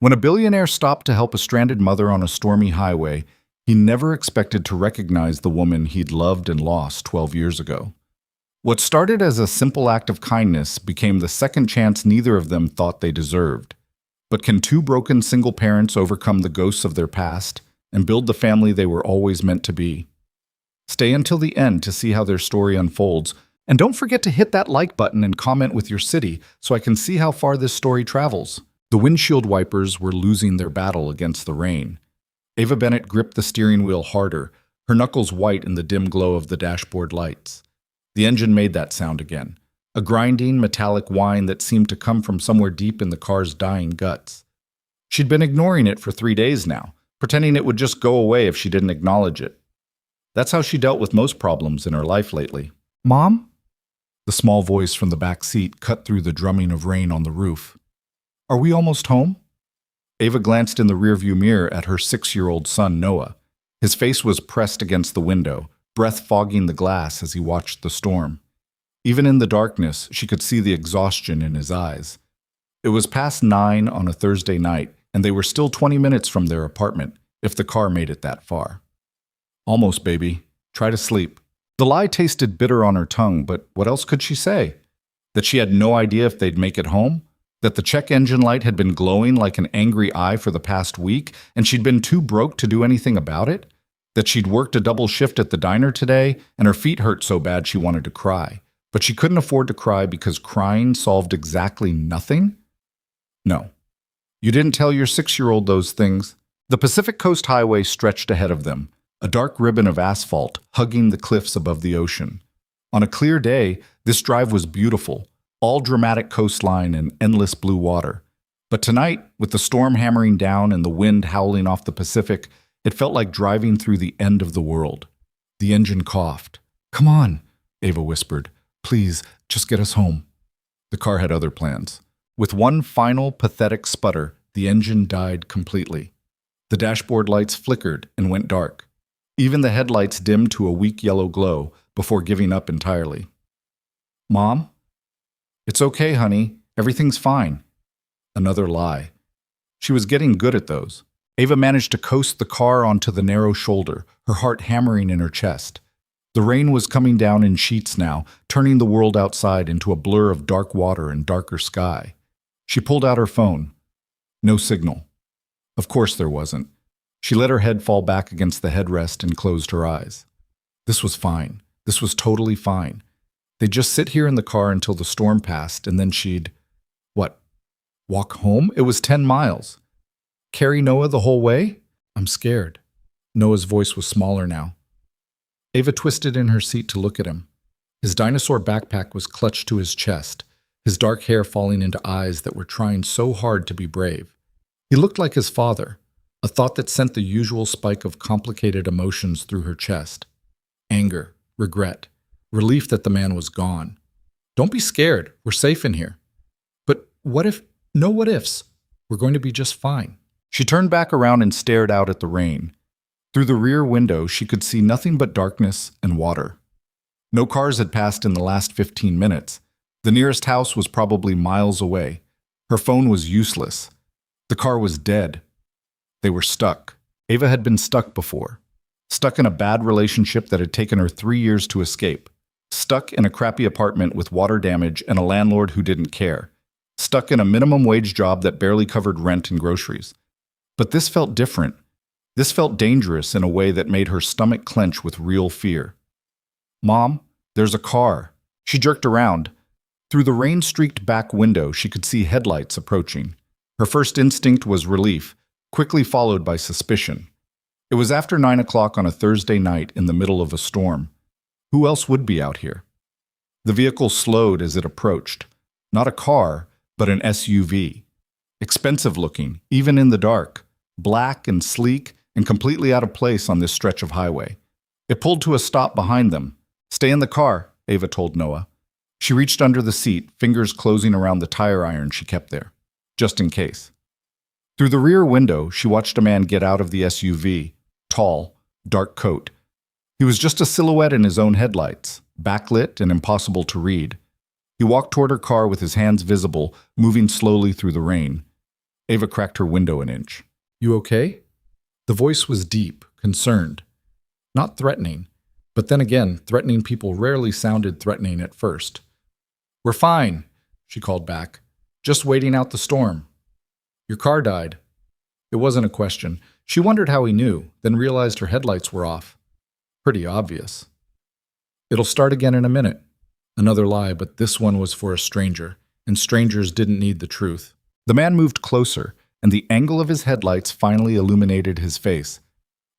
When a billionaire stopped to help a stranded mother on a stormy highway, he never expected to recognize the woman he'd loved and lost 12 years ago. What started as a simple act of kindness became the second chance neither of them thought they deserved. But can two broken single parents overcome the ghosts of their past and build the family they were always meant to be? Stay until the end to see how their story unfolds, and don't forget to hit that like button and comment with your city so I can see how far this story travels. The windshield wipers were losing their battle against the rain. Ava Bennett gripped the steering wheel harder, her knuckles white in the dim glow of the dashboard lights. The engine made that sound again, a grinding, metallic whine that seemed to come from somewhere deep in the car's dying guts. She'd been ignoring it for 3 days now, pretending it would just go away if she didn't acknowledge it. That's how she dealt with most problems in her life lately. "Mom?" The small voice from the back seat cut through the drumming of rain on the roof. "Are we almost home?" Ava glanced in the rearview mirror at her 6-year-old son, Noah. His face was pressed against the window, breath fogging the glass as he watched the storm. Even in the darkness, she could see the exhaustion in his eyes. It was past 9 on a Thursday night, and they were still 20 minutes from their apartment, if the car made it that far. "Almost, baby. Try to sleep." The lie tasted bitter on her tongue, but what else could she say? That she had no idea if they'd make it home? That the check engine light had been glowing like an angry eye for the past week, and she'd been too broke to do anything about it? That she'd worked a double shift at the diner today, and her feet hurt so bad she wanted to cry. But she couldn't afford to cry because crying solved exactly nothing? No. You didn't tell your 6-year-old those things. The Pacific Coast Highway stretched ahead of them, a dark ribbon of asphalt hugging the cliffs above the ocean. On a clear day, this drive was beautiful, all dramatic coastline and endless blue water. But tonight, with the storm hammering down and the wind howling off the Pacific, it felt like driving through the end of the world. The engine coughed. "Come on," Ava whispered. "Please, just get us home." The car had other plans. With one final, pathetic sputter, the engine died completely. The dashboard lights flickered and went dark. Even the headlights dimmed to a weak yellow glow before giving up entirely. "Mom?" "It's okay, honey. Everything's fine." Another lie. She was getting good at those. Ava managed to coast the car onto the narrow shoulder, her heart hammering in her chest. The rain was coming down in sheets now, turning the world outside into a blur of dark water and darker sky. She pulled out her phone. No signal. Of course there wasn't. She let her head fall back against the headrest and closed her eyes. This was fine. This was totally fine. They'd just sit here in the car until the storm passed, and then she'd... What? Walk home? It was 10 miles. Carry Noah the whole way? I'm scared. Noah's voice was smaller now. Ava twisted in her seat to look at him. His dinosaur backpack was clutched to his chest, his dark hair falling into eyes that were trying so hard to be brave. He looked like his father, a thought that sent the usual spike of complicated emotions through her chest. Anger, regret, relief that the man was gone. "Don't be scared. We're safe in here." "But what if... No what ifs. We're going to be just fine." She turned back around and stared out at the rain. Through the rear window, she could see nothing but darkness and water. No cars had passed in the last 15 minutes. The nearest house was probably miles away. Her phone was useless. The car was dead. They were stuck. Ava had been stuck before. Stuck in a bad relationship that had taken her 3 years to escape. Stuck in a crappy apartment with water damage and a landlord who didn't care. Stuck in a minimum wage job that barely covered rent and groceries. But this felt different. This felt dangerous in a way that made her stomach clench with real fear. "Mom, there's a car." She jerked around. Through the rain-streaked back window, she could see headlights approaching. Her first instinct was relief, quickly followed by suspicion. It was after 9 o'clock on a Thursday night in the middle of a storm. Who else would be out here? The vehicle slowed as it approached. Not a car, but an SUV. Expensive looking, even in the dark. Black and sleek and completely out of place on this stretch of highway. It pulled to a stop behind them. "Stay in the car," Ava told Noah. She reached under the seat, fingers closing around the tire iron she kept there, just in case. Through the rear window, she watched a man get out of the SUV, tall, dark coat. He was just a silhouette in his own headlights, backlit and impossible to read. He walked toward her car with his hands visible, moving slowly through the rain. Ava cracked her window an inch. You okay? The voice was deep, concerned. Not threatening, but then again, threatening people rarely sounded threatening at first. We're fine, she called back. Just waiting out the storm. Your car died. It wasn't a question. She wondered how he knew, then realized her headlights were off. Pretty obvious. It'll start again in a minute. Another lie, but this one was for a stranger, and strangers didn't need the truth. The man moved closer, and the angle of his headlights finally illuminated his face.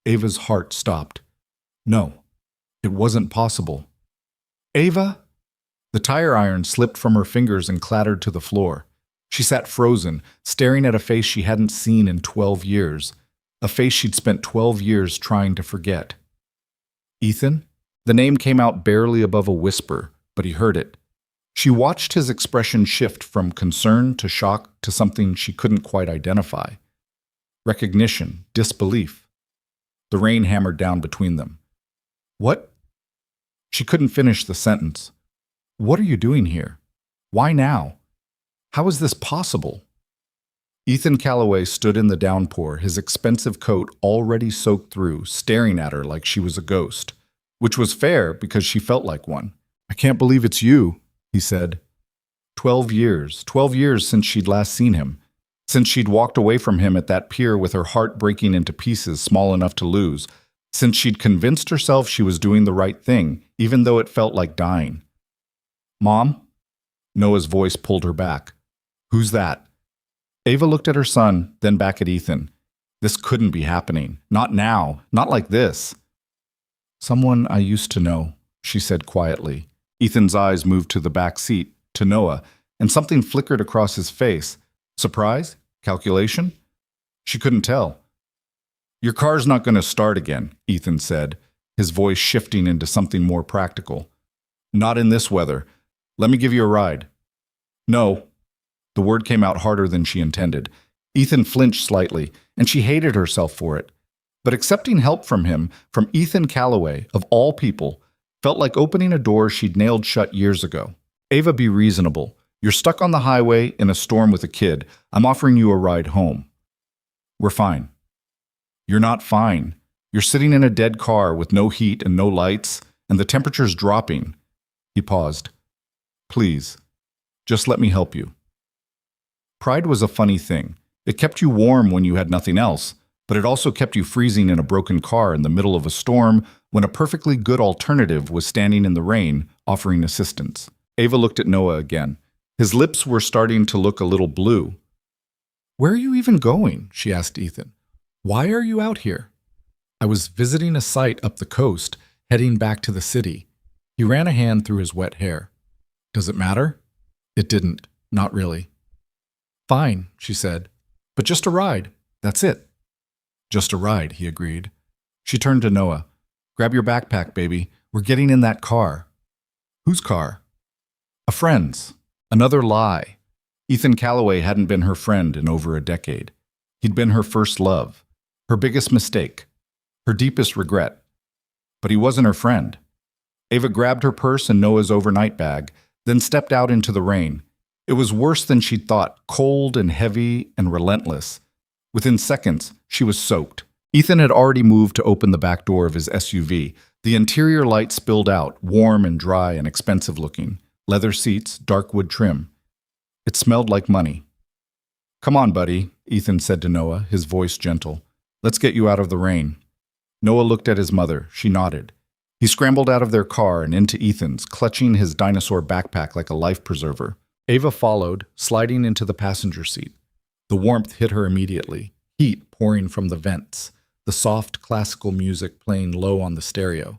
Ava's heart stopped. No, it wasn't possible. Ava? The tire iron slipped from her fingers and clattered to the floor. She sat frozen, staring at a face she hadn't seen in 12 years, a face she'd spent 12 years trying to forget. Ethan? The name came out barely above a whisper, but he heard it. She watched his expression shift from concern to shock to something she couldn't quite identify. Recognition, disbelief. The rain hammered down between them. What? She couldn't finish the sentence. What are you doing here? Why now? How is this possible? Ethan Calloway stood in the downpour, his expensive coat already soaked through, staring at her like she was a ghost, which was fair because she felt like one. I can't believe it's you, he said. 12 years since she'd last seen him, since she'd walked away from him at that pier with her heart breaking into pieces small enough to lose, since she'd convinced herself she was doing the right thing, even though it felt like dying. Mom? Noah's voice pulled her back. Who's that? Ava looked at her son, then back at Ethan. This couldn't be happening. Not now. Not like this. Someone I used to know, she said quietly. Ethan's eyes moved to the back seat, to Noah, and something flickered across his face. Surprise? Calculation? She couldn't tell. Your car's not going to start again, Ethan said, his voice shifting into something more practical. Not in this weather. Let me give you a ride. No. The word came out harder than she intended. Ethan flinched slightly, and she hated herself for it. But accepting help from him, from Ethan Calloway, of all people, felt like opening a door she'd nailed shut years ago. Ava, be reasonable. You're stuck on the highway in a storm with a kid. I'm offering you a ride home. We're fine. You're not fine. You're sitting in a dead car with no heat and no lights, and the temperature's dropping. He paused. Please, just let me help you. Pride was a funny thing. It kept you warm when you had nothing else, but it also kept you freezing in a broken car in the middle of a storm when a perfectly good alternative was standing in the rain, offering assistance. Ava looked at Noah again. His lips were starting to look a little blue. Where are you even going? She asked Ethan. Why are you out here? I was visiting a site up the coast, heading back to the city. He ran a hand through his wet hair. Does it matter? It didn't. Not really. Fine, she said. But just a ride. That's it. Just a ride, he agreed. She turned to Noah. Grab your backpack, baby. We're getting in that car. Whose car? A friend's. Another lie. Ethan Calloway hadn't been her friend in over a decade. He'd been her first love, her biggest mistake, her deepest regret. But he wasn't her friend. Ava grabbed her purse and Noah's overnight bag, then stepped out into the rain. It was worse than she'd thought, cold and heavy and relentless. Within seconds, she was soaked. Ethan had already moved to open the back door of his SUV. The interior light spilled out, warm and dry and expensive looking. Leather seats, dark wood trim. It smelled like money. Come on, buddy, Ethan said to Noah, his voice gentle. Let's get you out of the rain. Noah looked at his mother. She nodded. He scrambled out of their car and into Ethan's, clutching his dinosaur backpack like a life preserver. Ava followed, sliding into the passenger seat. The warmth hit her immediately, heat pouring from the vents, the soft classical music playing low on the stereo.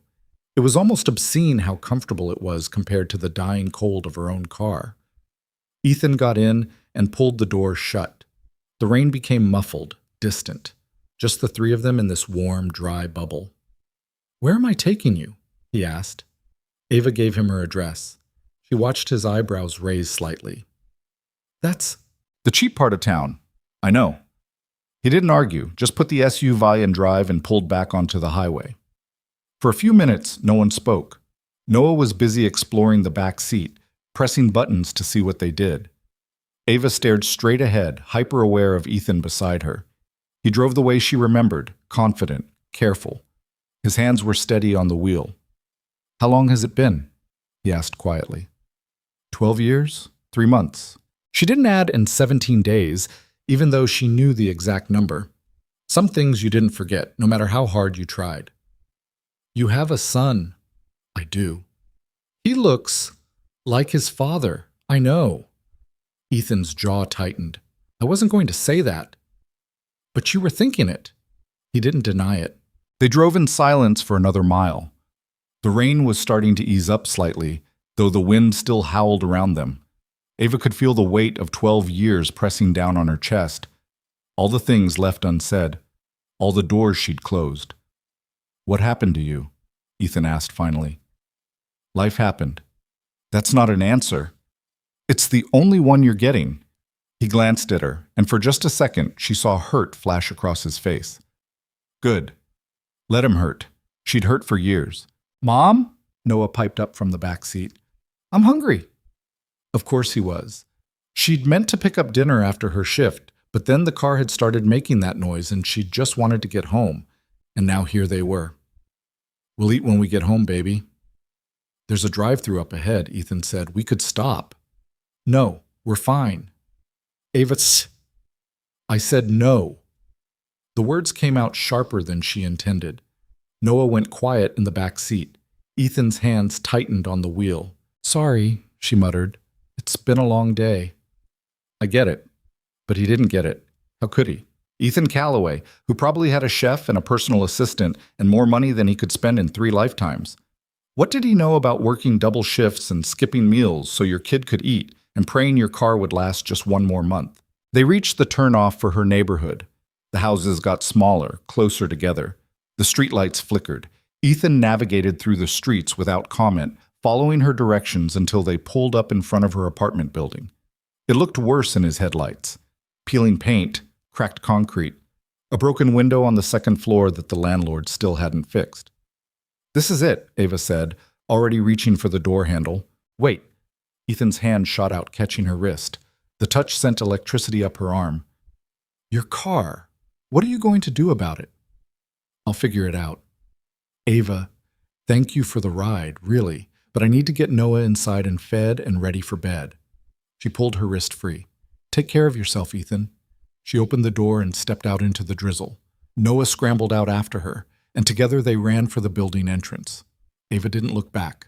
It was almost obscene how comfortable it was compared to the dying cold of her own car. Ethan got in and pulled the door shut. The rain became muffled, distant, just the three of them in this warm, dry bubble. Where am I taking you? He asked. Ava gave him her address. She watched his eyebrows raise slightly. That's the cheap part of town. I know. He didn't argue, just put the SUV in drive and pulled back onto the highway. For a few minutes, no one spoke. Noah was busy exploring the back seat, pressing buttons to see what they did. Ava stared straight ahead, hyper-aware of Ethan beside her. He drove the way she remembered, confident, careful. His hands were steady on the wheel. "How long has it been?" he asked quietly. 12 years? 3 months. She didn't add in 17 days, even though she knew the exact number. Some things you didn't forget, no matter how hard you tried. "You have a son." "I do." "He looks like his father." "I know." Ethan's jaw tightened. "I wasn't going to say that." "But you were thinking it." He didn't deny it. They drove in silence for another mile. The rain was starting to ease up slightly, though the wind still howled around them. Ava could feel the weight of 12 years pressing down on her chest. All the things left unsaid. All the doors she'd closed. "What happened to you?" Ethan asked finally. "Life happened." "That's not an answer." "It's the only one you're getting." He glanced at her, and for just a second, she saw hurt flash across his face. "Good. Let him hurt. She'd hurt for years." "Mom?" Noah piped up from the back seat. "I'm hungry." Of course he was. She'd meant to pick up dinner after her shift, but then the car had started making that noise and she'd just wanted to get home. And now here they were. "We'll eat when we get home, baby." "There's a drive-thru up ahead," Ethan said. "We could stop." "No, we're fine." "Ava, I said no." The words came out sharper than she intended. Noah went quiet in the back seat. Ethan's hands tightened on the wheel. "Sorry," she muttered. "It's been a long day." "I get it." But he didn't get it. How could he? Ethan Calloway, who probably had a chef and a personal assistant and more money than he could spend in 3 lifetimes. What did he know about working double shifts and skipping meals so your kid could eat and praying your car would last just 1 more month? They reached the turnoff for her neighborhood. The houses got smaller, closer together. The streetlights flickered. Ethan navigated through the streets without comment, following her directions until they pulled up in front of her apartment building. It looked worse in his headlights. Peeling paint, cracked concrete, a broken window on the 2nd floor that the landlord still hadn't fixed. "This is it," Ava said, already reaching for the door handle. "Wait." Ethan's hand shot out, catching her wrist. The touch sent electricity up her arm. "Your car. What are you going to do about it?" "I'll figure it out." "Ava, thank you for the ride, really, but I need to get Noah inside and fed and ready for bed." She pulled her wrist free. "Take care of yourself, Ethan." She opened the door and stepped out into the drizzle. Noah scrambled out after her, and together they ran for the building entrance. Ava didn't look back.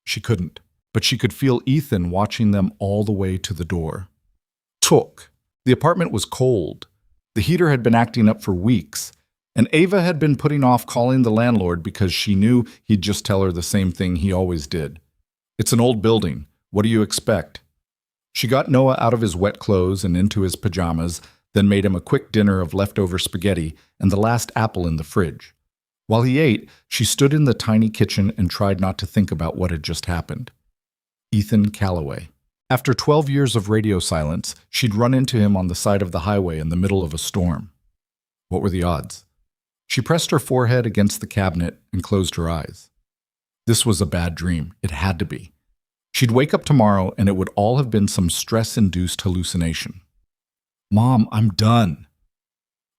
She couldn't, but she could feel Ethan watching them all the way to the door. Took. The apartment was cold. The heater had been acting up for weeks, and Ava had been putting off calling the landlord because she knew he'd just tell her the same thing he always did. "It's an old building. What do you expect?" She got Noah out of his wet clothes and into his pajamas, then made him a quick dinner of leftover spaghetti and the last apple in the fridge. While he ate, she stood in the tiny kitchen and tried not to think about what had just happened. Ethan Calloway. After 12 years of radio silence, she'd run into him on the side of the highway in the middle of a storm. What were the odds? She pressed her forehead against the cabinet and closed her eyes. This was a bad dream. It had to be. She'd wake up tomorrow and it would all have been some stress-induced hallucination. "Mom, I'm done."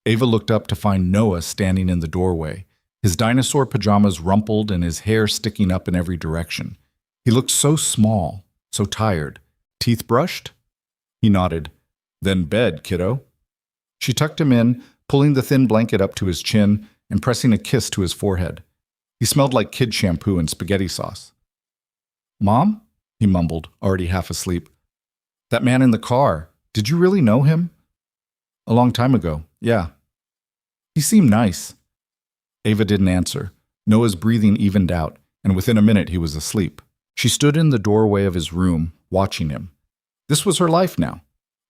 Ava looked up to find Noah standing in the doorway, his dinosaur pajamas rumpled and his hair sticking up in every direction. He looked so small, so tired. "Teeth brushed?" He nodded. "Then bed, kiddo." She tucked him in, pulling the thin blanket up to his chin and pressing a kiss to his forehead. He smelled like kid shampoo and spaghetti sauce. "Mom?" he mumbled, already half asleep. "That man in the car, did you really know him?" "A long time ago, yeah." "He seemed nice." Ava didn't answer. Noah's breathing evened out, and within a minute he was asleep. She stood in the doorway of his room, watching him. This was her life now.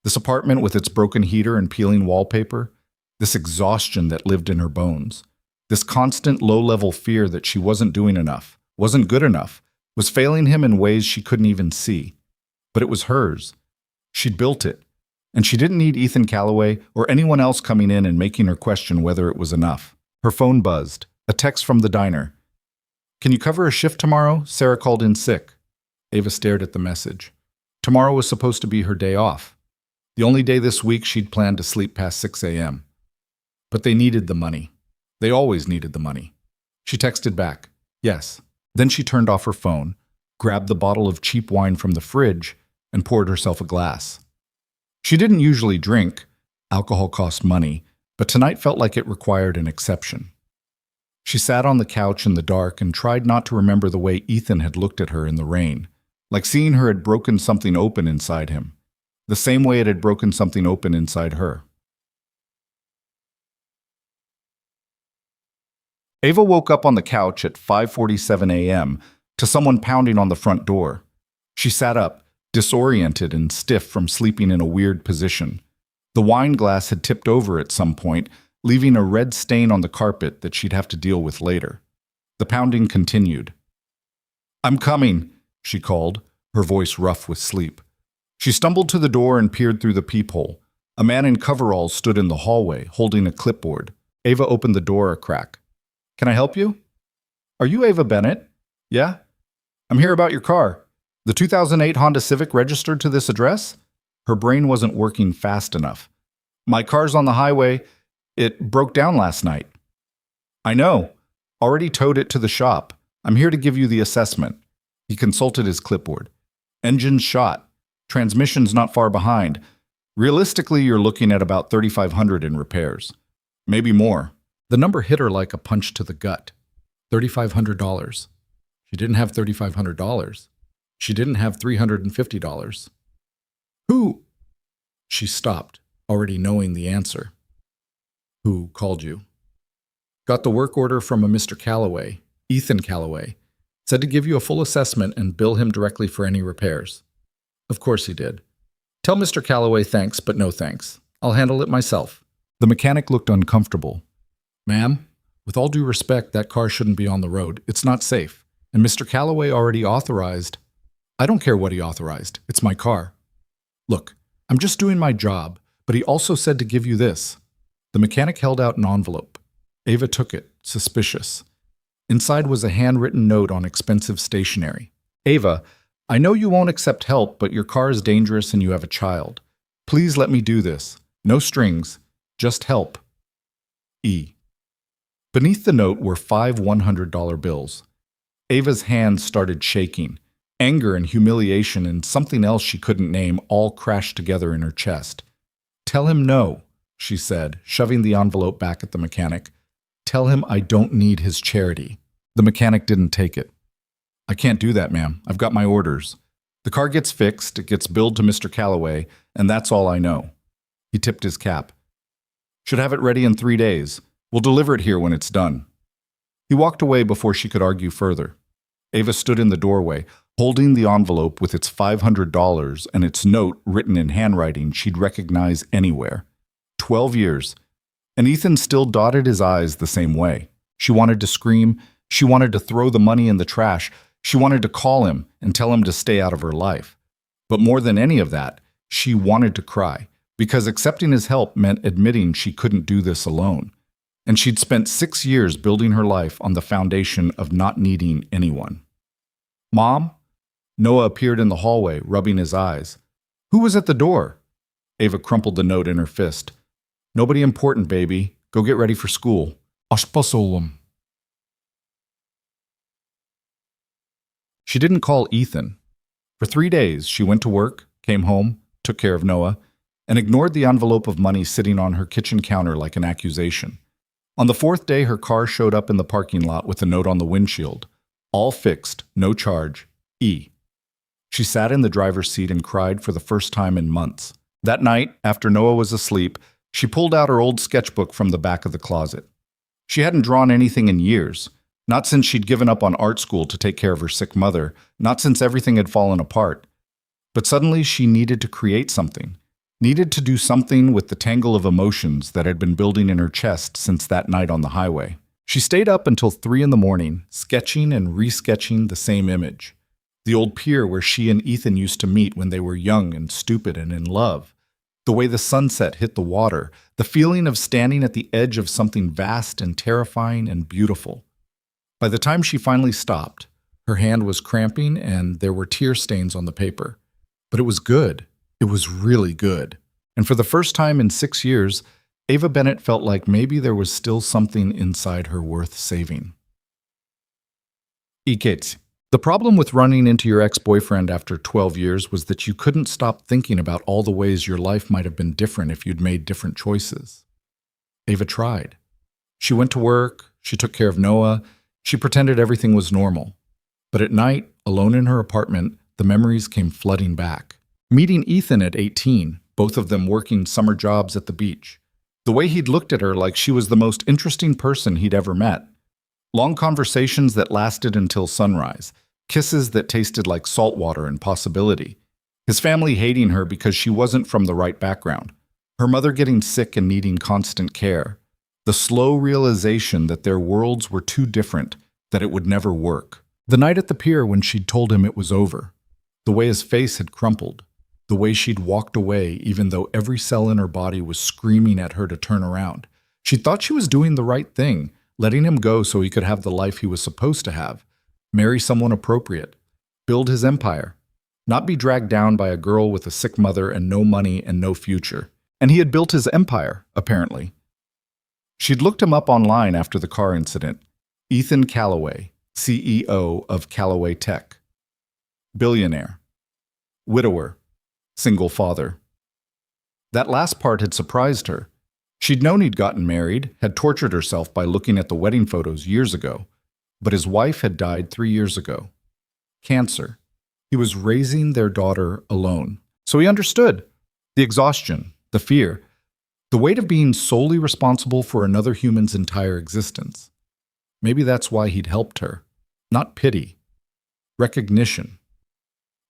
This apartment with its broken heater and peeling wallpaper. This exhaustion that lived in her bones. This constant low-level fear that she wasn't doing enough, wasn't good enough, was failing him in ways she couldn't even see. But it was hers. She'd built it. And she didn't need Ethan Calloway or anyone else coming in and making her question whether it was enough. Her phone buzzed. A text from the diner. "Can you cover a shift tomorrow? Sarah called in sick." Ava stared at the message. Tomorrow was supposed to be her day off. The only day this week she'd planned to sleep past 6 a.m. But they needed the money. They always needed the money. She texted back, yes. Then she turned off her phone, grabbed the bottle of cheap wine from the fridge, and poured herself a glass. She didn't usually drink. Alcohol cost money, but tonight felt like it required an exception. She sat on the couch in the dark and tried not to remember the way Ethan had looked at her in the rain, like seeing her had broken something open inside him, the same way it had broken something open inside her. Ava woke up on the couch at 5:47 a.m. to someone pounding on the front door. She sat up, disoriented and stiff from sleeping in a weird position. The wine glass had tipped over at some point, leaving a red stain on the carpet that she'd have to deal with later. The pounding continued. "I'm coming," she called, her voice rough with sleep. She stumbled to the door and peered through the peephole. A man in coveralls stood in the hallway, holding a clipboard. Ava opened the door a crack. "Can I help you?" "Are you Ava Bennett?" "Yeah." "I'm here about your car. The 2008 Honda Civic registered to this address?" Her brain wasn't working fast enough. "My car's on the highway. It broke down last night." "I know. Already towed it to the shop. I'm here to give you the assessment." He consulted his clipboard. "Engine's shot. Transmission's not far behind. Realistically, you're looking at about $3,500 in repairs. Maybe more." The number hit her like a punch to the gut. $3,500. She didn't have $3,500. She didn't have $350. "Who?" She stopped, already knowing the answer. "Who called you?" "Got the work order from a Mr. Calloway, Ethan Calloway. Said to give you a full assessment and bill him directly for any repairs." "Of course he did. Tell Mr. Calloway thanks, but no thanks. I'll handle it myself." The mechanic looked uncomfortable. "Ma'am, with all due respect, that car shouldn't be on the road. It's not safe. And Mr. Calloway already authorized—" "I don't care what he authorized. It's my car." "Look, I'm just doing my job, but he also said to give you this." The mechanic held out an envelope. Ava took it, suspicious. Inside was a handwritten note on expensive stationery. "Ava, I know you won't accept help, but your car is dangerous and you have a child. Please let me do this. No strings. Just help. E." Beneath the note were 5 $100 bills. Ava's hands started shaking. Anger and humiliation and something else she couldn't name all crashed together in her chest. "Tell him no," she said, shoving the envelope back at the mechanic. "Tell him I don't need his charity." The mechanic didn't take it. "I can't do that, ma'am. I've got my orders. The car gets fixed, it gets billed to Mr. Calloway, and that's all I know." He tipped his cap. "Should have it ready in 3 days. We'll deliver it here when it's done." He walked away before she could argue further. Ava stood in the doorway, holding the envelope with its $500 and its note written in handwriting she'd recognize anywhere. 12 years. And Ethan still dotted his I's the same way. She wanted to scream. She wanted to throw the money in the trash. She wanted to call him and tell him to stay out of her life. But more than any of that, she wanted to cry, because accepting his help meant admitting she couldn't do this alone. And she'd spent 6 years building her life on the foundation of not needing anyone. "Mom?" Noah appeared in the hallway, rubbing his eyes. "Who was at the door?" Ava crumpled the note in her fist. "Nobody important, baby. Go get ready for school." Ashpasolum. She didn't call Ethan. For 3 days, she went to work, came home, took care of Noah, and ignored the envelope of money sitting on her kitchen counter like an accusation. On the 4th day, her car showed up in the parking lot with a note on the windshield. All fixed, no charge, E. She sat in the driver's seat and cried for the first time in months. That night, after Noah was asleep, she pulled out her old sketchbook from the back of the closet. She hadn't drawn anything in years, not since she'd given up on art school to take care of her sick mother, not since everything had fallen apart. But suddenly she needed to create something, needed to do something with the tangle of emotions that had been building in her chest since that night on the highway. She stayed up until 3 in the morning, sketching and resketching the same image. The old pier where she and Ethan used to meet when they were young and stupid and in love. The way the sunset hit the water, the feeling of standing at the edge of something vast and terrifying and beautiful. By the time she finally stopped, her hand was cramping and there were tear stains on the paper. But it was good. It was really good. And for the first time in 6 years, Ava Bennett felt like maybe there was still something inside her worth saving. Ikets. The problem with running into your ex-boyfriend after 12 years was that you couldn't stop thinking about all the ways your life might have been different if you'd made different choices. Ava tried. She went to work, she took care of Noah, she pretended everything was normal. But at night, alone in her apartment, the memories came flooding back. Meeting Ethan at 18, both of them working summer jobs at the beach. The way he'd looked at her like she was the most interesting person he'd ever met. Long conversations that lasted until sunrise. Kisses that tasted like salt water and possibility. His family hating her because she wasn't from the right background. Her mother getting sick and needing constant care. The slow realization that their worlds were too different, that it would never work. The night at the pier when she'd told him it was over. The way his face had crumpled. The way she'd walked away even though every cell in her body was screaming at her to turn around. She thought she was doing the right thing, letting him go so he could have the life he was supposed to have. Marry someone appropriate. Build his empire. Not be dragged down by a girl with a sick mother and no money and no future. And he had built his empire, apparently. She'd looked him up online after the car incident. Ethan Callaway, CEO of Callaway Tech. Billionaire. Widower. Single father. That last part had surprised her. She'd known he'd gotten married, had tortured herself by looking at the wedding photos years ago. But his wife had died 3 years ago. Cancer. He was raising their daughter alone. So he understood. The exhaustion, the fear, the weight of being solely responsible for another human's entire existence. Maybe that's why he'd helped her. Not pity. Recognition.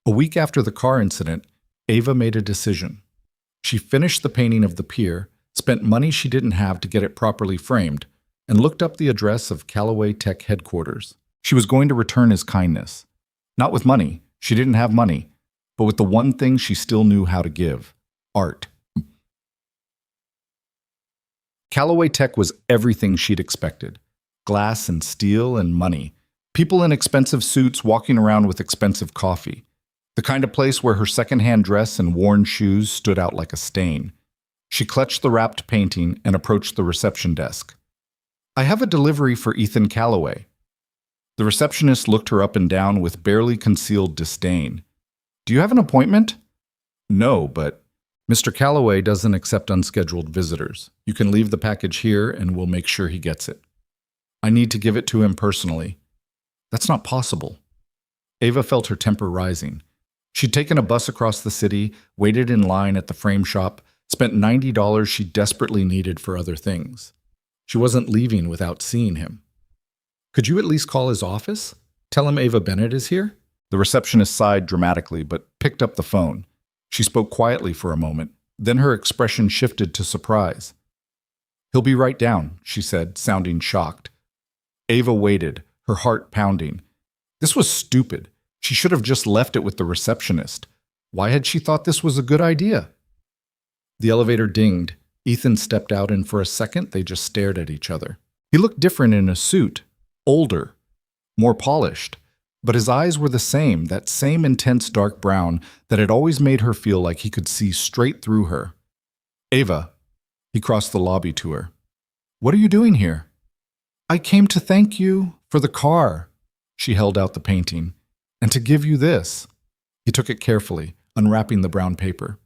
A week after the car incident, Ava made a decision. She finished the painting of the pier, spent money she didn't have to get it properly framed, and looked up the address of Callaway Tech headquarters. She was going to return his kindness. Not with money. She didn't have money. But with the one thing she still knew how to give. Art. Callaway Tech was everything she'd expected. Glass and steel and money. People in expensive suits walking around with expensive coffee. The kind of place where her secondhand dress and worn shoes stood out like a stain. She clutched the wrapped painting and approached the reception desk. "I have a delivery for Ethan Callaway." The receptionist looked her up and down with barely concealed disdain. "Do you have an appointment?" "No, but Mr. Callaway doesn't accept unscheduled visitors. You can leave the package here and we'll make sure he gets it." "I need to give it to him personally." "That's not possible." Ava felt her temper rising. She'd taken a bus across the city, waited in line at the frame shop, spent $90 she desperately needed for other things. She wasn't leaving without seeing him. "Could you at least call his office? Tell him Ava Bennett is here?" The receptionist sighed dramatically, but picked up the phone. She spoke quietly for a moment. Then her expression shifted to surprise. "He'll be right down," she said, sounding shocked. Ava waited, her heart pounding. This was stupid. She should have just left it with the receptionist. Why had she thought this was a good idea? The elevator dinged. Ethan stepped out, and for a second they just stared at each other. He looked different in a suit, older, more polished. But his eyes were the same, that same intense dark brown that had always made her feel like he could see straight through her. "Ava," he crossed the lobby to her. "What are you doing here?" "I came to thank you for the car." She held out the painting. "And to give you this." He took it carefully, unwrapping the brown paper.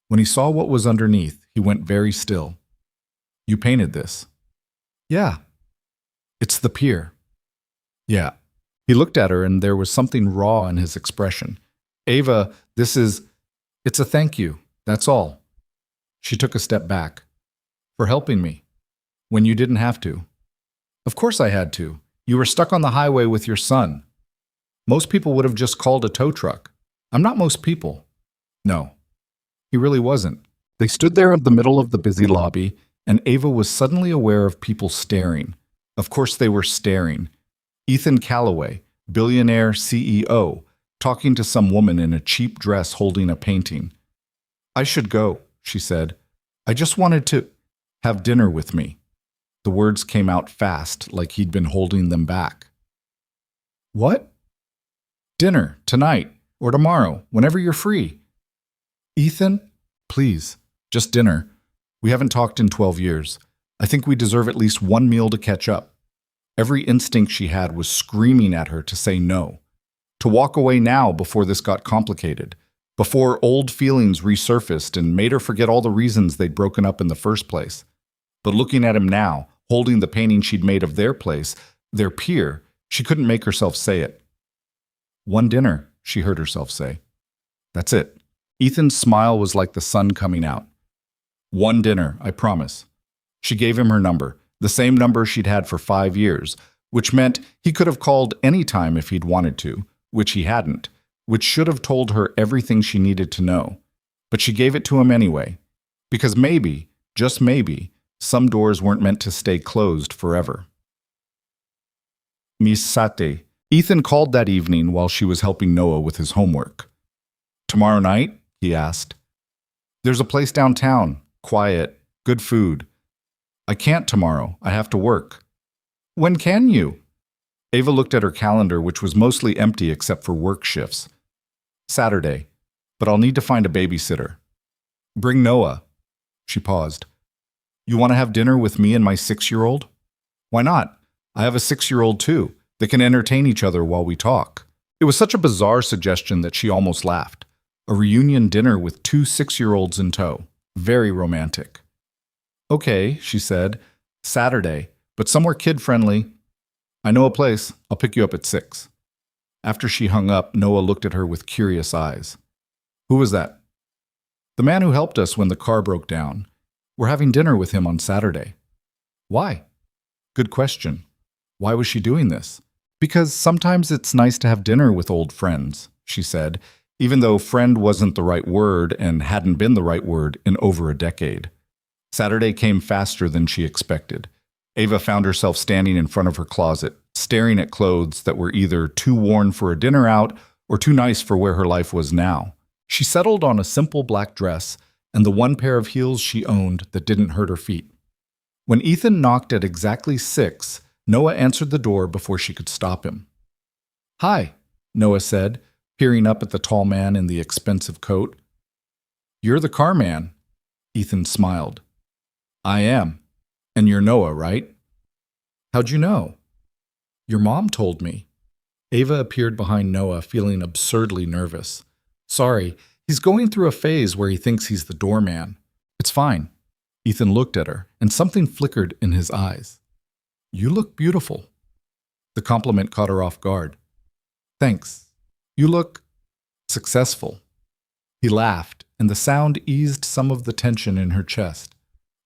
When he saw what was underneath, he went very still. "You painted this?" "Yeah." "It's the pier." "Yeah." He looked at her, and there was something raw in his expression. "Ava, it's a thank you, that's all." She took a step back. "For helping me, when you didn't have to." "Of course I had to. You were stuck on the highway with your son. Most people would have just called a tow truck. I'm not most people." No, he really wasn't. They stood there in the middle of the busy lobby, and Ava was suddenly aware of people staring. Of course they were staring. Ethan Callaway, billionaire CEO, talking to some woman in a cheap dress holding a painting. "I should go," she said. "I just wanted to have dinner with me." The words came out fast, like he'd been holding them back. "What?" "Dinner, tonight, or tomorrow, whenever you're free." "Ethan, please, Just dinner. We haven't talked in 12 years. I think we deserve at least one meal to catch up. Every instinct she had was screaming at her to say no. To walk away now before this got complicated. Before old feelings resurfaced and made her forget all the reasons they'd broken up in the first place. But looking at him now, holding the painting she'd made of their place, their pier, she couldn't make herself say it. One dinner, she heard herself say. That's it. Ethan's smile was like the sun coming out. One dinner, I promise. She gave him her number, the same number she'd had for 5 years, which meant he could have called any time if he'd wanted to, which he hadn't, which should have told her everything she needed to know. But she gave it to him anyway, because maybe, just maybe, some doors weren't meant to stay closed forever. Miss Sate. Ethan called that evening while she was helping Noah with his homework. Tomorrow night? He asked. There's a place downtown, quiet, good food. I can't tomorrow. I have to work. When can you? Ava looked at her calendar, which was mostly empty except for work shifts. Saturday, but I'll need to find a babysitter. Bring Noah. She paused. You want to have dinner with me and my 6-year-old? Why not? I have a 6-year-old too. They can entertain each other while we talk. It was such a bizarre suggestion that she almost laughed. A reunion dinner with 2 6-year-olds in tow. Very romantic. Okay, she said. Saturday, but somewhere kid-friendly. I know a place. I'll pick you up at 6. After she hung up, Noah looked at her with curious eyes. Who was that? The man who helped us when the car broke down. We're having dinner with him on Saturday. Why? Good question. Why was she doing this? Because sometimes it's nice to have dinner with old friends, she said, even though friend wasn't the right word and hadn't been the right word in over a decade. Saturday came faster than she expected. Ava found herself standing in front of her closet, staring at clothes that were either too worn for a dinner out or too nice for where her life was now. She settled on a simple black dress and the one pair of heels she owned that didn't hurt her feet. When Ethan knocked at exactly 6, Noah answered the door before she could stop him. Hi, Noah said, peering up at the tall man in the expensive coat. You're the car man. Ethan smiled. I am. And you're Noah, right? How'd you know? Your mom told me. Ava appeared behind Noah, feeling absurdly nervous. Sorry, he's going through a phase where he thinks he's the doorman. It's fine. Ethan looked at her, and something flickered in his eyes. You look beautiful. The compliment caught her off guard. Thanks. You look successful. He laughed, and the sound eased some of the tension in her chest.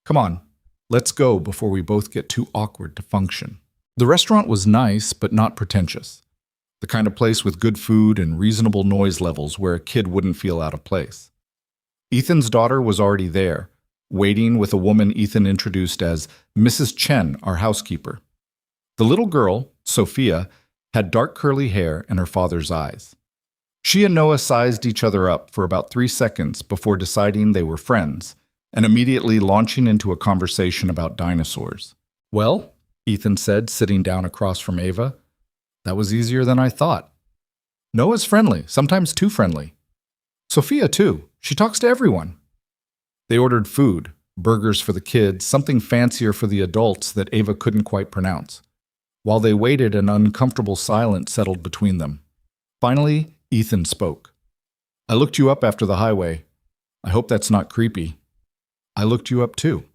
Come on, let's go before we both get too awkward to function. The restaurant was nice, but not pretentious. The kind of place with good food and reasonable noise levels where a kid wouldn't feel out of place. Ethan's daughter was already there, waiting with a woman Ethan introduced as Mrs. Chen, our housekeeper. The little girl, Sophia, had dark curly hair and her father's eyes. She and Noah sized each other up for about 3 seconds before deciding they were friends, and immediately launching into a conversation about dinosaurs. Well, Ethan said, sitting down across from Ava, that was easier than I thought. Noah's friendly, sometimes too friendly. Sophia, too. She talks to everyone. They ordered food, burgers for the kids, something fancier for the adults that Ava couldn't quite pronounce. While they waited, an uncomfortable silence settled between them. Finally, Ethan spoke. I looked you up after the highway. I hope that's not creepy. I looked you up too.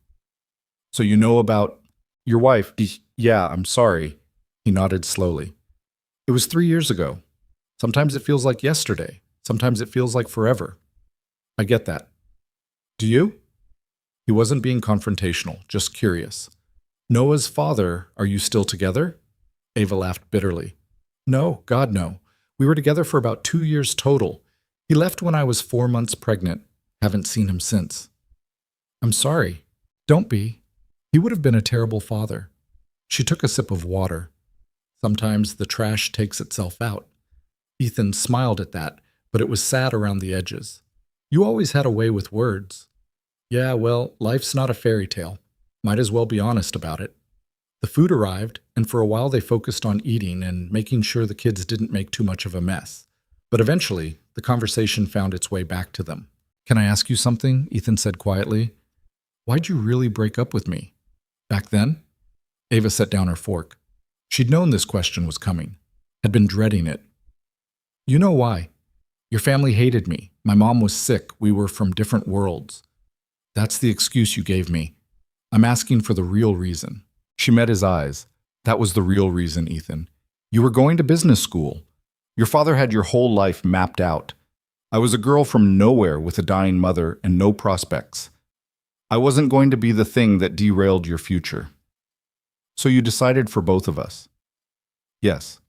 So you know about your wife? Yeah, I'm sorry. He nodded slowly. It was 3 years ago. Sometimes it feels like yesterday. Sometimes it feels like forever. I get that. Do you? He wasn't being confrontational, just curious. Noah's father, are you still together? Ava laughed bitterly. No, God no. We were together for about 2 years total. He left when I was 4 months pregnant. Haven't seen him since. I'm sorry. Don't be. He would have been a terrible father. She took a sip of water. Sometimes the trash takes itself out. Ethan smiled at that, but it was sad around the edges. You always had a way with words. Yeah, well, life's not a fairy tale. Might as well be honest about it. The food arrived, and for a while they focused on eating and making sure the kids didn't make too much of a mess. But eventually, the conversation found its way back to them. Can I ask you something? Ethan said quietly. Why'd you really break up with me? Back then? Ava set down her fork. She'd known this question was coming, had been dreading it. You know why. Your family hated me. My mom was sick. We were from different worlds. That's the excuse you gave me. I'm asking for the real reason. She met his eyes. That was the real reason, Ethan. You were going to business school. Your father had your whole life mapped out. I was a girl from nowhere with a dying mother and no prospects. I wasn't going to be the thing that derailed your future. So you decided for both of us. Yes.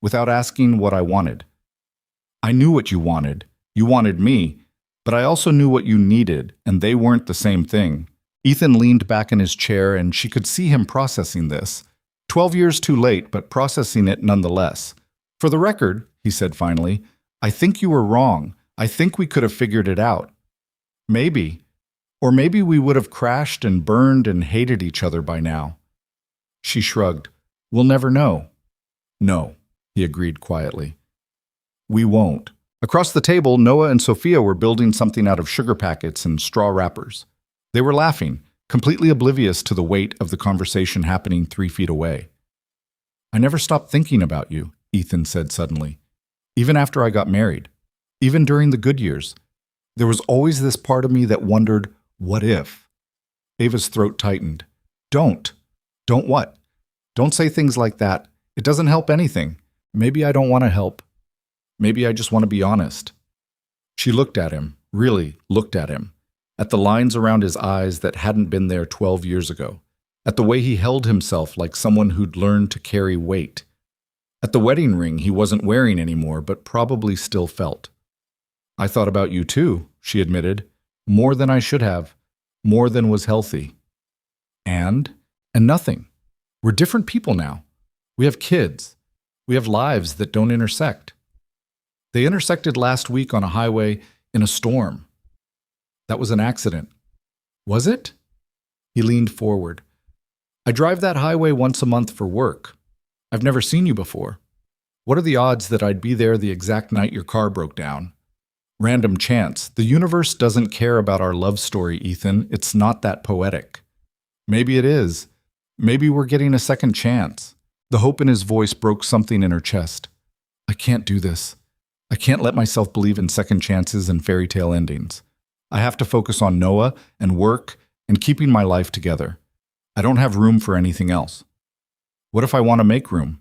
Without asking what I wanted. I knew what you wanted. You wanted me. But I also knew what you needed, and they weren't the same thing. Ethan leaned back in his chair, and she could see him processing this. 12 years too late, but processing it nonetheless. For the record, he said finally, I think you were wrong. I think we could have figured it out. Maybe. Or maybe we would have crashed and burned and hated each other by now. She shrugged. We'll never know. No, he agreed quietly. We won't. Across the table, Noah and Sophia were building something out of sugar packets and straw wrappers. They were laughing, completely oblivious to the weight of the conversation happening 3 feet away. I never stopped thinking about you, Ethan said suddenly. Even after I got married. Even during the good years. There was always this part of me that wondered, what if? Ava's throat tightened. Don't. Don't what? Don't say things like that. It doesn't help anything. Maybe I don't want to help. Maybe I just want to be honest. She looked at him, really looked at him, at the lines around his eyes that hadn't been there 12 years ago, at the way he held himself like someone who'd learned to carry weight, at the wedding ring he wasn't wearing anymore but probably still felt. I thought about you too, she admitted, more than I should have, more than was healthy. And nothing. We're different people now. We have kids. We have lives that don't intersect. They intersected last week on a highway in a storm. That was an accident. Was it? He leaned forward. I drive that highway once a month for work. I've never seen you before. What are the odds that I'd be there the exact night your car broke down? Random chance. The universe doesn't care about our love story, Ethan. It's not that poetic. Maybe it is. Maybe we're getting a second chance. The hope in his voice broke something in her chest. I can't do this. I can't let myself believe in second chances and fairy tale endings. I have to focus on Noah and work and keeping my life together. I don't have room for anything else. What if I want to make room?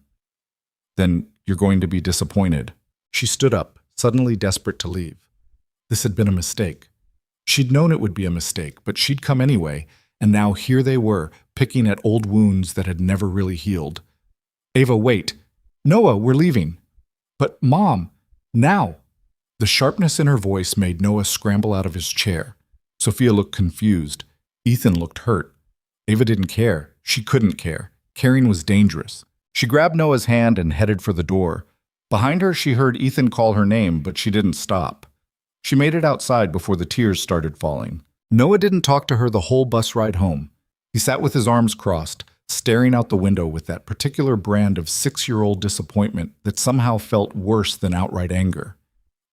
Then you're going to be disappointed. She stood up, suddenly desperate to leave. This had been a mistake. She'd known it would be a mistake, but she'd come anyway, and now here they were, picking at old wounds that had never really healed. Ava, wait. Noah, we're leaving. But Mom, now. The sharpness in her voice made Noah scramble out of his chair. Sophia looked confused. Ethan looked hurt. Ava didn't care. She couldn't care. Caring was dangerous. She grabbed Noah's hand and headed for the door. Behind her, she heard Ethan call her name, but she didn't stop. She made it outside before the tears started falling. Noah didn't talk to her the whole bus ride home. He sat with his arms crossed, staring out the window with that particular brand of 6-year-old disappointment that somehow felt worse than outright anger.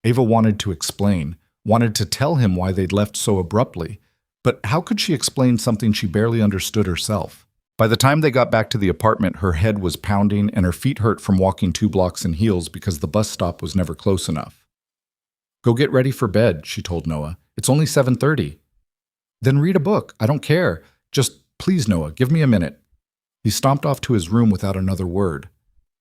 Ava wanted to explain, wanted to tell him why they'd left so abruptly, but how could she explain something she barely understood herself? By the time they got back to the apartment, her head was pounding and her feet hurt from walking 2 blocks in heels because the bus stop was never close enough. Go get ready for bed, she told Noah. It's only 7:30. Then read a book. I don't care. Just, please, Noah, give me a minute. He stomped off to his room without another word.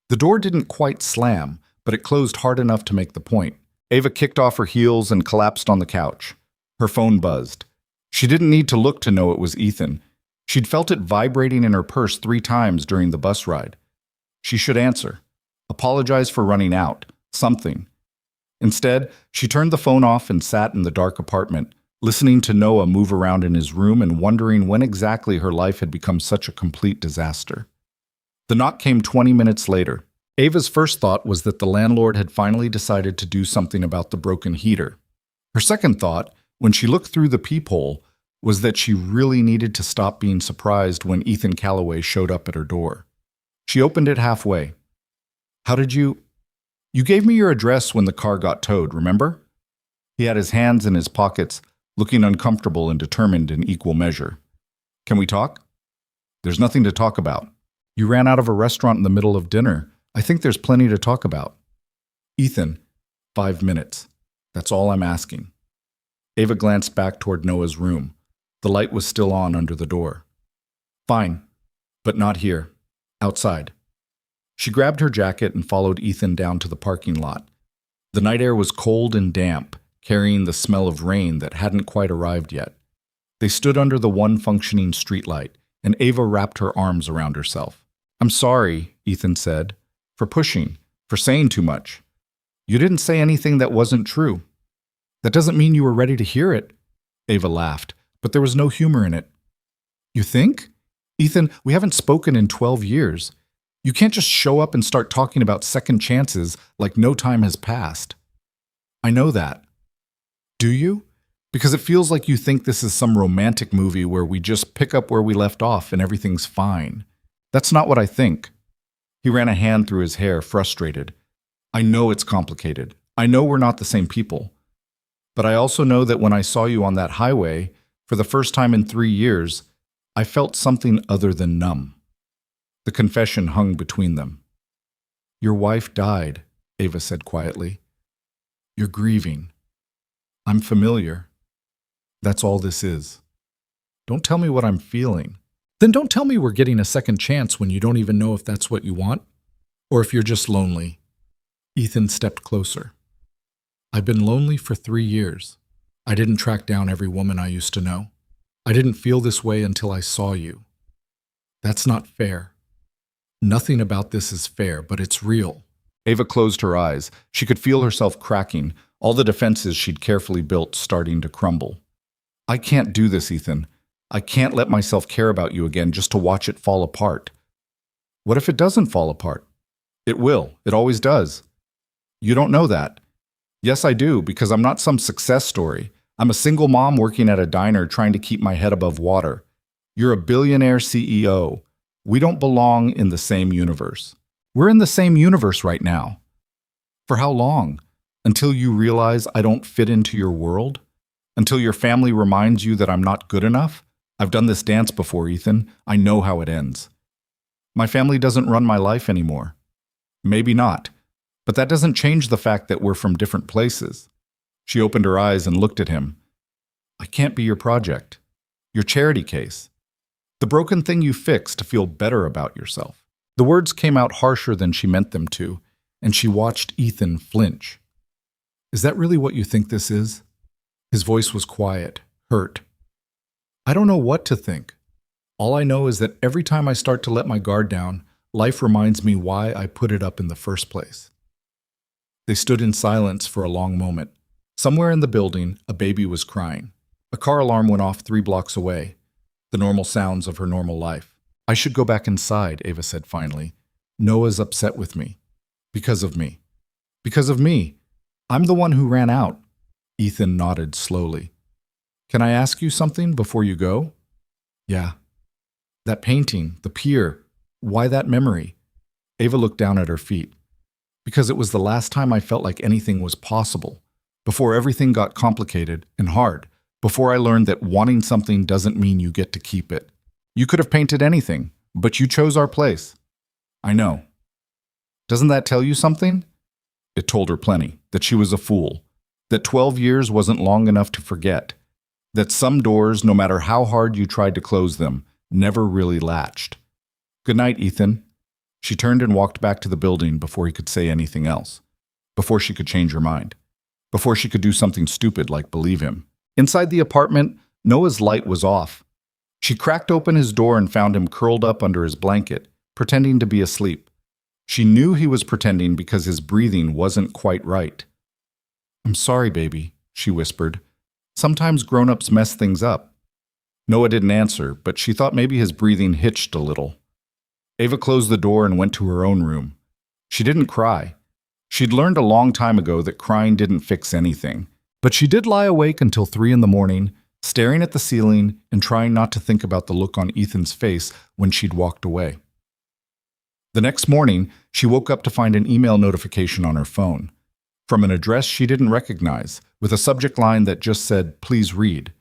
The door didn't quite slam, but it closed hard enough to make the point. Ava kicked off her heels and collapsed on the couch. Her phone buzzed. She didn't need to look to know it was Ethan. She'd felt it vibrating in her purse 3 times during the bus ride. She should answer. Apologize for running out. Something. Instead, she turned the phone off and sat in the dark apartment, listening to Noah move around in his room and wondering when exactly her life had become such a complete disaster. The knock came 20 minutes later. Ava's first thought was that the landlord had finally decided to do something about the broken heater. Her second thought, when she looked through the peephole, was that she really needed to stop being surprised when Ethan Calloway showed up at her door. She opened it halfway. How did you... You gave me your address when the car got towed, remember? He had his hands in his pockets, looking uncomfortable and determined in equal measure. Can we talk? There's nothing to talk about. You ran out of a restaurant in the middle of dinner. I think there's plenty to talk about. Ethan, 5 minutes. That's all I'm asking. Ava glanced back toward Noah's room. The light was still on under the door. Fine, but not here. Outside. She grabbed her jacket and followed Ethan down to the parking lot. The night air was cold and damp, carrying the smell of rain that hadn't quite arrived yet. They stood under the one functioning streetlight, and Ava wrapped her arms around herself. I'm sorry, Ethan said, for pushing, for saying too much. You didn't say anything that wasn't true. That doesn't mean you were ready to hear it. Ava laughed, but there was no humor in it. You think? Ethan, we haven't spoken in 12 years. You can't just show up and start talking about second chances like no time has passed. I know that. Do you? Because it feels like you think this is some romantic movie where we just pick up where we left off and everything's fine. That's not what I think. He ran a hand through his hair, frustrated. I know it's complicated. I know we're not the same people. But I also know that when I saw you on that highway, for the first time in 3 years, I felt something other than numb. The confession hung between them. Your wife died, Ava said quietly. You're grieving. I'm familiar. That's all this is. Don't tell me what I'm feeling. Then don't tell me we're getting a second chance when you don't even know if that's what you want, or if you're just lonely. Ethan stepped closer. I've been lonely for 3 years. I didn't track down every woman I used to know. I didn't feel this way until I saw you. That's not fair. Nothing about this is fair, but it's real. Ava closed her eyes. She could feel herself cracking, all the defenses she'd carefully built starting to crumble. I can't do this, Ethan. I can't let myself care about you again just to watch it fall apart. What if it doesn't fall apart? It will. It always does. You don't know that. Yes, I do, because I'm not some success story. I'm a single mom working at a diner trying to keep my head above water. You're a billionaire CEO. We don't belong in the same universe. We're in the same universe right now. For how long? Until you realize I don't fit into your world? Until your family reminds you that I'm not good enough? I've done this dance before, Ethan. I know how it ends. My family doesn't run my life anymore. Maybe not. But that doesn't change the fact that we're from different places. She opened her eyes and looked at him. I can't be your project. Your charity case. The broken thing you fix to feel better about yourself. The words came out harsher than she meant them to, and she watched Ethan flinch. Is that really what you think this is? His voice was quiet, hurt. I don't know what to think. All I know is that every time I start to let my guard down, life reminds me why I put it up in the first place. They stood in silence for a long moment. Somewhere in the building, a baby was crying. A car alarm went off 3 blocks away. The normal sounds of her normal life. I should go back inside, Ava said finally. Noah's upset with me. Because of me. Because of me. I'm the one who ran out. Ethan nodded slowly. Can I ask you something before you go? Yeah. That painting, the pier, why that memory? Ava looked down at her feet. Because it was the last time I felt like anything was possible. Before everything got complicated and hard. Before I learned that wanting something doesn't mean you get to keep it. You could have painted anything, but you chose our place. I know. Doesn't that tell you something? It told her plenty, that she was a fool, that 12 years wasn't long enough to forget, that some doors, no matter how hard you tried to close them, never really latched. Good night, Ethan. She turned and walked back to the building before he could say anything else, before she could change her mind, before she could do something stupid like believe him. Inside the apartment, Noah's light was off. She cracked open his door and found him curled up under his blanket, pretending to be asleep. She knew he was pretending because his breathing wasn't quite right. I'm sorry, baby, she whispered. Sometimes grown-ups mess things up. Noah didn't answer, but she thought maybe his breathing hitched a little. Ava closed the door and went to her own room. She didn't cry. She'd learned a long time ago that crying didn't fix anything. But she did lie awake until 3 a.m, staring at the ceiling and trying not to think about the look on Ethan's face when she'd walked away. The next morning, she woke up to find an email notification on her phone. from an address she didn't recognize, with a subject line that just said, "Please read."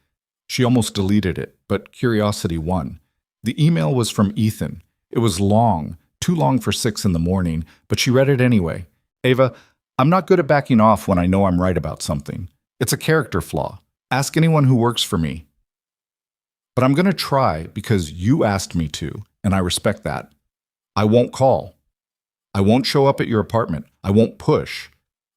She almost deleted it, but curiosity won. The email was from Ethan. It was long, too long for 6 in the morning, but she read it anyway. "Ava, I'm not good at backing off when I know I'm right about something. It's a character flaw. Ask anyone who works for me. But I'm going to try because you asked me to, and I respect that. I won't call. I won't show up at your apartment. I won't push.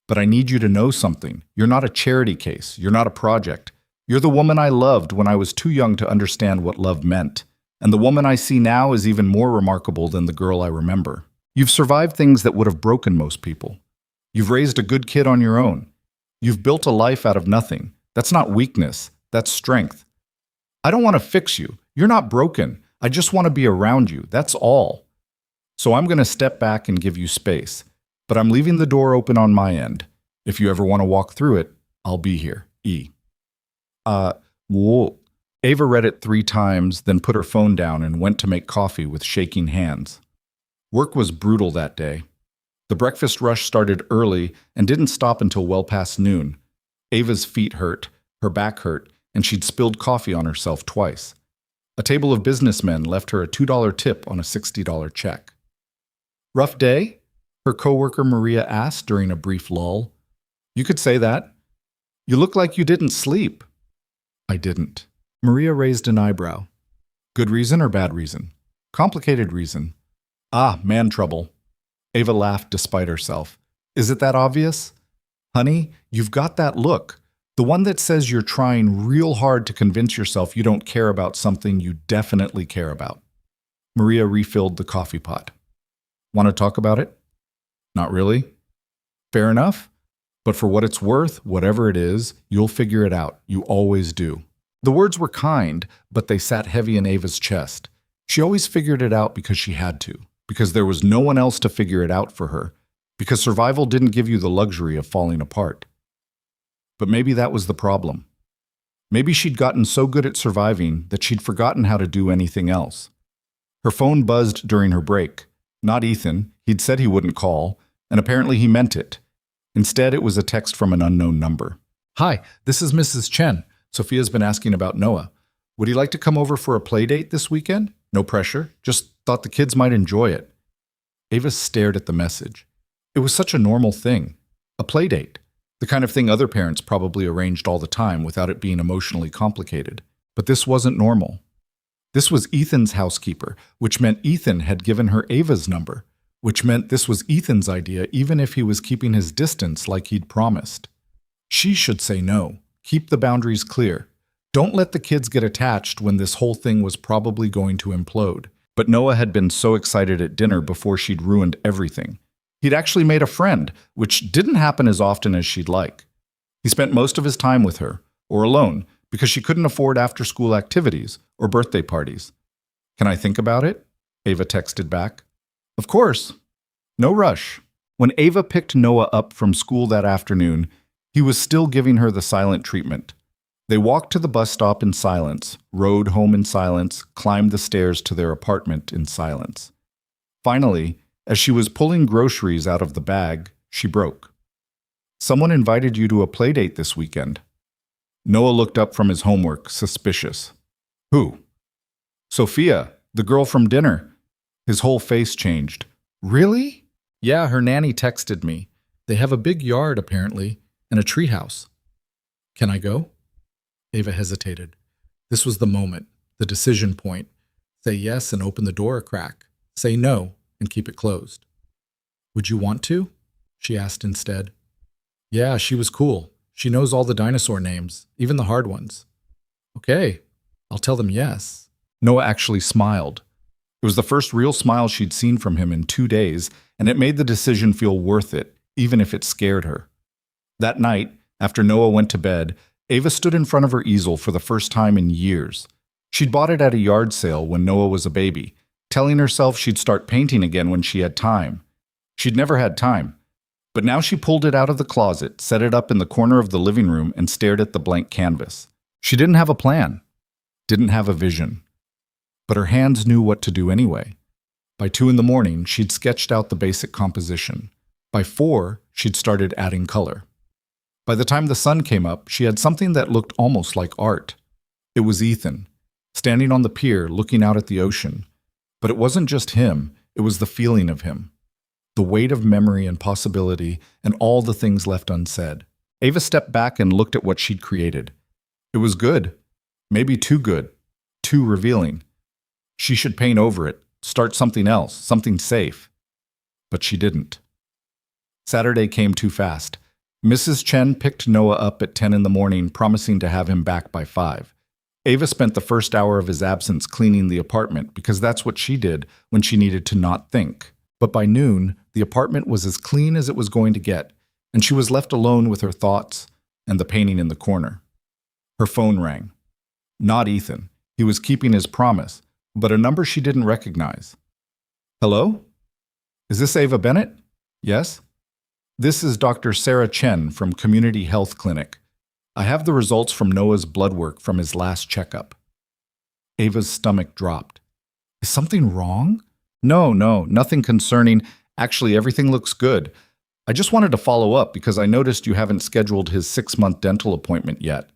But I need you to know something. You're not a charity case. You're not a project. You're the woman I loved when I was too young to understand what love meant. And the woman I see now is even more remarkable than the girl I remember. You've survived things that would have broken most people. You've raised a good kid on your own. You've built a life out of nothing. That's not weakness. That's strength. I don't want to fix you. You're not broken. I just want to be around you. That's all. So I'm going to step back and give you space. But I'm leaving the door open on my end. If you ever want to walk through it, I'll be here. E. Whoa. Ava read it 3 times, then put her phone down and went to make coffee with shaking hands. Work was brutal that day. The breakfast rush started early and didn't stop until well past noon. Ava's feet hurt, her back hurt, and she'd spilled coffee on herself twice. A table of businessmen left her a $2 tip on a $60 check. "Rough day?" her coworker Maria asked during a brief lull. "You could say that. You look like you didn't sleep." "I didn't." Maria raised an eyebrow. "Good reason or bad reason?" "Complicated reason." "Ah, man trouble." Ava laughed despite herself. "Is it that obvious?" "Honey, you've got that look. The one that says you're trying real hard to convince yourself you don't care about something you definitely care about." Maria refilled the coffee pot. "Want to talk about it?" "Not really." "Fair enough. But for what it's worth, whatever it is, you'll figure it out. You always do." The words were kind, but they sat heavy in Ava's chest. She always figured it out because she had to, because there was no one else to figure it out for her, because survival didn't give you the luxury of falling apart. But maybe that was the problem. Maybe she'd gotten so good at surviving that she'd forgotten how to do anything else. Her phone buzzed during her break. Not Ethan. He'd said he wouldn't call, and apparently he meant it. Instead, it was a text from an unknown number. "Hi, this is Mrs. Chen. Sophia's been asking about Noah. Would he like to come over for a play date this weekend? No pressure. Just thought the kids might enjoy it." Ava stared at the message. It was such a normal thing. A play date. The kind of thing other parents probably arranged all the time without it being emotionally complicated. But this wasn't normal. This was Ethan's housekeeper, which meant Ethan had given her Ava's number, which meant this was Ethan's idea even if he was keeping his distance like he'd promised. She should say no. Keep the boundaries clear. Don't let the kids get attached when this whole thing was probably going to implode. But Noah had been so excited at dinner before she'd ruined everything. He'd actually made a friend, which didn't happen as often as she'd like. He spent most of his time with her, or alone, because she couldn't afford after-school activities or birthday parties. "Can I think about it?" Ava texted back. "Of course. No rush." When Ava picked Noah up from school that afternoon, he was still giving her the silent treatment. They walked to the bus stop in silence, rode home in silence, climbed the stairs to their apartment in silence. Finally, as she was pulling groceries out of the bag, she broke. "Someone invited you to a play date this weekend." Noah looked up from his homework, suspicious. "Who?" "Sophia, the girl from dinner." His whole face changed. "Really?" "Yeah, her nanny texted me. They have a big yard, apparently, and a treehouse." "Can I go?" Ava hesitated. This was the moment, the decision point. Say yes and open the door a crack. Say no and keep it closed. "Would you want to?" she asked instead. "Yeah, she was cool. She knows all the dinosaur names, even the hard ones." "Okay, I'll tell them yes." Noah actually smiled. It was the first real smile she'd seen from him in 2 days, and it made the decision feel worth it, even if it scared her. That night, after Noah went to bed, Ava stood in front of her easel for the first time in years. She'd bought it at a yard sale when Noah was a baby, telling herself she'd start painting again when she had time. She'd never had time. But now she pulled it out of the closet, set it up in the corner of the living room, and stared at the blank canvas. She didn't have a plan, didn't have a vision. But her hands knew what to do anyway. By 2 in the morning, she'd sketched out the basic composition. By 4, she'd started adding color. By the time the sun came up, she had something that looked almost like art. It was Ethan, standing on the pier looking out at the ocean. But it wasn't just him, it was the feeling of him. The weight of memory and possibility and all the things left unsaid. Ava stepped back and looked at what she'd created. It was good. Maybe too good. Too revealing. She should paint over it, start something else, something safe. But she didn't. Saturday came too fast. Mrs. Chen picked Noah up at 10 in the morning, promising to have him back by 5. Ava spent the first hour of his absence cleaning the apartment because that's what she did when she needed to not think. But by noon, the apartment was as clean as it was going to get, and she was left alone with her thoughts and the painting in the corner. Her phone rang. Not Ethan. He was keeping his promise, but a number she didn't recognize. Hello? Is this Ava Bennett? Yes? This is Dr. Sarah Chen from Community Health Clinic. I have the results from Noah's blood work from his last checkup. Ava's stomach dropped. Is something wrong? No, nothing concerning. Actually, everything looks good. I just wanted to follow up because I noticed you haven't scheduled his 6-month dental appointment yet.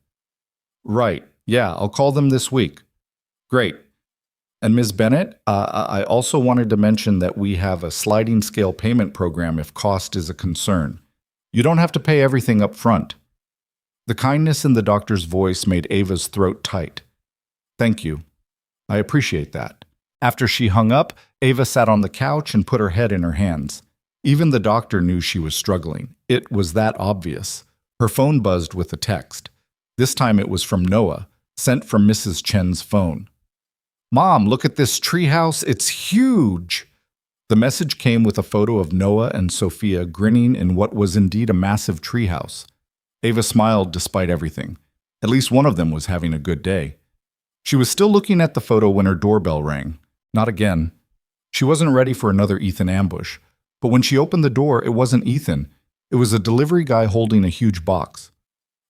Right. Yeah, I'll call them this week. Great. And Ms. Bennett, I also wanted to mention that we have a sliding scale payment program if cost is a concern. You don't have to pay everything up front. The kindness in the doctor's voice made Ava's throat tight. Thank you. I appreciate that. After she hung up, Ava sat on the couch and put her head in her hands. Even the doctor knew she was struggling. It was that obvious. Her phone buzzed with a text. This time it was from Noah, sent from Mrs. Chen's phone. Mom, look at this treehouse. It's huge. The message came with a photo of Noah and Sophia grinning in what was indeed a massive treehouse. Ava smiled despite everything. At least one of them was having a good day. She was still looking at the photo when her doorbell rang. Not again. She wasn't ready for another Ethan ambush. But when she opened the door, it wasn't Ethan. It was a delivery guy holding a huge box.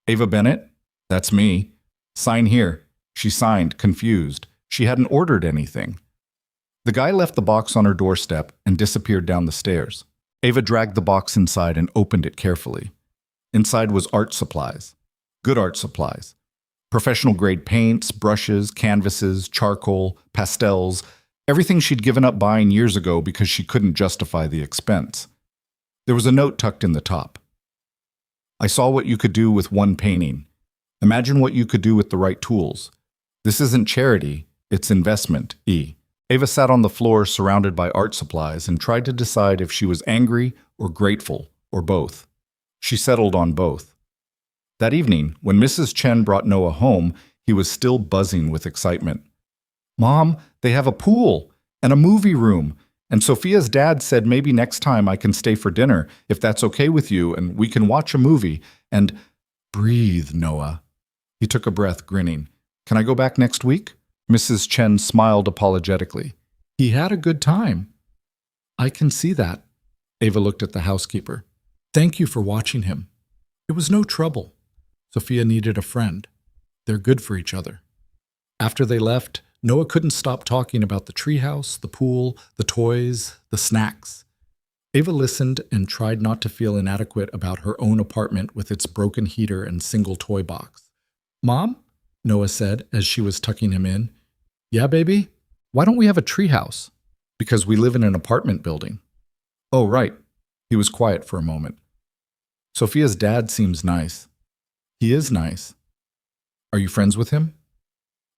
Ava Bennett? That's me. Sign here. She signed, confused. She hadn't ordered anything. The guy left the box on her doorstep and disappeared down the stairs. Ava dragged the box inside and opened it carefully. Inside was art supplies. Good art supplies. Professional-grade paints, brushes, canvases, charcoal, pastels, everything she'd given up buying years ago because she couldn't justify the expense. There was a note tucked in the top. I saw what you could do with one painting. Imagine what you could do with the right tools. This isn't charity, it's investment, E. Ava sat on the floor surrounded by art supplies and tried to decide if she was angry or grateful, or both. She settled on both. That evening, when Mrs. Chen brought Noah home, he was still buzzing with excitement. Mom, they have a pool and a movie room, and Sophia's dad said maybe next time I can stay for dinner, if that's okay with you, and we can watch a movie, and breathe, Noah. He took a breath, grinning. Can I go back next week? Mrs. Chen smiled apologetically. He had a good time. I can see that. Ava looked at the housekeeper. Thank you for watching him. It was no trouble. Sophia needed a friend. They're good for each other. After they left, Noah couldn't stop talking about the treehouse, the pool, the toys, the snacks. Ava listened and tried not to feel inadequate about her own apartment with its broken heater and single toy box. Mom? Noah said as she was tucking him in. Yeah, baby? Why don't we have a treehouse? Because we live in an apartment building. Oh, right. He was quiet for a moment. Sophia's dad seems nice. He is nice. Are you friends with him?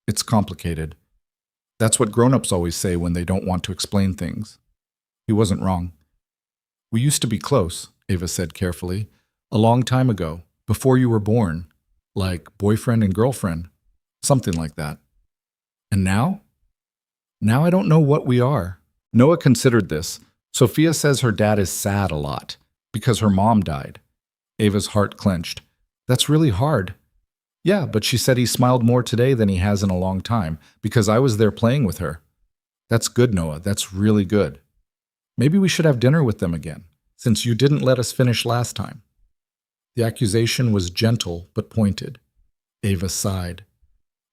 It's complicated. That's what grown-ups always say when they don't want to explain things. He wasn't wrong. We used to be close, Ava said carefully. A long time ago, before you were born. Like boyfriend and girlfriend. Something like that. And now? Now I don't know what we are. Noah considered this. Sophia says her dad is sad a lot because her mom died. Ava's heart clenched. That's really hard. Yeah, but she said he smiled more today than he has in a long time because I was there playing with her. That's good, Noah. That's really good. Maybe we should have dinner with them again, since you didn't let us finish last time. The accusation was gentle but pointed. Ava sighed.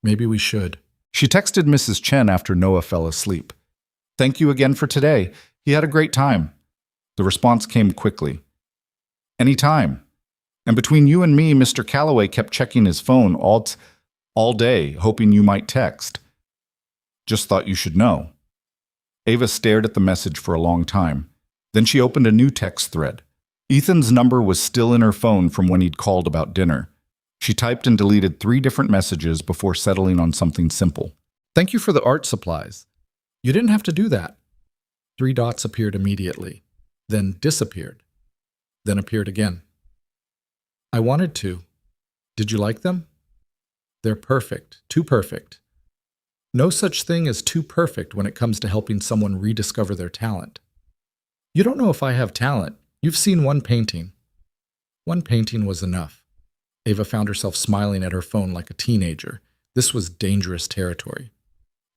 Maybe we should. She texted Mrs. Chen after Noah fell asleep. Thank you again for today. He had a great time. The response came quickly. Anytime. And between you and me, Mr. Calloway kept checking his phone all day, hoping you might text. Just thought you should know. Ava stared at the message for a long time. Then she opened a new text thread. Ethan's number was still in her phone from when he'd called about dinner. She typed and deleted 3 different messages before settling on something simple. Thank you for the art supplies. You didn't have to do that. 3 dots appeared immediately, then disappeared, then appeared again. I wanted to. Did you like them? They're perfect, too perfect. No such thing as too perfect when it comes to helping someone rediscover their talent. You don't know if I have talent. You've seen one painting. One painting was enough. Ava found herself smiling at her phone like a teenager. This was dangerous territory.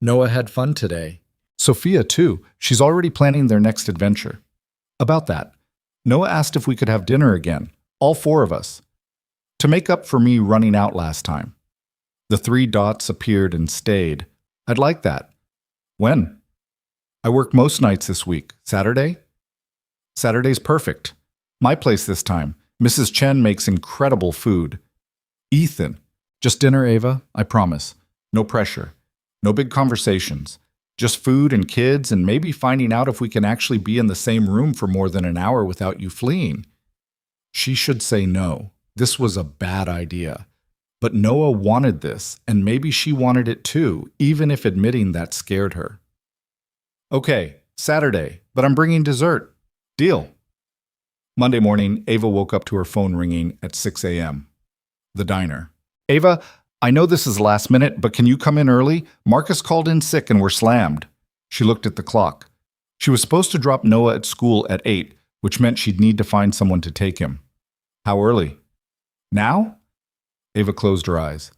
Noah had fun today. Sophia, too. She's already planning their next adventure. About that, Noah asked if we could have dinner again, all 4 of us, to make up for me running out last time. The 3 dots appeared and stayed. I'd like that. When? I work most nights this week. Saturday? Saturday's perfect. My place this time. Mrs. Chen makes incredible food. Ethan. Just dinner, Ava, I promise. No pressure. No big conversations. Just food and kids and maybe finding out if we can actually be in the same room for more than an hour without you fleeing. She should say no. This was a bad idea. But Noah wanted this, and maybe she wanted it too, even if admitting that scared her. Okay, Saturday, but I'm bringing dessert. Deal. Monday morning, Ava woke up to her phone ringing at 6 a.m. The diner. Ava, I know this is last minute, but can you come in early? Marcus called in sick and we're slammed. She looked at the clock. She was supposed to drop Noah at school at 8, which meant she'd need to find someone to take him. How early? Now? Ava closed her eyes.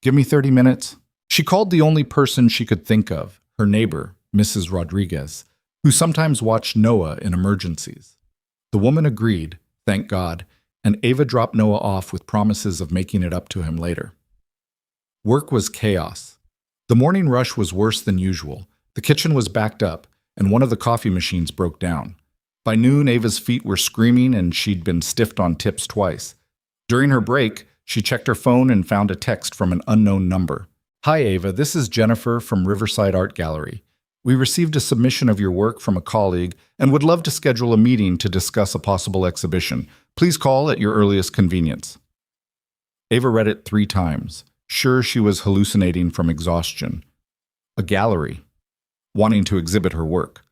Give me 30 minutes. She called the only person she could think of, her neighbor, Mrs. Rodriguez, who sometimes watched Noah in emergencies. The woman agreed, thank God, and Ava dropped Noah off with promises of making it up to him later. Work was chaos. The morning rush was worse than usual. The kitchen was backed up, and one of the coffee machines broke down. By noon, Ava's feet were screaming, and she'd been stiffed on tips twice. During her break, she checked her phone and found a text from an unknown number. Hi, Ava. This is Jennifer from Riverside Art Gallery. We received a submission of your work from a colleague and would love to schedule a meeting to discuss a possible exhibition. Please call at your earliest convenience. Ava read it 3 times, sure she was hallucinating from exhaustion. A gallery, wanting to exhibit her work.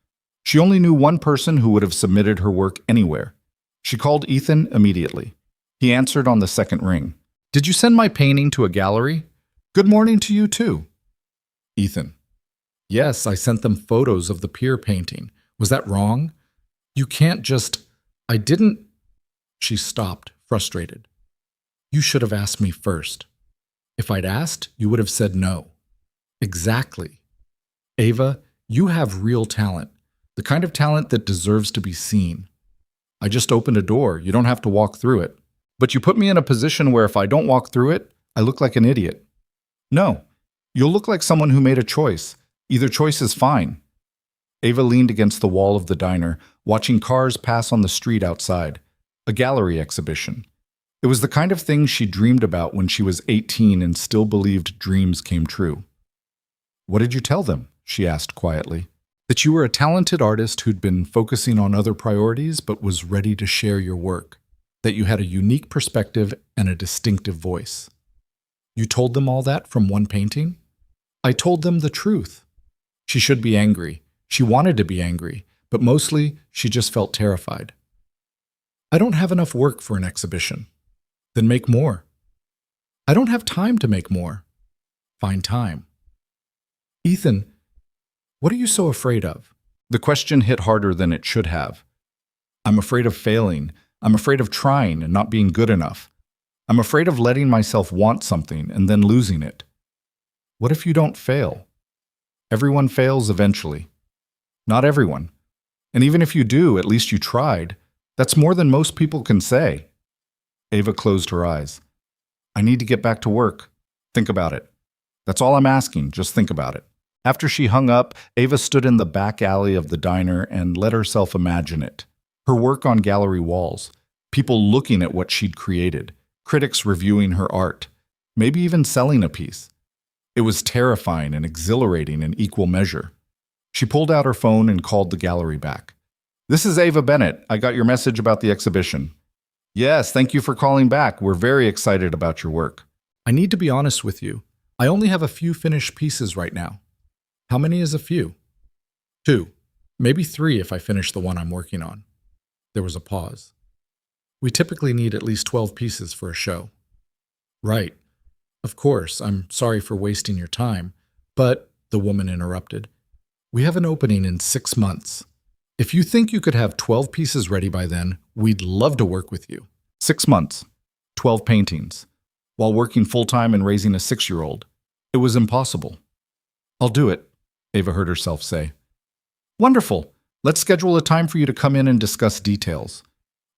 She only knew one person who would have submitted her work anywhere. She called Ethan immediately. He answered on the second ring. Did you send my painting to a gallery? Good morning to you too. Ethan. Yes, I sent them photos of the pier painting. Was that wrong? You can't just... I didn't... She stopped, frustrated. You should have asked me first. If I'd asked, you would have said no. Exactly. Ava, you have real talent. The kind of talent that deserves to be seen. I just opened a door. You don't have to walk through it. But you put me in a position where if I don't walk through it, I look like an idiot. No, you'll look like someone who made a choice. Either choice is fine. Ava leaned against the wall of the diner, watching cars pass on the street outside. A gallery exhibition. It was the kind of thing she dreamed about when she was 18 and still believed dreams came true. What did you tell them? She asked quietly. That you were a talented artist who'd been focusing on other priorities but was ready to share your work. That you had a unique perspective and a distinctive voice. You told them all that from one painting? I told them the truth. She should be angry. She wanted to be angry, but mostly she just felt terrified. I don't have enough work for an exhibition. Then make more. I don't have time to make more. Find time. Ethan, what are you so afraid of? The question hit harder than it should have. I'm afraid of failing. I'm afraid of trying and not being good enough. I'm afraid of letting myself want something and then losing it. What if you don't fail? Everyone fails eventually. Not everyone. And even if you do, at least you tried. That's more than most people can say. Ava closed her eyes. I need to get back to work. Think about it. That's all I'm asking. Just think about it. After she hung up, Ava stood in the back alley of the diner and let herself imagine it. Her work on gallery walls. people looking at what she'd created, critics reviewing her art, maybe even selling a piece. It was terrifying and exhilarating in equal measure. She pulled out her phone and called the gallery back. "This is Ava Bennett. I got your message about the exhibition." "Yes, thank you for calling back. We're very excited about your work." "I need to be honest with you. I only have a few finished pieces right now." "How many is a few?" "2. Maybe 3 if I finish the one I'm working on." There was a pause. "We typically need at least 12 pieces for a show." "Right. Of course, I'm sorry for wasting your time, but," the woman interrupted, "we have an opening in 6 months. If you think you could have 12 pieces ready by then, we'd love to work with you." 6 months, 12 paintings, while working full-time and raising a 6-year-old. It was impossible. "I'll do it," Ava heard herself say. "Wonderful. Let's schedule a time for you to come in and discuss details."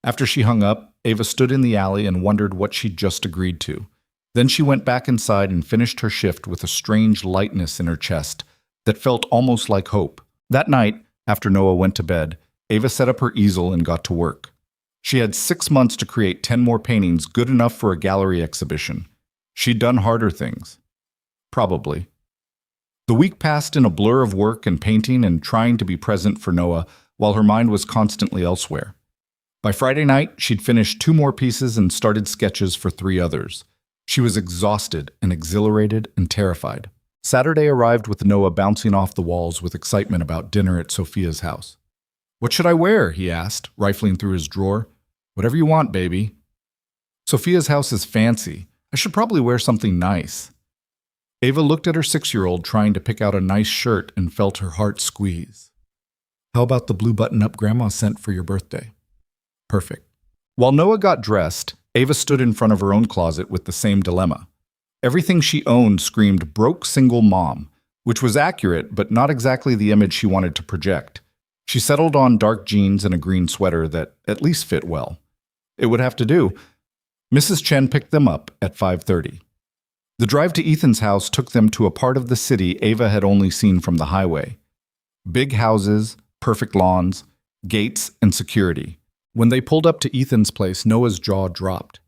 After she hung up, Ava stood in the alley and wondered what she'd just agreed to. Then she went back inside and finished her shift with a strange lightness in her chest that felt almost like hope. That night, after Noah went to bed, Ava set up her easel and got to work. She had 6 months to create 10 more paintings good enough for a gallery exhibition. She'd done harder things. Probably. The week passed in a blur of work and painting and trying to be present for Noah while her mind was constantly elsewhere. By Friday night, she'd finished 2 more pieces and started sketches for 3 others. She was exhausted and exhilarated and terrified. Saturday arrived with Noah bouncing off the walls with excitement about dinner at Sophia's house. "What should I wear?" he asked, rifling through his drawer. "Whatever you want, baby." "Sophia's house is fancy. I should probably wear something nice." Ava looked at her 6-year-old trying to pick out a nice shirt and felt her heart squeeze. "How about the blue button-up Grandma sent for your birthday?" "Perfect." While Noah got dressed, Ava stood in front of her own closet with the same dilemma. Everything she owned screamed broke single mom, which was accurate but not exactly the image she wanted to project. She settled on dark jeans and a green sweater that at least fit well. It would have to do. Mrs. Chen picked them up at 5:30. The drive to Ethan's house took them to a part of the city Ava had only seen from the highway. Big houses, perfect lawns, gates, and security. When they pulled up to Ethan's place, Noah's jaw dropped.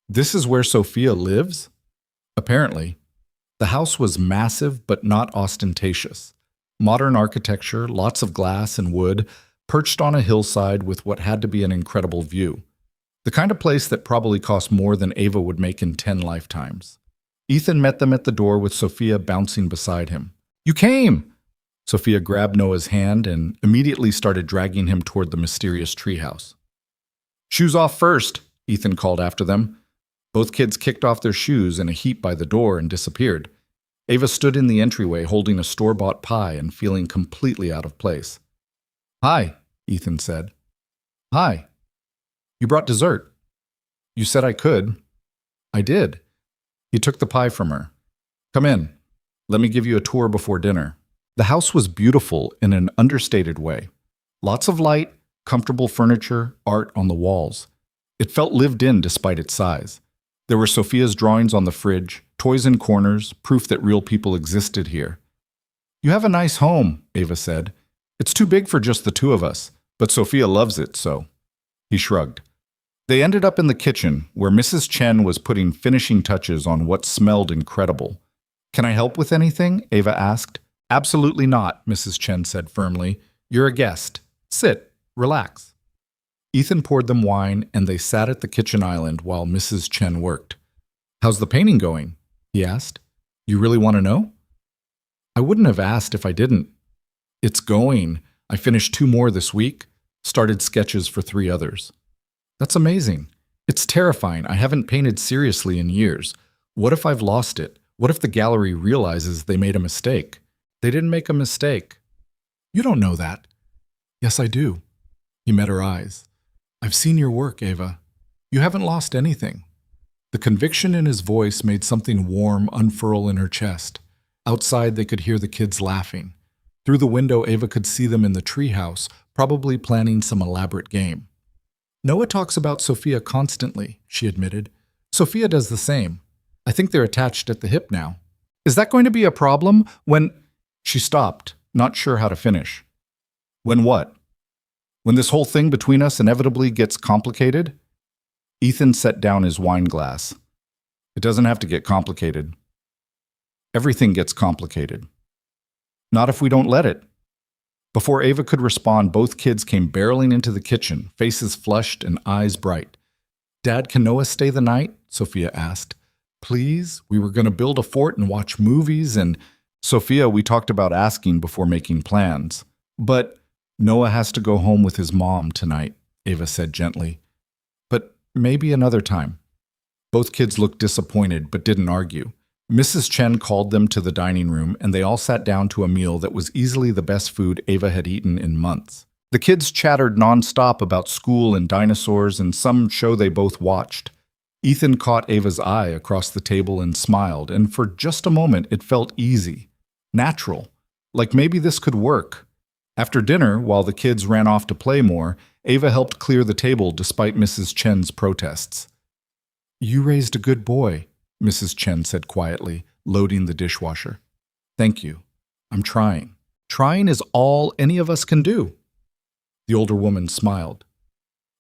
This is where Sophia lives? Apparently. The house was massive but not ostentatious. Modern architecture, lots of glass and wood, perched on a hillside with what had to be an incredible view. The kind of place that probably cost more than Ava would make in 10 lifetimes. Ethan met them at the door with Sophia bouncing beside him. "You came!" Sophia grabbed Noah's hand and immediately started dragging him toward the mysterious treehouse. "Shoes off first," Ethan called after them. Both kids kicked off their shoes in a heap by the door and disappeared. Ava stood in the entryway holding a store-bought pie and feeling completely out of place. "Hi," Ethan said. "Hi. You brought dessert." "You said I could." "I did." He took the pie from her. "Come in. Let me give you a tour before dinner." The house was beautiful in an understated way. Lots of light, comfortable furniture, art on the walls. It felt lived in despite its size. There were Sophia's drawings on the fridge, toys in corners, proof that real people existed here. "You have a nice home," Ava said. "It's too big for just the 2 of us, but Sophia loves it, so." He shrugged. They ended up in the kitchen, where Mrs. Chen was putting finishing touches on what smelled incredible. "Can I help with anything?" Ava asked. "Absolutely not," Mrs. Chen said firmly. "You're a guest. Sit. Relax." Ethan poured them wine, and they sat at the kitchen island while Mrs. Chen worked. "How's the painting going?" he asked. "You really want to know?" "I wouldn't have asked if I didn't." "It's going. I finished 2 more this week. Started sketches for 3 others." "That's amazing. It's terrifying. I haven't painted seriously in years. What if I've lost it? What if the gallery realizes they made a mistake?" "They didn't make a mistake." "You don't know that." "Yes, I do." He met her eyes. "I've seen your work, Ava. You haven't lost anything." The conviction in his voice made something warm unfurl in her chest. Outside, they could hear the kids laughing. Through the window, Ava could see them in the treehouse, probably planning some elaborate game. "Noah talks about Sophia constantly," she admitted. "Sophia does the same. I think they're attached at the hip now." "Is that going to be a problem when—" She stopped, not sure how to finish. "When what?" "When this whole thing between us inevitably gets complicated?" Ethan set down his wine glass. It doesn't have to get complicated. Everything gets complicated. Not if we don't let it. Before Ava could respond, both kids came barreling into the kitchen, faces flushed and eyes bright. "Dad, can Noah stay the night?" Sophia asked. "Please? We were going to build a fort and watch movies and—" "Sophia, we talked about asking before making plans. But Noah has to go home with his mom tonight," Ava said gently. "But maybe another time." Both kids looked disappointed but didn't argue. Mrs. Chen called them to the dining room, and they all sat down to a meal that was easily the best food Ava had eaten in months. The kids chattered nonstop about school and dinosaurs and some show they both watched. Ethan caught Ava's eye across the table and smiled, and for just a moment it felt easy, natural, like maybe this could work. After dinner, while the kids ran off to play more, Ava helped clear the table despite Mrs. Chen's protests. "You raised a good boy," Mrs. Chen said quietly, loading the dishwasher. "Thank you. I'm trying. Trying is all any of us can do." The older woman smiled.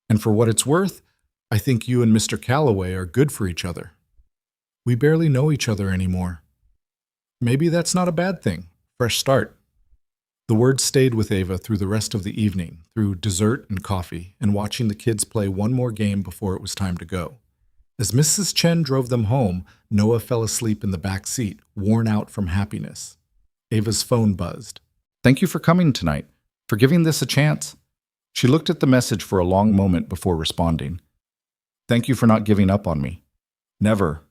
"And for what it's worth, I think you and Mr. Calloway are good for each other. We barely know each other anymore. Maybe that's not a bad thing. Fresh start." The words stayed with Ava through the rest of the evening, through dessert and coffee, and watching the kids play one more game before it was time to go. As Mrs. Chen drove them home, Noah fell asleep in the back seat, worn out from happiness. Ava's phone buzzed. "Thank you for coming tonight, for giving this a chance." She looked at the message for a long moment before responding. "Thank you for not giving up on me." "Never."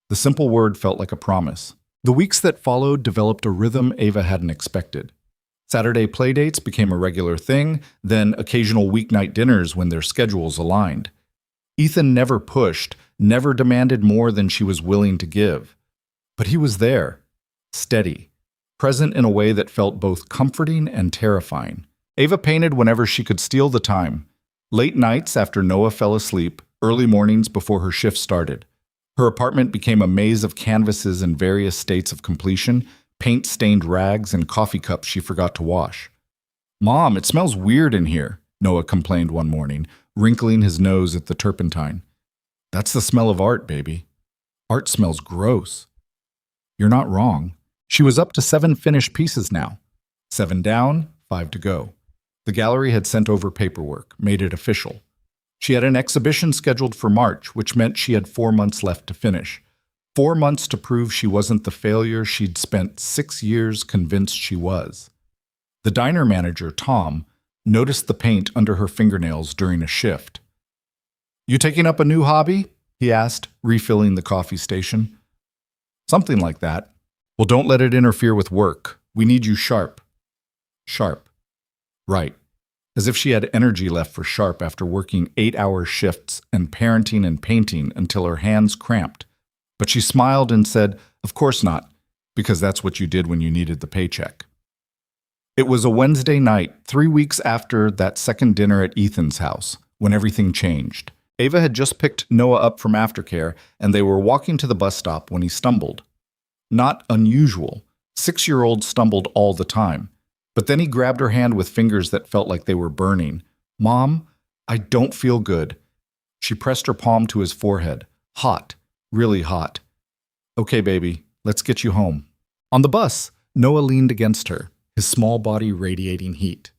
The simple word felt like a promise. The weeks that followed developed a rhythm Ava hadn't expected. Saturday playdates became a regular thing, then occasional weeknight dinners when their schedules aligned. Ethan never pushed, never demanded more than she was willing to give. But he was there, steady, present in a way that felt both comforting and terrifying. Ava painted whenever she could steal the time. Late nights after Noah fell asleep, early mornings before her shift started. Her apartment became a maze of canvases in various states of completion, paint-stained rags and coffee cups she forgot to wash. "Mom, it smells weird in here," Noah complained one morning, wrinkling his nose at the turpentine. "That's the smell of art, baby. Art smells gross." "You're not wrong." She was up to 7 finished pieces now. 7 down, 5 to go. The gallery had sent over paperwork, made it official. She had an exhibition scheduled for March, which meant she had 4 months left to finish. 4 months to prove she wasn't the failure she'd spent 6 years convinced she was. The diner manager, Tom, noticed the paint under her fingernails during a shift. "You taking up a new hobby?" he asked, refilling the coffee station. "Something like that." "Well, don't let it interfere with work. We need you sharp." Sharp. Right. As if she had energy left for sharp after working 8-hour shifts and parenting and painting until her hands cramped. But she smiled and said, "Of course not, because that's what you did when you needed the paycheck." It was a Wednesday night, 3 weeks after that second dinner at Ethan's house, when everything changed. Ava had just picked Noah up from aftercare, and they were walking to the bus stop when he stumbled. Not unusual. 6-year-olds stumbled all the time. But then he grabbed her hand with fingers that felt like they were burning. "Mom, I don't feel good." She pressed her palm to his forehead. Hot, really hot. "Okay, baby, let's get you home." On the bus, Noah leaned against her, his small body radiating heat.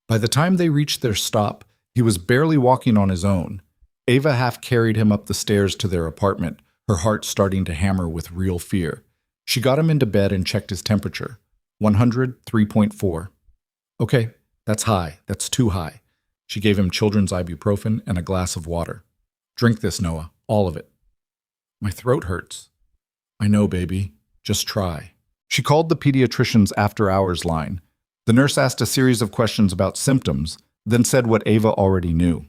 By the time they reached their stop, he was barely walking on his own. Ava half carried him up the stairs to their apartment, her heart starting to hammer with real fear. She got him into bed and checked his temperature. 103.4. "Okay, that's high. That's too high." She gave him children's ibuprofen and a glass of water. "Drink this, Noah, all of it." "My throat hurts." "I know, baby. Just try." She called the pediatrician's after-hours line. The nurse asked a series of questions about symptoms, then said what Ava already knew.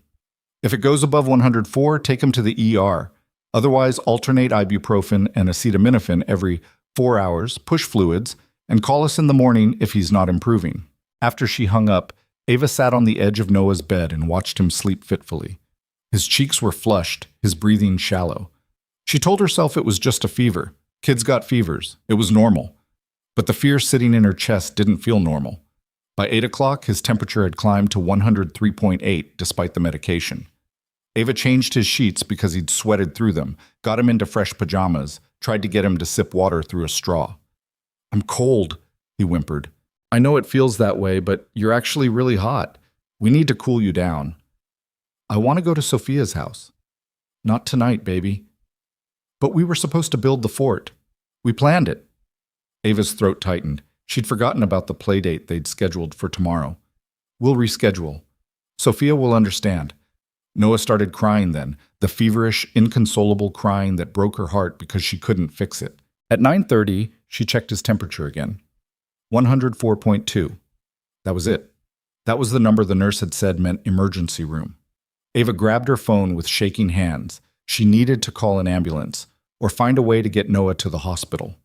"If it goes above 104, take him to the ER. Otherwise, alternate ibuprofen and acetaminophen every 4 hours, push fluids, and call us in the morning if he's not improving." After she hung up, Ava sat on the edge of Noah's bed and watched him sleep fitfully. His cheeks were flushed, his breathing shallow. She told herself it was just a fever. Kids got fevers. It was normal. But the fear sitting in her chest didn't feel normal. By 8 o'clock, his temperature had climbed to 103.8 despite the medication. Ava changed his sheets because he'd sweated through them, got him into fresh pajamas, tried to get him to sip water through a straw. "I'm cold," he whimpered. "I know it feels that way, but you're actually really hot. We need to cool you down." "I want to go to Sophia's house." "Not tonight, baby." "But we were supposed to build the fort. We planned it." Ava's throat tightened. She'd forgotten about the play date they'd scheduled for tomorrow. "We'll reschedule. Sophia will understand." Noah started crying then, the feverish, inconsolable crying that broke her heart because she couldn't fix it. At 9:30, she checked his temperature again. 104.2. That was it. That was the number the nurse had said meant emergency room. Ava grabbed her phone with shaking hands. She needed to call an ambulance or find a way to get Noah to the hospital.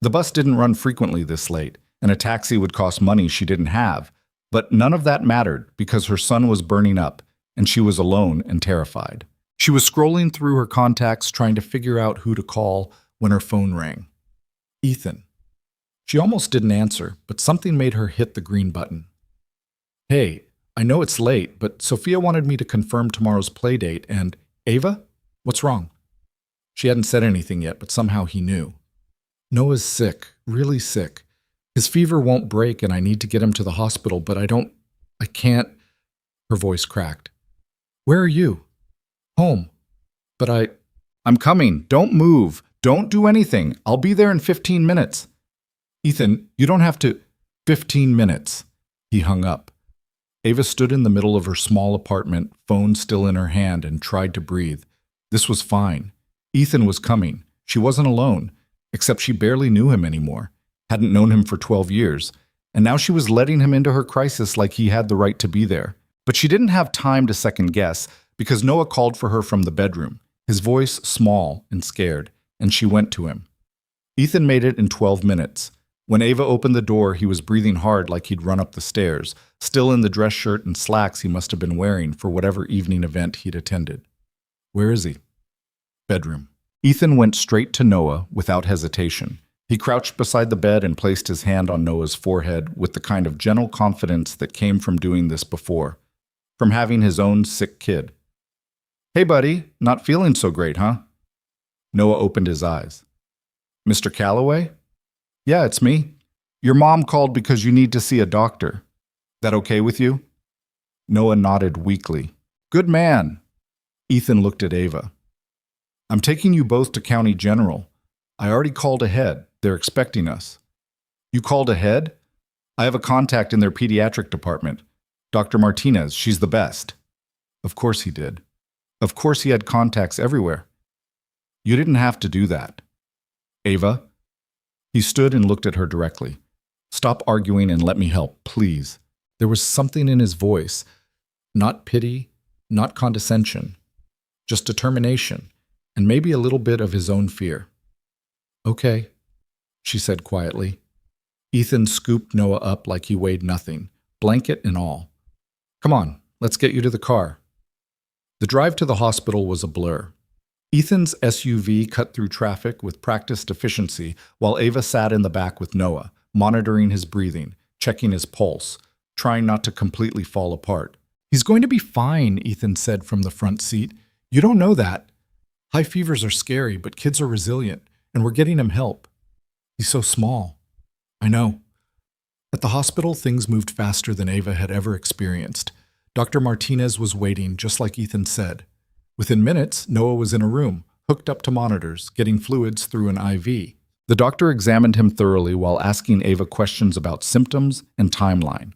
The bus didn't run frequently this late, and a taxi would cost money she didn't have, but none of that mattered because her son was burning up, and she was alone and terrified. She was scrolling through her contacts trying to figure out who to call when her phone rang. Ethan. She almost didn't answer, but something made her hit the green button. "Hey, I know it's late, but Sophia wanted me to confirm tomorrow's play date, and Ava? What's wrong?" She hadn't said anything yet, but somehow he knew. "Noah's sick, really sick. His fever won't break and I need to get him to the hospital, but I can't." Her voice cracked. "Where are you?" "Home. But I'm coming. Don't move. Don't do anything. I'll be there in 15 minutes. "Ethan, you don't have to." 15 minutes. He hung up. Ava stood in the middle of her small apartment, phone still in her hand, and tried to breathe. This was fine. Ethan was coming. She wasn't alone, except she barely knew him anymore, hadn't known him for 12 years, and now she was letting him into her crisis like he had the right to be there. But she didn't have time to second guess because Noah called for her from the bedroom, his voice small and scared, and she went to him. Ethan made it in 12 minutes. When Ava opened the door, he was breathing hard like he'd run up the stairs, still in the dress shirt and slacks he must have been wearing for whatever evening event he'd attended. "Where is he?" "Bedroom." Ethan went straight to Noah without hesitation. He crouched beside the bed and placed his hand on Noah's forehead with the kind of gentle confidence that came from doing this before, from having his own sick kid. "Hey, buddy, not feeling so great, huh?" Noah opened his eyes. "Mr. Calloway?" "Yeah, it's me. Your mom called because you need to see a doctor. That okay with you?" Noah nodded weakly. "Good man." Ethan looked at Ava. "I'm taking you both to County General. I already called ahead. They're expecting us." "You called ahead?" "I have a contact in their pediatric department. Dr. Martinez, she's the best." Of course he did. Of course he had contacts everywhere. "You didn't have to do that." "Ava?" He stood and looked at her directly. "Stop arguing and let me help, please." There was something in his voice, not pity, not condescension, just determination, and maybe a little bit of his own fear. "Okay," she said quietly. Ethan scooped Noah up like he weighed nothing, blanket and all. "Come on, let's get you to the car." The drive to the hospital was a blur. Ethan's SUV cut through traffic with practiced efficiency while Ava sat in the back with Noah, monitoring his breathing, checking his pulse, trying not to completely fall apart. "He's going to be fine," Ethan said from the front seat. "You don't know that. High fevers are scary, but kids are resilient, and we're getting him help. He's so small." "I know." At the hospital, things moved faster than Ava had ever experienced. Dr. Martinez was waiting, just like Ethan said. Within minutes, Noah was in a room, hooked up to monitors, getting fluids through an IV. The doctor examined him thoroughly while asking Ava questions about symptoms and timeline.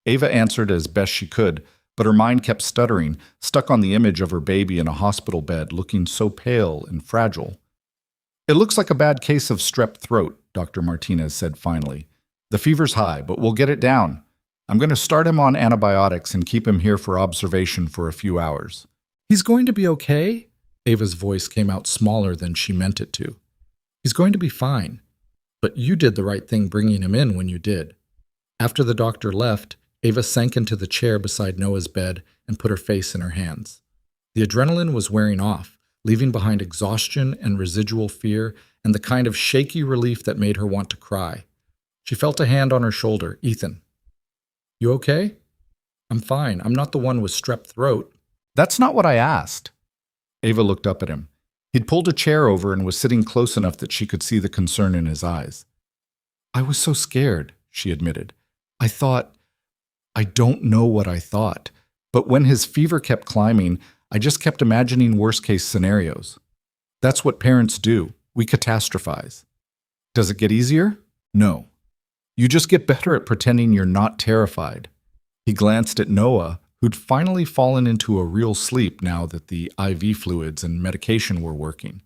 Ava answered as best she could, but her mind kept stuttering, stuck on the image of her baby in a hospital bed looking so pale and fragile. "It looks like a bad case of strep throat," Dr. Martinez said finally. "The fever's high, but we'll get it down. I'm going to start him on antibiotics and keep him here for observation for a few hours." "He's going to be okay?" Ava's voice came out smaller than she meant it to. "He's going to be fine. But you did the right thing bringing him in when you did." After the doctor left, Ava sank into the chair beside Noah's bed and put her face in her hands. The adrenaline was wearing off, leaving behind exhaustion and residual fear and the kind of shaky relief that made her want to cry. She felt a hand on her shoulder. "Ethan." "You okay?" "I'm fine. I'm not the one with strep throat." That's not what I asked. Ava looked up at him. He'd pulled a chair over and was sitting close enough that she could see the concern in his eyes. I was so scared, she admitted. I don't know what I thought. But when his fever kept climbing, I just kept imagining worst-case scenarios. That's what parents do. We catastrophize. Does it get easier? No. You just get better at pretending you're not terrified. He glanced at Noah, who'd finally fallen into a real sleep now that the IV fluids and medication were working.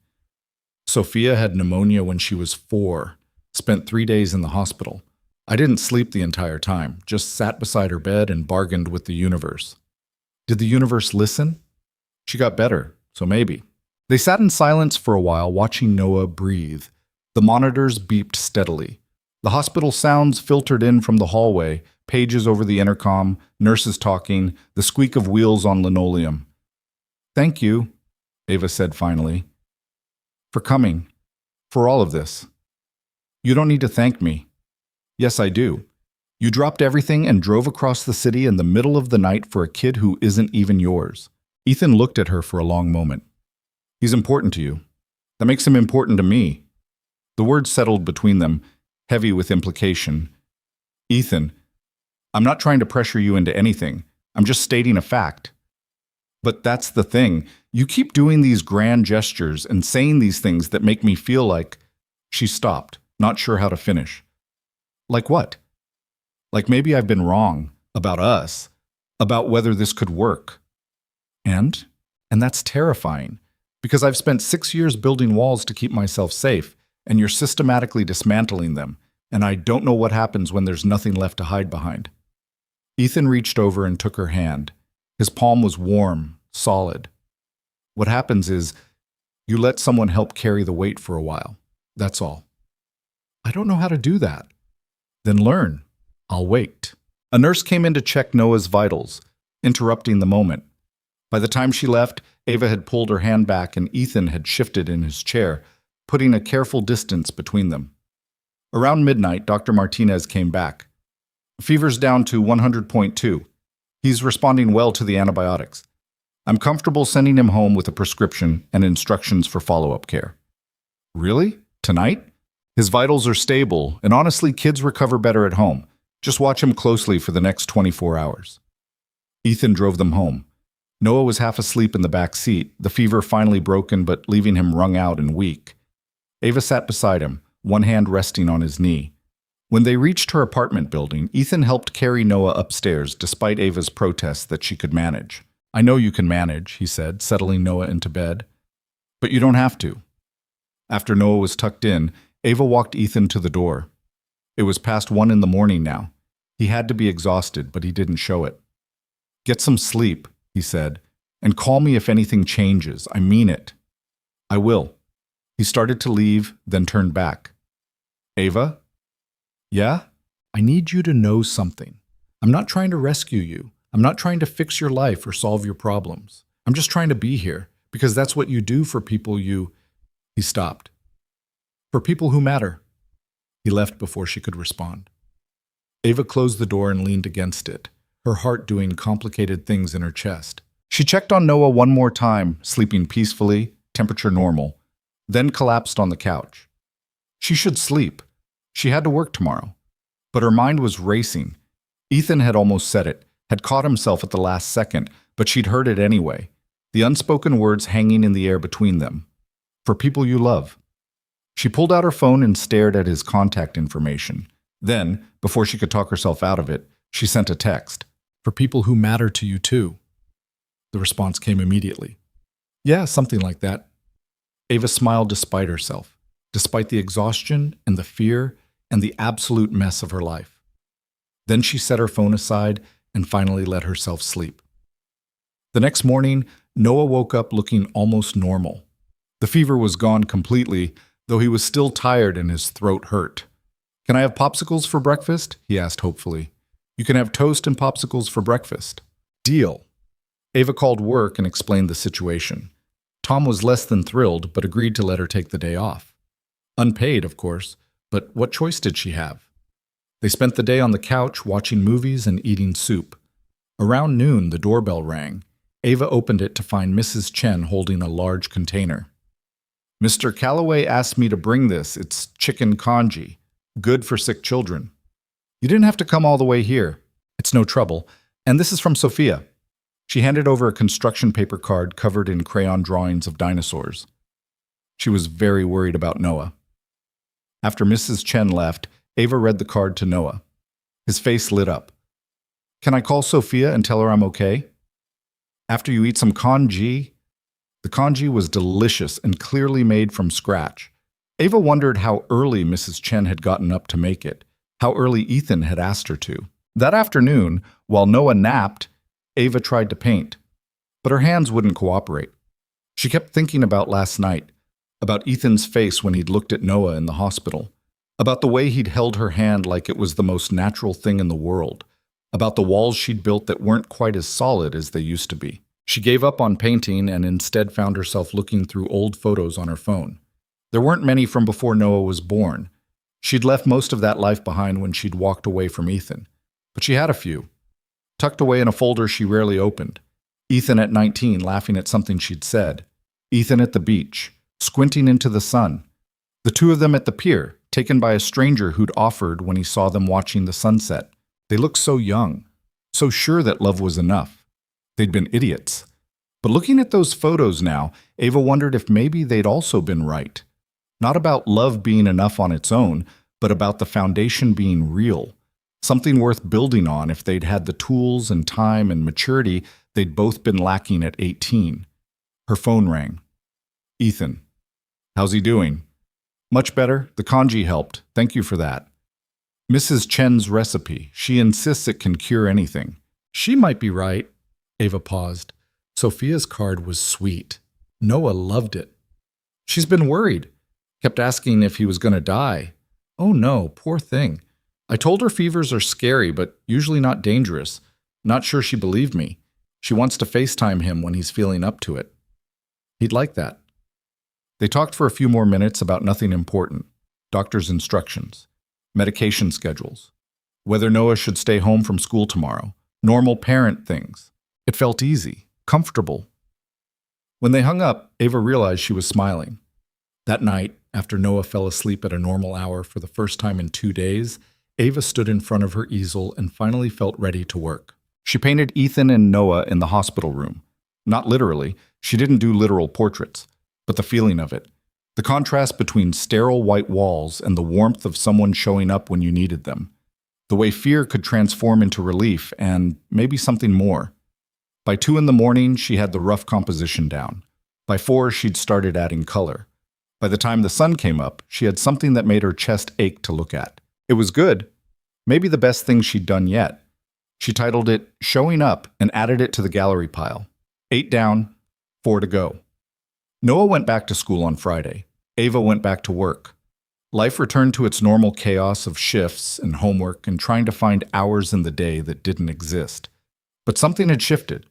Sophia had pneumonia when she was 4, spent 3 days in the hospital. I didn't sleep the entire time, just sat beside her bed and bargained with the universe. Did the universe listen? She got better, so maybe. They sat in silence for a while, watching Noah breathe. The monitors beeped steadily. The hospital sounds filtered in from the hallway, pages over the intercom, nurses talking, the squeak of wheels on linoleum. Thank you, Ava said finally, for coming, for all of this. You don't need to thank me. Yes, I do. You dropped everything and drove across the city in the middle of the night for a kid who isn't even yours. Ethan looked at her for a long moment. He's important to you. That makes him important to me. The words settled between them, heavy with implication. Ethan, I'm not trying to pressure you into anything. I'm just stating a fact. But that's the thing. You keep doing these grand gestures and saying these things that make me feel like... She stopped, not sure how to finish. Like what? Like maybe I've been wrong about us, about whether this could work. And that's terrifying, because I've spent 6 years building walls to keep myself safe, and you're systematically dismantling them, and I don't know what happens when there's nothing left to hide behind. Ethan reached over and took her hand. His palm was warm, solid. What happens is, you let someone help carry the weight for a while. That's all. I don't know how to do that. Then learn. I'll wait. A nurse came in to check Noah's vitals, interrupting the moment. By the time she left, Ava had pulled her hand back and Ethan had shifted in his chair, putting a careful distance between them. Around midnight, Dr. Martinez came back. Fever's down to 100.2. He's responding well to the antibiotics. I'm comfortable sending him home with a prescription and instructions for follow-up care. Really? Tonight? His vitals are stable, and honestly, kids recover better at home. Just watch him closely for the next 24 hours. Ethan drove them home. Noah was half asleep in the back seat, the fever finally broken but leaving him wrung out and weak. Ava sat beside him, one hand resting on his knee. When they reached her apartment building, Ethan helped carry Noah upstairs despite Ava's protests that she could manage. I know you can manage, he said, settling Noah into bed. But you don't have to. After Noah was tucked in, Ava walked Ethan to the door. It was past 1 in the morning now. He had to be exhausted, but he didn't show it. Get some sleep, he said, and call me if anything changes. I mean it. I will. He started to leave, then turned back. Ava? Yeah? I need you to know something. I'm not trying to rescue you. I'm not trying to fix your life or solve your problems. I'm just trying to be here, because that's what you do for people you... He stopped. For people who matter. He left before she could respond. Ava closed the door and leaned against it, her heart doing complicated things in her chest. She checked on Noah one more time, sleeping peacefully, temperature normal, then collapsed on the couch. She should sleep. She had to work tomorrow. But her mind was racing. Ethan had almost said it, had caught himself at the last second, but she'd heard it anyway, the unspoken words hanging in the air between them. For people you love. She pulled out her phone and stared at his contact information. Then, before she could talk herself out of it, she sent a text. For people who matter to you too. The response came immediately. Yeah, something like that. Ava smiled despite herself, despite the exhaustion and the fear and the absolute mess of her life. Then she set her phone aside and finally let herself sleep. The next morning, Noah woke up looking almost normal. The fever was gone completely, though he was still tired and his throat hurt. Can I have popsicles for breakfast? He asked hopefully. You can have toast and popsicles for breakfast. Deal. Ava called work and explained the situation. Tom was less than thrilled, but agreed to let her take the day off. Unpaid, of course, but what choice did she have? They spent the day on the couch watching movies and eating soup. Around noon, the doorbell rang. Ava opened it to find Mrs. Chen holding a large container. "Mr. Calloway asked me to bring this. It's chicken congee, good for sick children. You didn't have to come all the way here. It's no trouble. And this is from Sophia." She handed over a construction paper card covered in crayon drawings of dinosaurs. She was very worried about Noah. After Mrs. Chen left, Ava read the card to Noah. His face lit up. "Can I call Sophia and tell her I'm okay?" "After you eat some congee?" The congee was delicious and clearly made from scratch. Ava wondered how early Mrs. Chen had gotten up to make it, how early Ethan had asked her to. That afternoon, while Noah napped, Ava tried to paint, but her hands wouldn't cooperate. She kept thinking about last night, about Ethan's face when he'd looked at Noah in the hospital, about the way he'd held her hand like it was the most natural thing in the world, about the walls she'd built that weren't quite as solid as they used to be. She gave up on painting and instead found herself looking through old photos on her phone. There weren't many from before Noah was born. She'd left most of that life behind when she'd walked away from Ethan, but she had a few, tucked away in a folder she rarely opened. Ethan at 19 laughing at something she'd said. Ethan at the beach, squinting into the sun. The two of them at the pier, taken by a stranger who'd offered when he saw them watching the sunset. They looked so young, so sure that love was enough. They'd been idiots. But looking at those photos now, Ava wondered if maybe they'd also been right. Not about love being enough on its own, but about the foundation being real. Something worth building on if they'd had the tools and time and maturity they'd both been lacking at 18. Her phone rang. "Ethan. How's he doing?" "Much better. The congee helped. Thank you for that." "Mrs. Chen's recipe. She insists it can cure anything." "She might be right." Ava paused. Sophia's card was sweet. Noah loved it. "She's been worried. Kept asking if he was going to die." "Oh no, poor thing. I told her fevers are scary, but usually not dangerous. Not sure she believed me. She wants to FaceTime him when he's feeling up to it." "He'd like that." They talked for a few more minutes about nothing important. Doctor's instructions, medication schedules, whether Noah should stay home from school tomorrow, normal parent things. It felt easy, comfortable. When they hung up, Ava realized she was smiling. That night, after Noah fell asleep at a normal hour for the first time in 2 days, Ava stood in front of her easel and finally felt ready to work. She painted Ethan and Noah in the hospital room. Not literally, she didn't do literal portraits, but the feeling of it. The contrast between sterile white walls and the warmth of someone showing up when you needed them. The way fear could transform into relief and maybe something more. By 2 in the morning, she had the rough composition down. By 4, she'd started adding color. By the time the sun came up, she had something that made her chest ache to look at. It was good. Maybe the best thing she'd done yet. She titled it Showing Up and added it to the gallery pile. 8 down, 4 to go. Noah went back to school on Friday. Ava went back to work. Life returned to its normal chaos of shifts and homework and trying to find hours in the day that didn't exist. But something had shifted.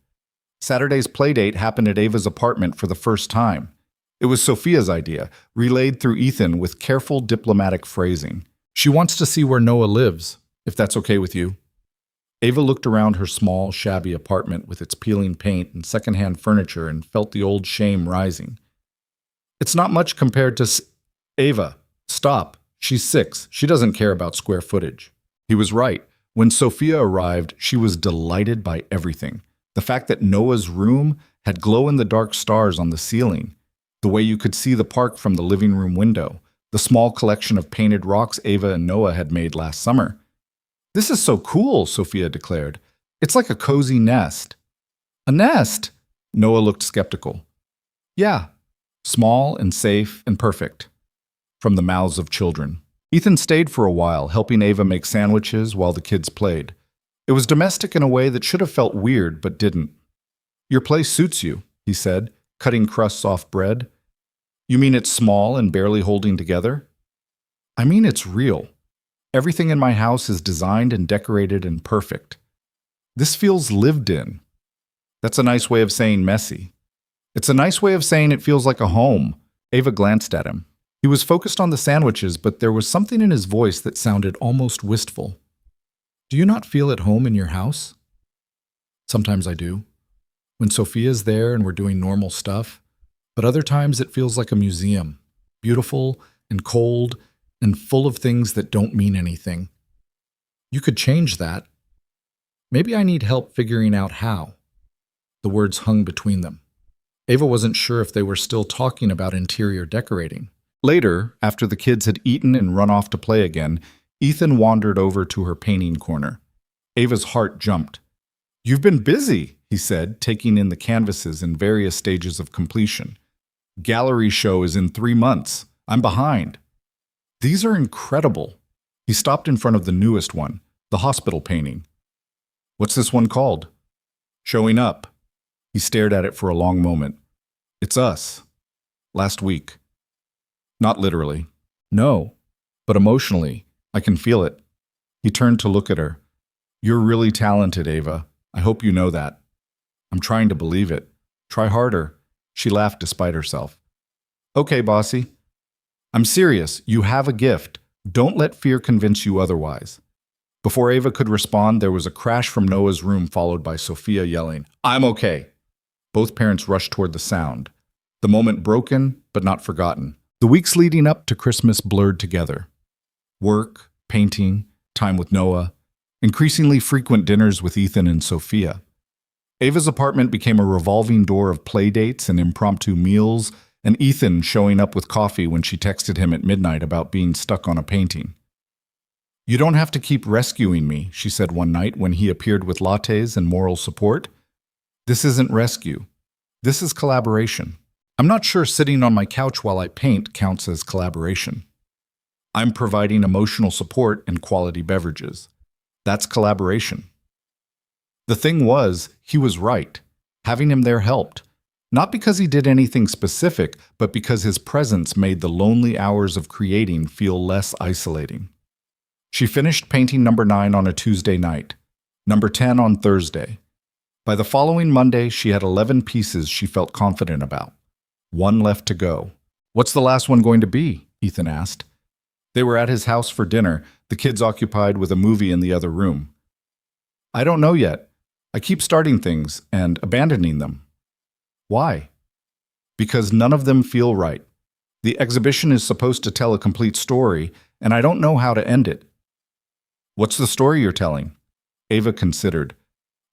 Saturday's playdate happened at Ava's apartment for the first time. It was Sophia's idea, relayed through Ethan with careful diplomatic phrasing. "She wants to see where Noah lives, if that's okay with you." Ava looked around her small, shabby apartment with its peeling paint and secondhand furniture and felt the old shame rising. "It's not much compared to Ava, stop. She's 6. She doesn't care about square footage." He was right. When Sophia arrived, she was delighted by everything. The fact that Noah's room had glow-in-the-dark stars on the ceiling, the way you could see the park from the living room window, the small collection of painted rocks Ava and Noah had made last summer. "This is so cool," Sophia declared. "It's like a cozy nest." "A nest?" Noah looked skeptical. "Yeah, small and safe and perfect." From the mouths of children. Ethan stayed for a while, helping Ava make sandwiches while the kids played. It was domestic in a way that should have felt weird, but didn't. "Your place suits you," he said, cutting crusts off bread. "You mean it's small and barely holding together?" "I mean it's real. Everything in my house is designed and decorated and perfect. This feels lived in." "That's a nice way of saying messy." "It's a nice way of saying it feels like a home." Ava glanced at him. He was focused on the sandwiches, but there was something in his voice that sounded almost wistful. "Do you not feel at home in your house?" "Sometimes I do." when Sophia's there and we're doing normal stuff, but other times it feels like a museum, beautiful and cold and full of things that don't mean anything. You could change that. Maybe I need help figuring out how. The words hung between them. Ava wasn't sure if they were still talking about interior decorating. Later, after the kids had eaten and run off to play again, Ethan wandered over to her painting corner. Ava's heart jumped. "You've been busy," he said, taking in the canvases in various stages of completion. "Gallery show is in 3 months. I'm behind." "These are incredible." He stopped in front of the newest one, the hospital painting. "What's this one called?" "Showing Up." He stared at it for a long moment. "It's us. Last week." "Not literally." "No, but emotionally. I can feel it." He turned to look at her. "You're really talented, Ava. I hope you know that." "I'm trying to believe it." "Try harder." She laughed despite herself. "Okay, bossy. I'm serious. You have a gift. Don't let fear convince you otherwise." Before Ava could respond, there was a crash from Noah's room, followed by Sophia yelling, "I'm okay." Both parents rushed toward the sound. The moment broken, but not forgotten. The weeks leading up to Christmas blurred together. Work, painting, time with Noah, increasingly frequent dinners with Ethan and Sophia. Ava's apartment became a revolving door of play dates and impromptu meals, and Ethan showing up with coffee when she texted him at midnight about being stuck on a painting. "You don't have to keep rescuing me," she said one night when he appeared with lattes and moral support. "This isn't rescue. This is collaboration. I'm not sure sitting on my couch while I paint counts as collaboration. I'm providing emotional support and quality beverages. That's collaboration." The thing was, he was right. Having him there helped. Not because he did anything specific, but because his presence made the lonely hours of creating feel less isolating. She finished painting number 9 on a Tuesday night, number 10 on Thursday. By the following Monday, she had 11 pieces she felt confident about. 1 left to go. "What's the last one going to be?" Ethan asked. They were at his house for dinner, the kids occupied with a movie in the other room. "I don't know yet. I keep starting things and abandoning them." "Why?" "Because none of them feel right. The exhibition is supposed to tell a complete story, and I don't know how to end it." "What's the story you're telling?" Ava considered.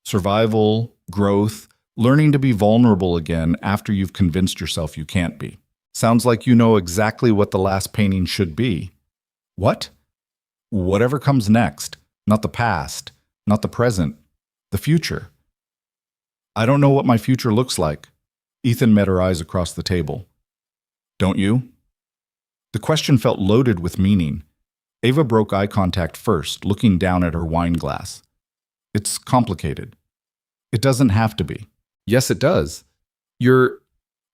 "Survival, growth, learning to be vulnerable again after you've convinced yourself you can't be. Sounds like you know exactly what the last painting should be." "What?" "Whatever comes next. Not the past, not the present, the future." "I don't know what my future looks like." Ethan met her eyes across the table. "Don't you?" The question felt loaded with meaning. Ava broke eye contact first, looking down at her wine glass. "It's complicated." "It doesn't have to be." "Yes, it does. You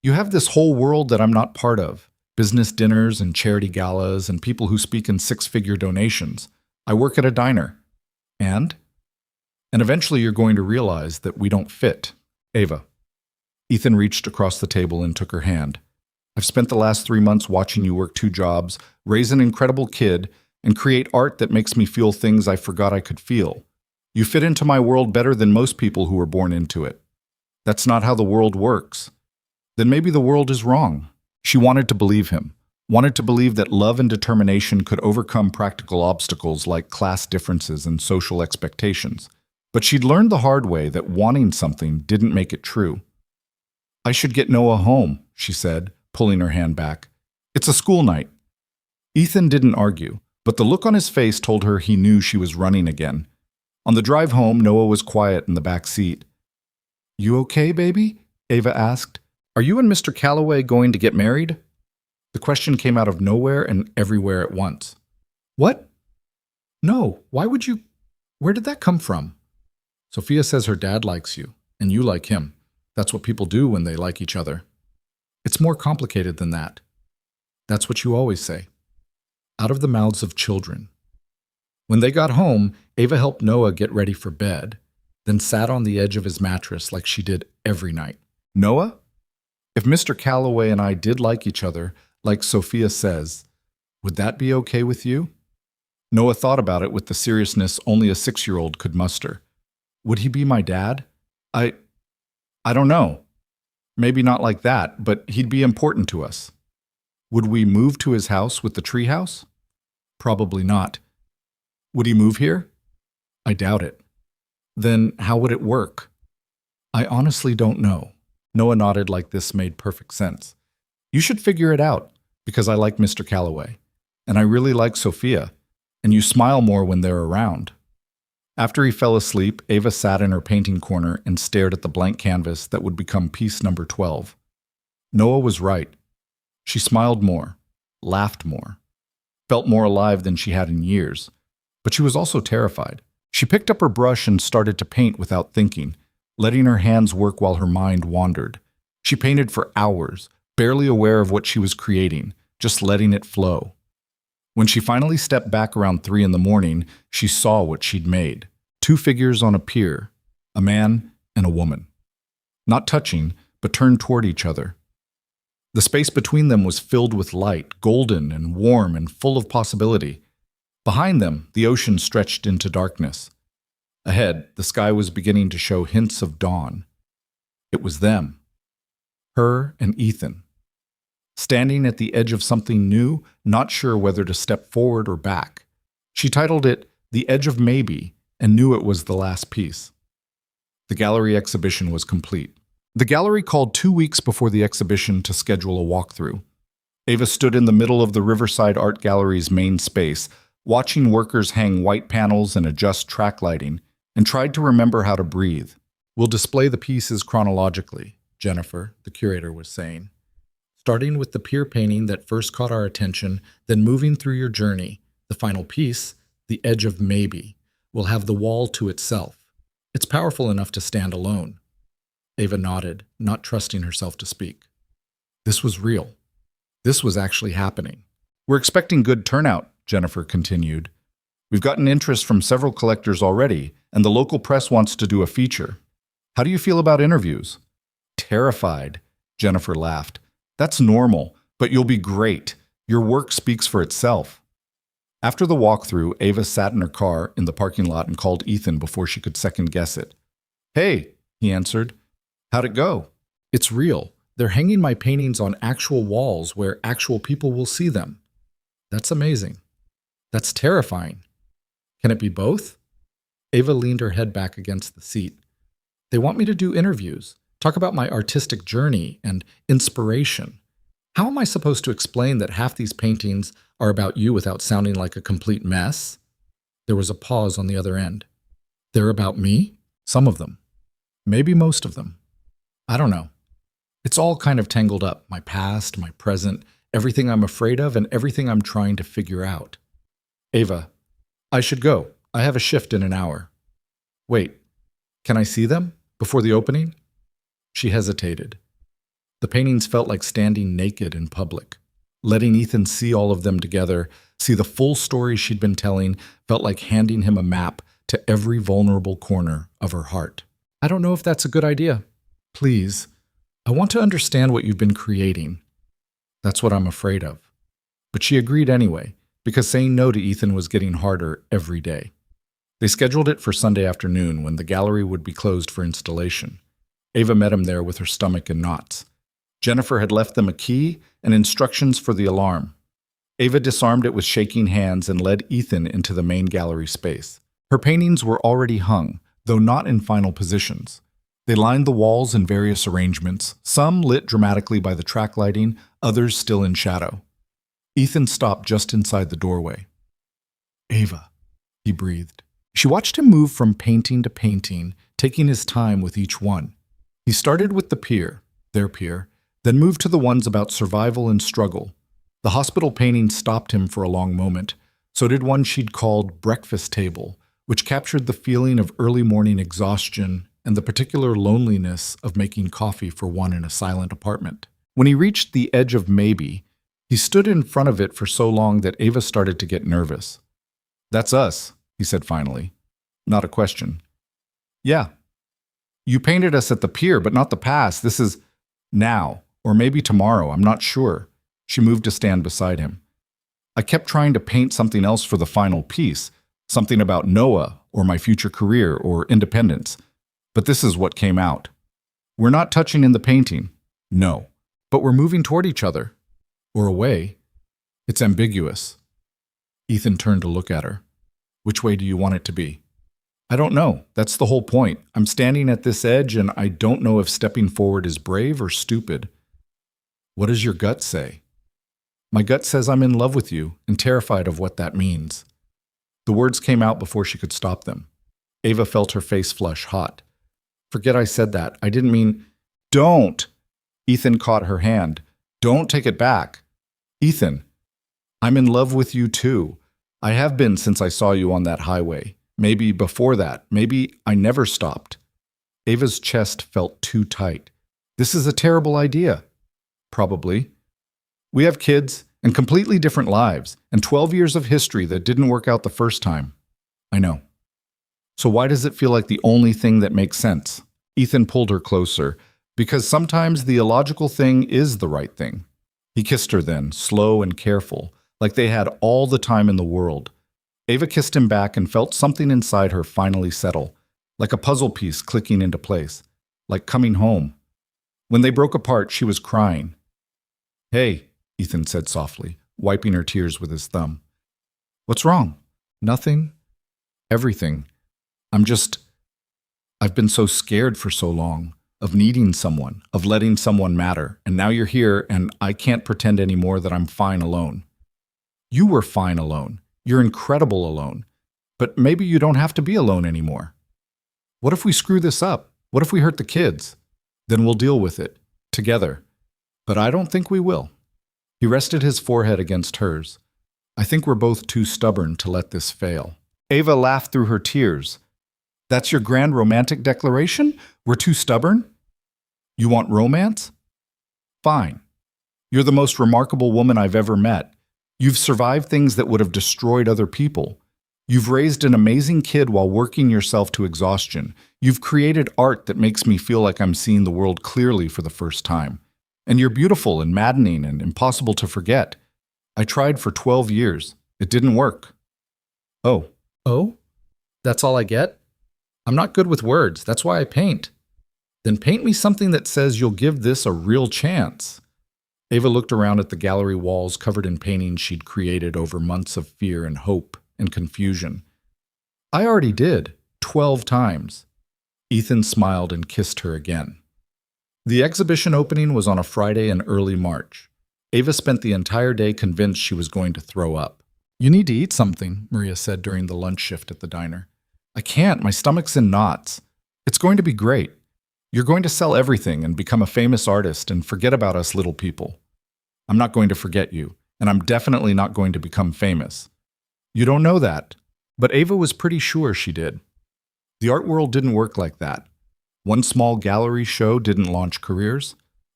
have this whole world that I'm not part of. Business dinners and charity galas and people who speak in 6-figure donations. I work at a diner. And eventually you're going to realize that we don't fit." "Ava." Ethan reached across the table and took her hand. "I've spent the last 3 months watching you work 2 jobs, raise an incredible kid, and create art that makes me feel things I forgot I could feel. You fit into my world better than most people who were born into it. That's not how the world works." "Then maybe the world is wrong." She wanted to believe him, wanted to believe that love and determination could overcome practical obstacles like class differences and social expectations. But she'd learned the hard way that wanting something didn't make it true. "I should get Noah home," she said, pulling her hand back. "It's a school night." Ethan didn't argue, but the look on his face told her he knew she was running again. On the drive home, Noah was quiet in the back seat. "You okay, baby?" Ava asked. "Are you and Mr. Calloway going to get married?" The question came out of nowhere and everywhere at once. "What?" "No, why would you? Where did that come from?" "Sophia says her dad likes you, and you like him. That's what people do when they like each other." "It's more complicated than that." "That's what you always say." Out of the mouths of children. When they got home, Ava helped Noah get ready for bed, then sat on the edge of his mattress like she did every night. "Noah, if Mr. Calloway and I did like each other, like Sophia says, would that be okay with you?" Noah thought about it with the seriousness only a 6-year-old could muster. "Would he be my dad? I don't know. Maybe not like that, but he'd be important to us. Would we move to his house with the treehouse? Probably not. Would he move here? I doubt it. Then how would it work? I honestly don't know. Noah nodded like this made perfect sense. You should figure it out, because I like Mr. Calloway. And I really like Sophia. And you smile more when they're around. After he fell asleep, Ava sat in her painting corner and stared at the blank canvas that would become piece number 12. Noah was right. She smiled more, laughed more, felt more alive than she had in years. But she was also terrified. She picked up her brush and started to paint without thinking, letting her hands work while her mind wandered. She painted for hours, barely aware of what she was creating, just letting it flow. When she finally stepped back around 3 in the morning, she saw what she'd made. 2 figures on a pier, a man and a woman. Not touching, but turned toward each other. The space between them was filled with light, golden and warm and full of possibility. Behind them, the ocean stretched into darkness. Ahead, the sky was beginning to show hints of dawn. It was them. Her and Ethan. Standing at the edge of something new, not sure whether to step forward or back. She titled it The Edge of Maybe and knew it was the last piece. The gallery exhibition was complete. The gallery called 2 weeks before the exhibition to schedule a walkthrough. Ava stood in the middle of the Riverside Art Gallery's main space, watching workers hang white panels and adjust track lighting, and tried to remember how to breathe. We'll display the pieces chronologically, Jennifer, the curator, was saying. Starting with the pier painting that first caught our attention, then moving through your journey, the final piece, The Edge of Maybe, will have the wall to itself. It's powerful enough to stand alone. Ava nodded, not trusting herself to speak. This was real. This was actually happening. We're expecting good turnout, Jennifer continued. We've gotten interest from several collectors already, and the local press wants to do a feature. How do you feel about interviews? Terrified, Jennifer laughed. That's normal, but you'll be great. Your work speaks for itself. After the walkthrough, Ava sat in her car in the parking lot and called Ethan before she could second-guess it. Hey, he answered. How'd it go? It's real. They're hanging my paintings on actual walls where actual people will see them. That's amazing. That's terrifying. Can it be both? Ava leaned her head back against the seat. They want me to do interviews, talk about my artistic journey and inspiration. How am I supposed to explain that half these paintings are about you without sounding like a complete mess? There was a pause on the other end. They're about me? Some of them. Maybe most of them. I don't know. It's all kind of tangled up, my past, my present, everything I'm afraid of, and everything I'm trying to figure out. Ava, I should go. I have a shift in an hour. Wait, can I see them before the opening? She hesitated. The paintings felt like standing naked in public. Letting Ethan see all of them together, see the full story she'd been telling, felt like handing him a map to every vulnerable corner of her heart. I don't know if that's a good idea. Please, I want to understand what you've been creating. That's what I'm afraid of. But she agreed anyway, because saying no to Ethan was getting harder every day. They scheduled it for Sunday afternoon when the gallery would be closed for installation. Ava met him there with her stomach in knots. Jennifer had left them a key and instructions for the alarm. Ava disarmed it with shaking hands and led Ethan into the main gallery space. Her paintings were already hung, though not in final positions. They lined the walls in various arrangements, some lit dramatically by the track lighting, others still in shadow. Ethan stopped just inside the doorway. Ava, he breathed. She watched him move from painting to painting, taking his time with each one. He started with the pier, their pier, then moved to the ones about survival and struggle. The hospital painting stopped him for a long moment. So did one she'd called Breakfast Table, which captured the feeling of early morning exhaustion and the particular loneliness of making coffee for one in a silent apartment. When he reached the edge of maybe, he stood in front of it for so long that Ava started to get nervous. That's us, he said finally. Not a question. Yeah. You painted us at the pier, but not the past. This is now, or maybe tomorrow, I'm not sure. She moved to stand beside him. I kept trying to paint something else for the final piece, something about Noah, or my future career, or independence. But this is what came out. We're not touching in the painting. No. But we're moving toward each other. Or away. It's ambiguous. Ethan turned to look at her. Which way do you want it to be? I don't know. That's the whole point. I'm standing at this edge and I don't know if stepping forward is brave or stupid. What does your gut say? My gut says I'm in love with you and terrified of what that means. The words came out before she could stop them. Ava felt her face flush hot. Forget I said that. I didn't mean... Don't! Ethan caught her hand. Don't take it back. Ethan, I'm in love with you too. I have been since I saw you on that highway. Maybe before that. Maybe I never stopped. Ava's chest felt too tight. This is a terrible idea. Probably. We have kids and completely different lives and 12 years of history that didn't work out the first time. I know. So why does it feel like the only thing that makes sense? Ethan pulled her closer, because sometimes the illogical thing is the right thing. He kissed her then, slow and careful, like they had all the time in the world. Ava kissed him back and felt something inside her finally settle, like a puzzle piece clicking into place, like coming home. When they broke apart, she was crying. Hey, Ethan said softly, wiping her tears with his thumb. What's wrong? Nothing. Everything. I've been so scared for so long, of needing someone, of letting someone matter, and now you're here and I can't pretend anymore that I'm fine alone. You were fine alone. You're incredible alone. But maybe you don't have to be alone anymore. What if we screw this up? What if we hurt the kids? Then we'll deal with it, together. But I don't think we will. He rested his forehead against hers. I think we're both too stubborn to let this fail. Ava laughed through her tears. That's your grand romantic declaration? We're too stubborn? You want romance? Fine. You're the most remarkable woman I've ever met. You've survived things that would have destroyed other people. You've raised an amazing kid while working yourself to exhaustion. You've created art that makes me feel like I'm seeing the world clearly for the first time. And you're beautiful and maddening and impossible to forget. I tried for 12 years. It didn't work. Oh? That's all I get? I'm not good with words. That's why I paint. Then paint me something that says you'll give this a real chance. Ava looked around at the gallery walls covered in paintings she'd created over months of fear and hope and confusion. I already did, 12 times. Ethan smiled and kissed her again. The exhibition opening was on a Friday in early March. Ava spent the entire day convinced she was going to throw up. You need to eat something, Maria said during the lunch shift at the diner. I can't, my stomach's in knots. It's going to be great. You're going to sell everything and become a famous artist and forget about us little people. I'm not going to forget you, and I'm definitely not going to become famous. You don't know that, but Ava was pretty sure she did. The art world didn't work like that. One small gallery show didn't launch careers.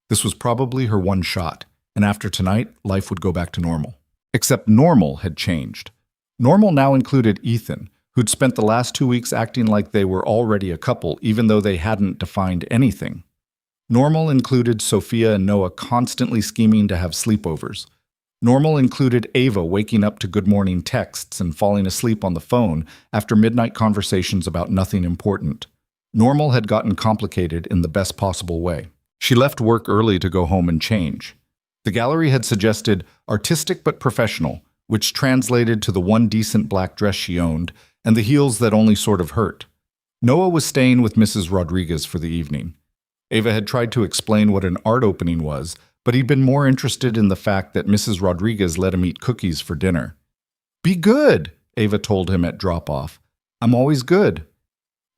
This was probably her one shot, and after tonight, life would go back to normal. Except normal had changed. Normal now included Ethan, who'd spent the last 2 weeks acting like they were already a couple, even though they hadn't defined anything. Normal included Sophia and Noah constantly scheming to have sleepovers. Normal included Ava waking up to good morning texts and falling asleep on the phone after midnight conversations about nothing important. Normal had gotten complicated in the best possible way. She left work early to go home and change. The gallery had suggested artistic but professional, which translated to the one decent black dress she owned and the heels that only sort of hurt. Noah was staying with Mrs. Rodriguez for the evening. Ava had tried to explain what an art opening was, but he'd been more interested in the fact that Mrs. Rodriguez let him eat cookies for dinner. Be good, Ava told him at drop-off. I'm always good.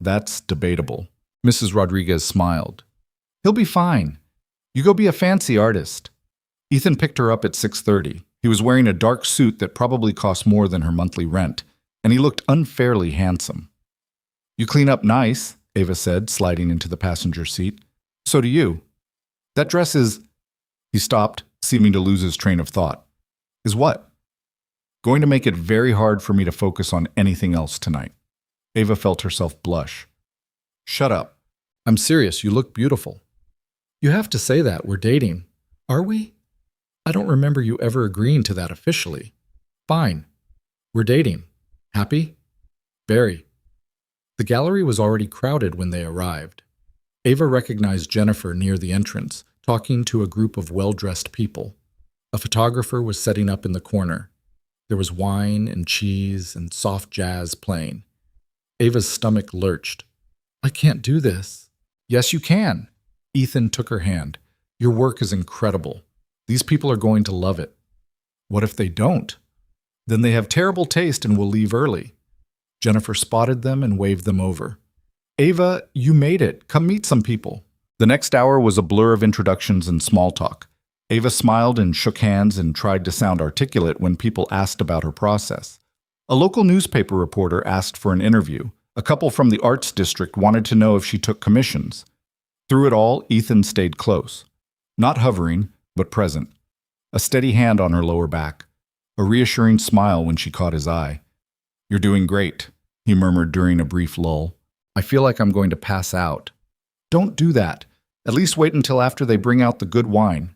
That's debatable. Mrs. Rodriguez smiled. He'll be fine. You go be a fancy artist. Ethan picked her up at 6:30. He was wearing a dark suit that probably cost more than her monthly rent, and he looked unfairly handsome. You clean up nice, Ava said, sliding into the passenger seat. So do you. That dress is... He stopped, seeming to lose his train of thought. Is what? Going to make it very hard for me to focus on anything else tonight. Ava felt herself blush. Shut up. I'm serious, you look beautiful. You have to say that, we're dating. Are we? I don't remember you ever agreeing to that officially. Fine. We're dating. Happy? Very. The gallery was already crowded when they arrived. Ava recognized Jennifer near the entrance, talking to a group of well-dressed people. A photographer was setting up in the corner. There was wine and cheese and soft jazz playing. Ava's stomach lurched. I can't do this. Yes, you can. Ethan took her hand. Your work is incredible. These people are going to love it. What if they don't? Then they have terrible taste and will leave early. Jennifer spotted them and waved them over. Ava, you made it. Come meet some people. The next hour was a blur of introductions and small talk. Ava smiled and shook hands and tried to sound articulate when people asked about her process. A local newspaper reporter asked for an interview. A couple from the arts district wanted to know if she took commissions. Through it all, Ethan stayed close. Not hovering, but present. A steady hand on her lower back. A reassuring smile when she caught his eye. You're doing great, he murmured during a brief lull. I feel like I'm going to pass out. Don't do that. At least wait until after they bring out the good wine.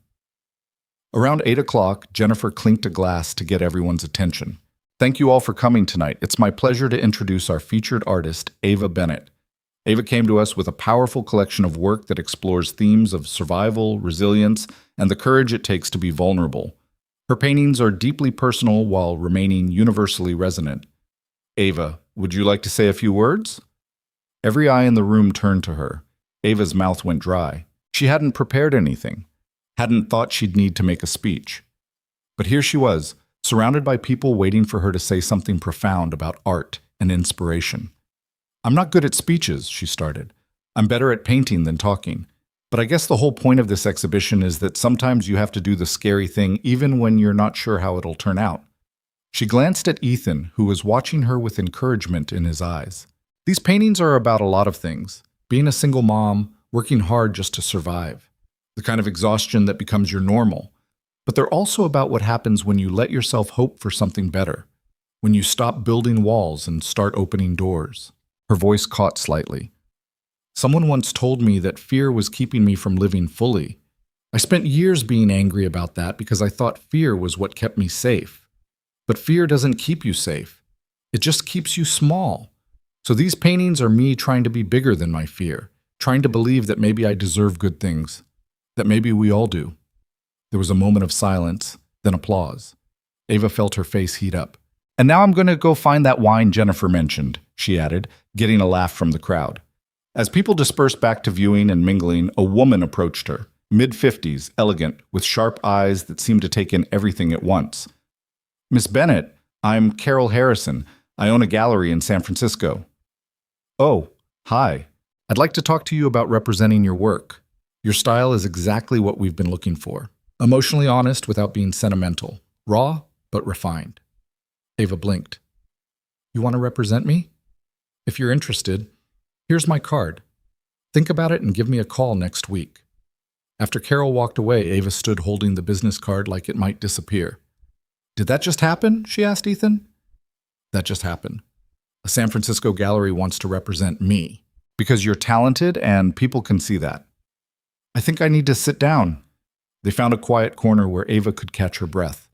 Around 8 o'clock, Jennifer clinked a glass to get everyone's attention. Thank you all for coming tonight. It's my pleasure to introduce our featured artist, Ava Bennett. Ava came to us with a powerful collection of work that explores themes of survival, resilience, and the courage it takes to be vulnerable. Her paintings are deeply personal while remaining universally resonant. Ava, would you like to say a few words? Every eye in the room turned to her. Ava's mouth went dry. She hadn't prepared anything, hadn't thought she'd need to make a speech. But here she was, surrounded by people waiting for her to say something profound about art and inspiration. I'm not good at speeches, she started. I'm better at painting than talking. But I guess the whole point of this exhibition is that sometimes you have to do the scary thing even when you're not sure how it'll turn out. She glanced at Ethan, who was watching her with encouragement in his eyes. These paintings are about a lot of things. Being a single mom, working hard just to survive. The kind of exhaustion that becomes your normal. But they're also about what happens when you let yourself hope for something better. When you stop building walls and start opening doors. Her voice caught slightly. Someone once told me that fear was keeping me from living fully. I spent years being angry about that because I thought fear was what kept me safe. But fear doesn't keep you safe. It just keeps you small. So these paintings are me trying to be bigger than my fear, trying to believe that maybe I deserve good things, that maybe we all do. There was a moment of silence, then applause. Ava felt her face heat up. And now I'm going to go find that wine Jennifer mentioned, she added, getting a laugh from the crowd. As people dispersed back to viewing and mingling, a woman approached her, mid-50s, elegant, with sharp eyes that seemed to take in everything at once. Miss Bennett, I'm Carol Harrison. I own a gallery in San Francisco. Oh, hi. I'd like to talk to you about representing your work. Your style is exactly what we've been looking for. Emotionally honest without being sentimental. Raw, but refined. Ava blinked. You want to represent me? If you're interested, here's my card. Think about it and give me a call next week. After Carol walked away, Ava stood holding the business card like it might disappear. Did that just happen? She asked Ethan. That just happened. A San Francisco gallery wants to represent me. Because you're talented and people can see that. I think I need to sit down. They found a quiet corner where Ava could catch her breath.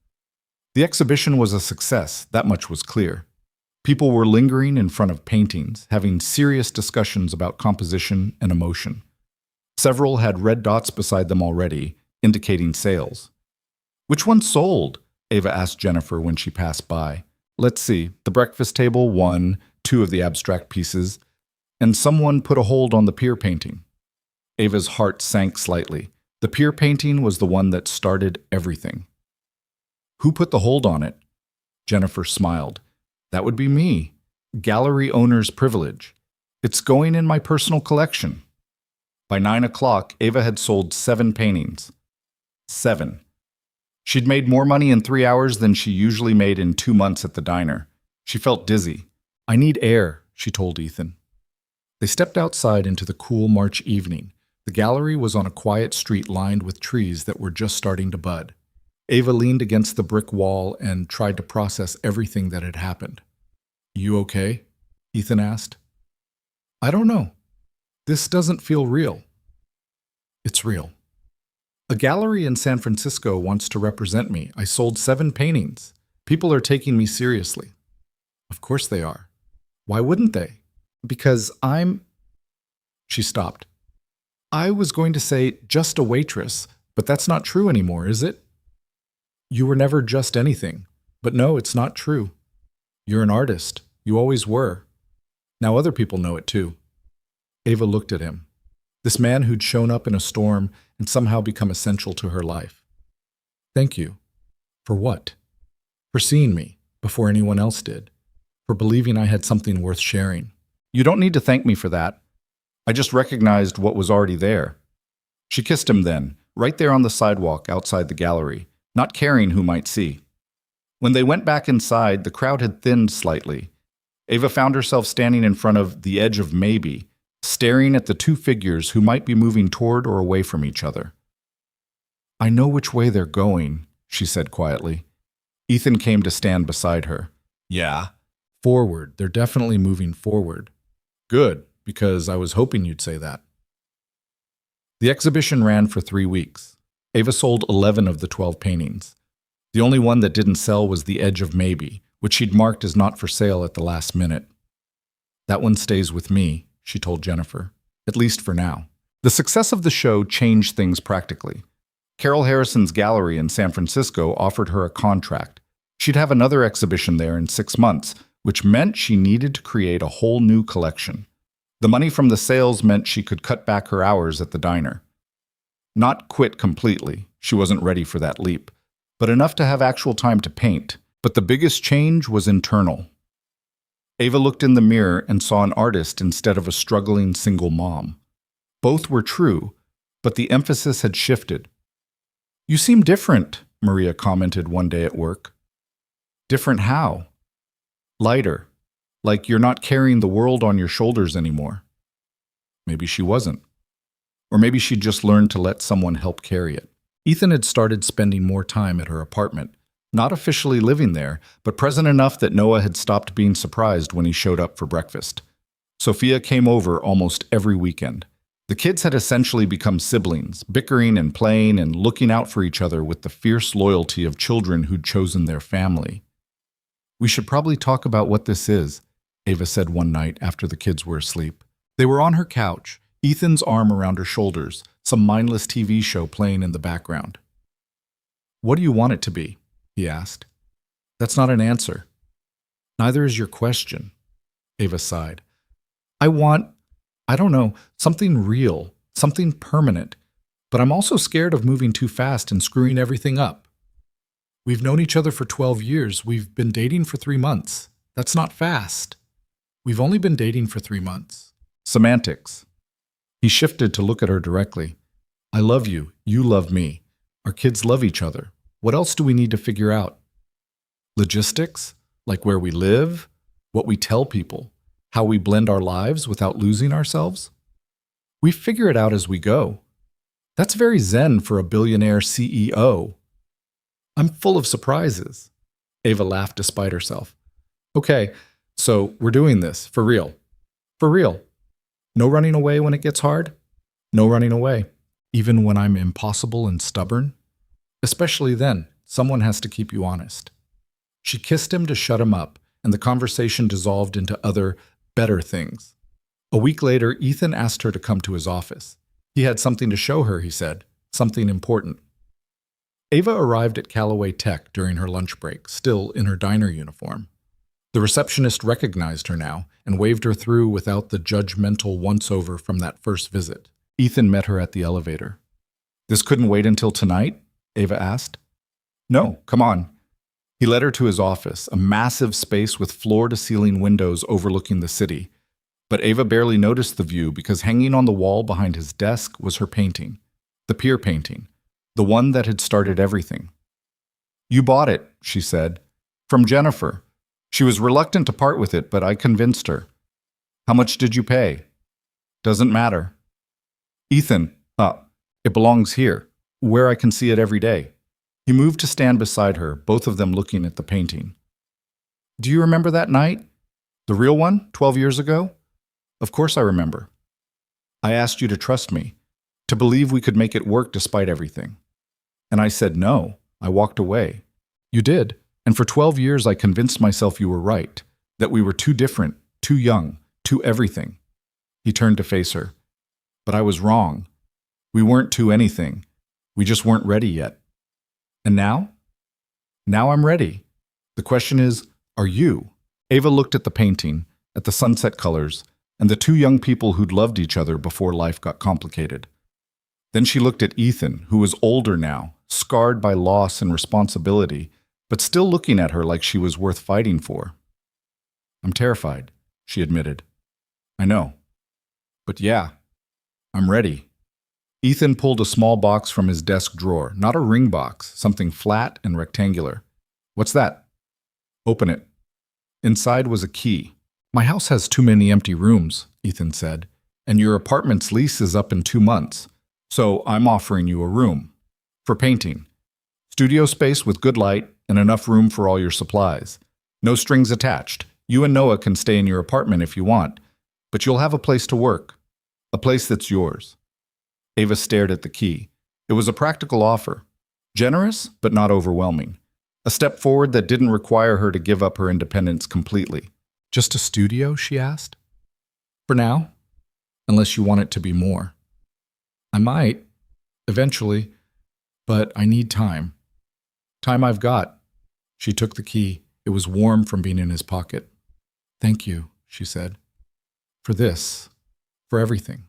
The exhibition was a success, that much was clear. People were lingering in front of paintings, having serious discussions about composition and emotion. Several had red dots beside them already, indicating sales. Which one sold? Ava asked Jennifer when she passed by. Let's see, the breakfast table won 2 of the abstract pieces, and someone put a hold on the pier painting. Ava's heart sank slightly. The pier painting was the one that started everything. Who put the hold on it? Jennifer smiled. That would be me. Gallery owner's privilege. It's going in my personal collection. By 9 o'clock, Ava had sold 7 paintings. 7. She'd made more money in 3 hours than she usually made in 2 months at the diner. She felt dizzy. I need air, she told Ethan. They stepped outside into the cool March evening. The gallery was on a quiet street lined with trees that were just starting to bud. Ava leaned against the brick wall and tried to process everything that had happened. You okay? Ethan asked. I don't know. This doesn't feel real. It's real. A gallery in San Francisco wants to represent me. I sold 7 paintings. People are taking me seriously. Of course they are. Why wouldn't they? Because I'm... She stopped. I was going to say just a waitress, but that's not true anymore, is it? You were never just anything. But no, it's not true. You're an artist. You always were. Now other people know it too. Ava looked at him. This man who'd shown up in a storm and somehow become essential to her life. Thank you. For what? For seeing me before anyone else did. For believing I had something worth sharing. You don't need to thank me for that. I just recognized what was already there. She kissed him then, right there on the sidewalk outside the gallery, not caring who might see. When they went back inside, the crowd had thinned slightly. Ava found herself standing in front of the edge of maybe, staring at the two figures who might be moving toward or away from each other. I know which way they're going, she said quietly. Ethan came to stand beside her. Yeah. Forward. They're definitely moving forward. Good, because I was hoping you'd say that. The exhibition ran for 3 weeks. Ava sold 11 of the 12 paintings. The only one that didn't sell was The Edge of Maybe, which she'd marked as not for sale at the last minute. That one stays with me, she told Jennifer, at least for now. The success of the show changed things practically. Carol Harrison's gallery in San Francisco offered her a contract. She'd have another exhibition there in 6 months, which meant she needed to create a whole new collection. The money from the sales meant she could cut back her hours at the diner. Not quit completely, she wasn't ready for that leap, but enough to have actual time to paint. But the biggest change was internal. Ava looked in the mirror and saw an artist instead of a struggling single mom. Both were true, but the emphasis had shifted. You seem different, Maria commented one day at work. Different how? Lighter, like you're not carrying the world on your shoulders anymore. Maybe she wasn't. Or maybe she'd just learned to let someone help carry it. Ethan had started spending more time at her apartment, not officially living there, but present enough that Noah had stopped being surprised when he showed up for breakfast. Sophia came over almost every weekend. The kids had essentially become siblings, bickering and playing and looking out for each other with the fierce loyalty of children who'd chosen their family. We should probably talk about what this is, Ava said one night after the kids were asleep. They were on her couch, Ethan's arm around her shoulders, some mindless TV show playing in the background. What do you want it to be? He asked. That's not an answer. Neither is your question. Ava sighed. I don't know, something real, something permanent, but I'm also scared of moving too fast and screwing everything up. We've known each other for 12 years. We've been dating for 3 months. That's not fast. We've only been dating for 3 months. Semantics. He shifted to look at her directly. I love you. You love me. Our kids love each other. What else do we need to figure out? Logistics? Like where we live? What we tell people? How we blend our lives without losing ourselves? We figure it out as we go. That's very zen for a billionaire CEO. I'm full of surprises. Ava laughed despite herself. Okay, so we're doing this, for real. For real. No running away when it gets hard? No running away. Even when I'm impossible and stubborn? Especially then, someone has to keep you honest. She kissed him to shut him up, and the conversation dissolved into other, better things. A week later, Ethan asked her to come to his office. He had something to show her, he said, something important. Ava arrived at Callaway Tech during her lunch break, still in her diner uniform. The receptionist recognized her now and waved her through without the judgmental once-over from that first visit. Ethan met her at the elevator. This couldn't wait until tonight? Ava asked. No, come on. He led her to his office, a massive space with floor-to-ceiling windows overlooking the city. But Ava barely noticed the view because hanging on the wall behind his desk was her painting, the pier painting, the one that had started everything. You bought it, she said, from Jennifer. She was reluctant to part with it, but I convinced her. How much did you pay? Doesn't matter. Ethan, it belongs here, where I can see it every day. He moved to stand beside her, both of them looking at the painting. Do you remember that night? The real one, 12 years ago? Of course I remember. I asked you to trust me, to believe we could make it work despite everything. And I said no. I walked away. You did. And for 12 years I convinced myself you were right, that we were too different, too young, too everything. He turned to face her. But I was wrong. We weren't to anything. We just weren't ready yet. And now? Now I'm ready. The question is, are you? Ava looked at the painting, at the sunset colors, and the two young people who'd loved each other before life got complicated. Then she looked at Ethan, who was older now, scarred by loss and responsibility, but still looking at her like she was worth fighting for. I'm terrified, she admitted. I know. But yeah, I'm ready. Ethan pulled a small box from his desk drawer, not a ring box, something flat and rectangular. What's that? Open it. Inside was a key. My house has too many empty rooms, Ethan said, and your apartment's lease is up in 2 months, so I'm offering you a room. For painting. Studio space with good light and enough room for all your supplies. No strings attached. You and Noah can stay in your apartment if you want, but you'll have a place to work. A place that's yours. Ava stared at the key. It was a practical offer. Generous, but not overwhelming. A step forward that didn't require her to give up her independence completely. Just a studio, she asked? For now, unless you want it to be more. I might, eventually, but I need time. Time I've got. She took the key. It was warm from being in his pocket. Thank you, she said. For this. For everything.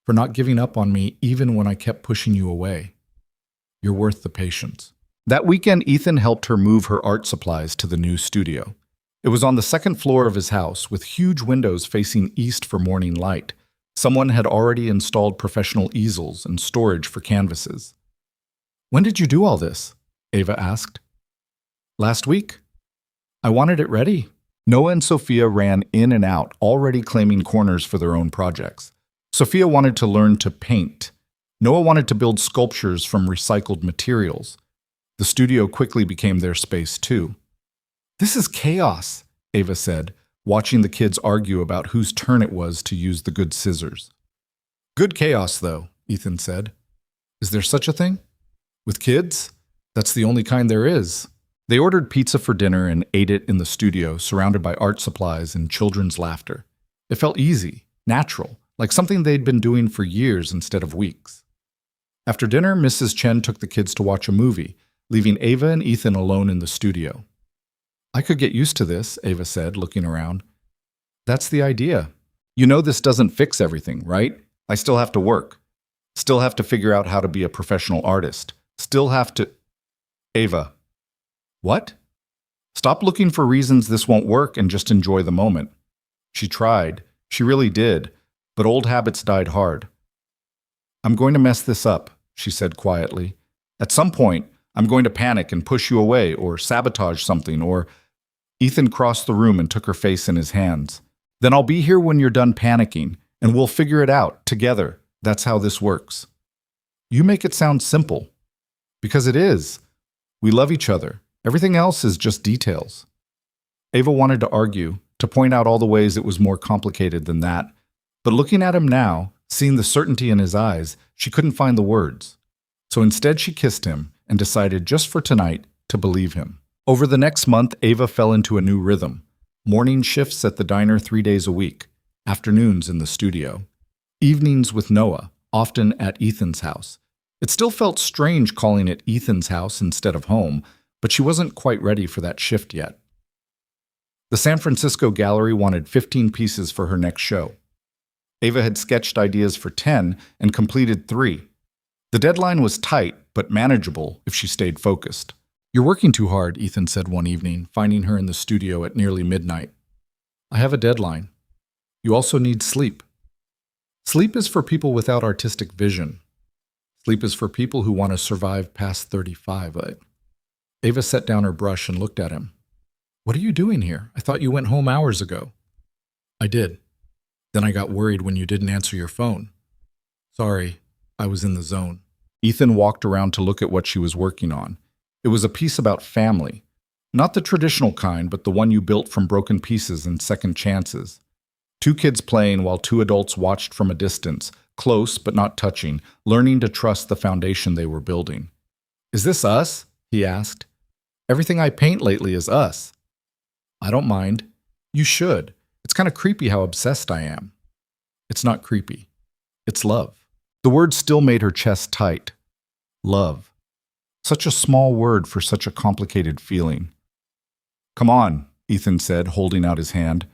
For not giving up on me even when I kept pushing you away. You're worth the patience. That weekend, Ethan helped her move her art supplies to the new studio. It was on the second floor of his house, with huge windows facing east for morning light. Someone had already installed professional easels and storage for canvases. When did you do all this? Ava asked. Last week. I wanted it ready. Noah and Sophia ran in and out, already claiming corners for their own projects. Sophia wanted to learn to paint. Noah wanted to build sculptures from recycled materials. The studio quickly became their space, too. This is chaos, Ava said, watching the kids argue about whose turn it was to use the good scissors. Good chaos, though, Ethan said. Is there such a thing? With kids? That's the only kind there is. They ordered pizza for dinner and ate it in the studio, surrounded by art supplies and children's laughter. It felt easy, natural, like something they'd been doing for years instead of weeks. After dinner, Mrs. Chen took the kids to watch a movie, leaving Ava and Ethan alone in the studio. I could get used to this, Ava said, looking around. That's the idea. You know this doesn't fix everything, right? I still have to work. Still have to figure out how to be a professional artist. Still have to... Ava. What? Stop looking for reasons this won't work and just enjoy the moment. She tried. She really did. But old habits died hard. I'm going to mess this up, she said quietly. At some point, I'm going to panic and push you away or sabotage something or... Ethan crossed the room and took her face in his hands. Then I'll be here when you're done panicking, and we'll figure it out together. That's how this works. You make it sound simple. Because it is. We love each other. Everything else is just details. Ava wanted to argue, to point out all the ways it was more complicated than that. But looking at him now, seeing the certainty in his eyes, she couldn't find the words. So instead she kissed him and decided just for tonight to believe him. Over the next month, Ava fell into a new rhythm. Morning shifts at the diner 3 days a week, afternoons in the studio, evenings with Noah, often at Ethan's house. It still felt strange calling it Ethan's house instead of home, but she wasn't quite ready for that shift yet. The San Francisco gallery wanted 15 pieces for her next show. Ava had sketched ideas for 10 and completed 3. The deadline was tight, but manageable if she stayed focused. You're working too hard, Ethan said one evening, finding her in the studio at nearly midnight. I have a deadline. You also need sleep. Sleep is for people without artistic vision. Sleep is for people who want to survive past 35. Ava set down her brush and looked at him. What are you doing here? I thought you went home hours ago. I did. Then I got worried when you didn't answer your phone. Sorry, I was in the zone. Ethan walked around to look at what she was working on. It was a piece about family. Not the traditional kind, but the one you built from broken pieces and second chances. 2 kids playing while 2 adults watched from a distance, close but not touching, learning to trust the foundation they were building. Is this us? He asked. Everything I paint lately is us. I don't mind. You should. It's kind of creepy how obsessed I am. It's not creepy. It's love. The word still made her chest tight. Love. Such a small word for such a complicated feeling. Come on, Ethan said, holding out his hand.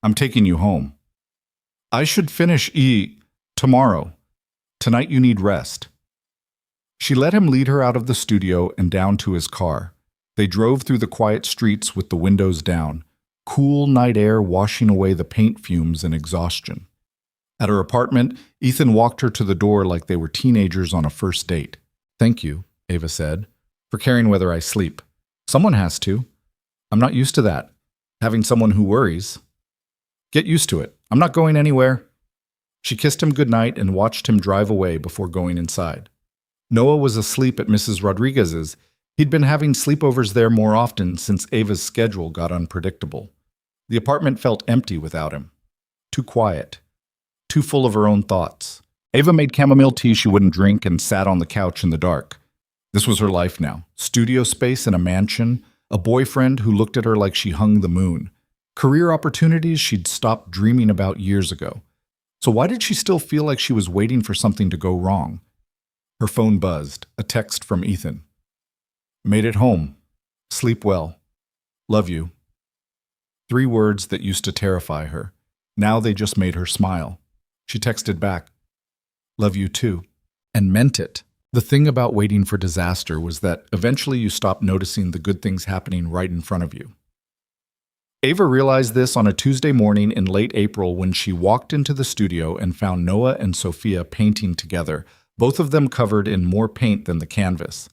I'm taking you home. I should finish tomorrow. Tonight you need rest. She let him lead her out of the studio and down to his car. They drove through the quiet streets with the windows down, cool night air washing away the paint fumes and exhaustion. At her apartment, Ethan walked her to the door like they were teenagers on a first date. Thank you, Ava said, for caring whether I sleep. Someone has to. I'm not used to that, having someone who worries. Get used to it. I'm not going anywhere. She kissed him goodnight and watched him drive away before going inside. Noah was asleep at Mrs. Rodriguez's. He'd been having sleepovers there more often since Ava's schedule got unpredictable. The apartment felt empty without him. Too quiet. Too full of her own thoughts. Ava made chamomile tea she wouldn't drink and sat on the couch in the dark. This was her life now. Studio space in a mansion, a boyfriend who looked at her like she hung the moon. Career opportunities she'd stopped dreaming about years ago. So why did she still feel like she was waiting for something to go wrong? Her phone buzzed, a text from Ethan. Made it home. Sleep well. Love you. 3 words that used to terrify her. Now they just made her smile. She texted back, love you too, and meant it. The thing about waiting for disaster was that eventually you stopped noticing the good things happening right in front of you. Ava realized this on a Tuesday morning in late April when she walked into the studio and found Noah and Sophia painting together, both of them covered in more paint than the canvas.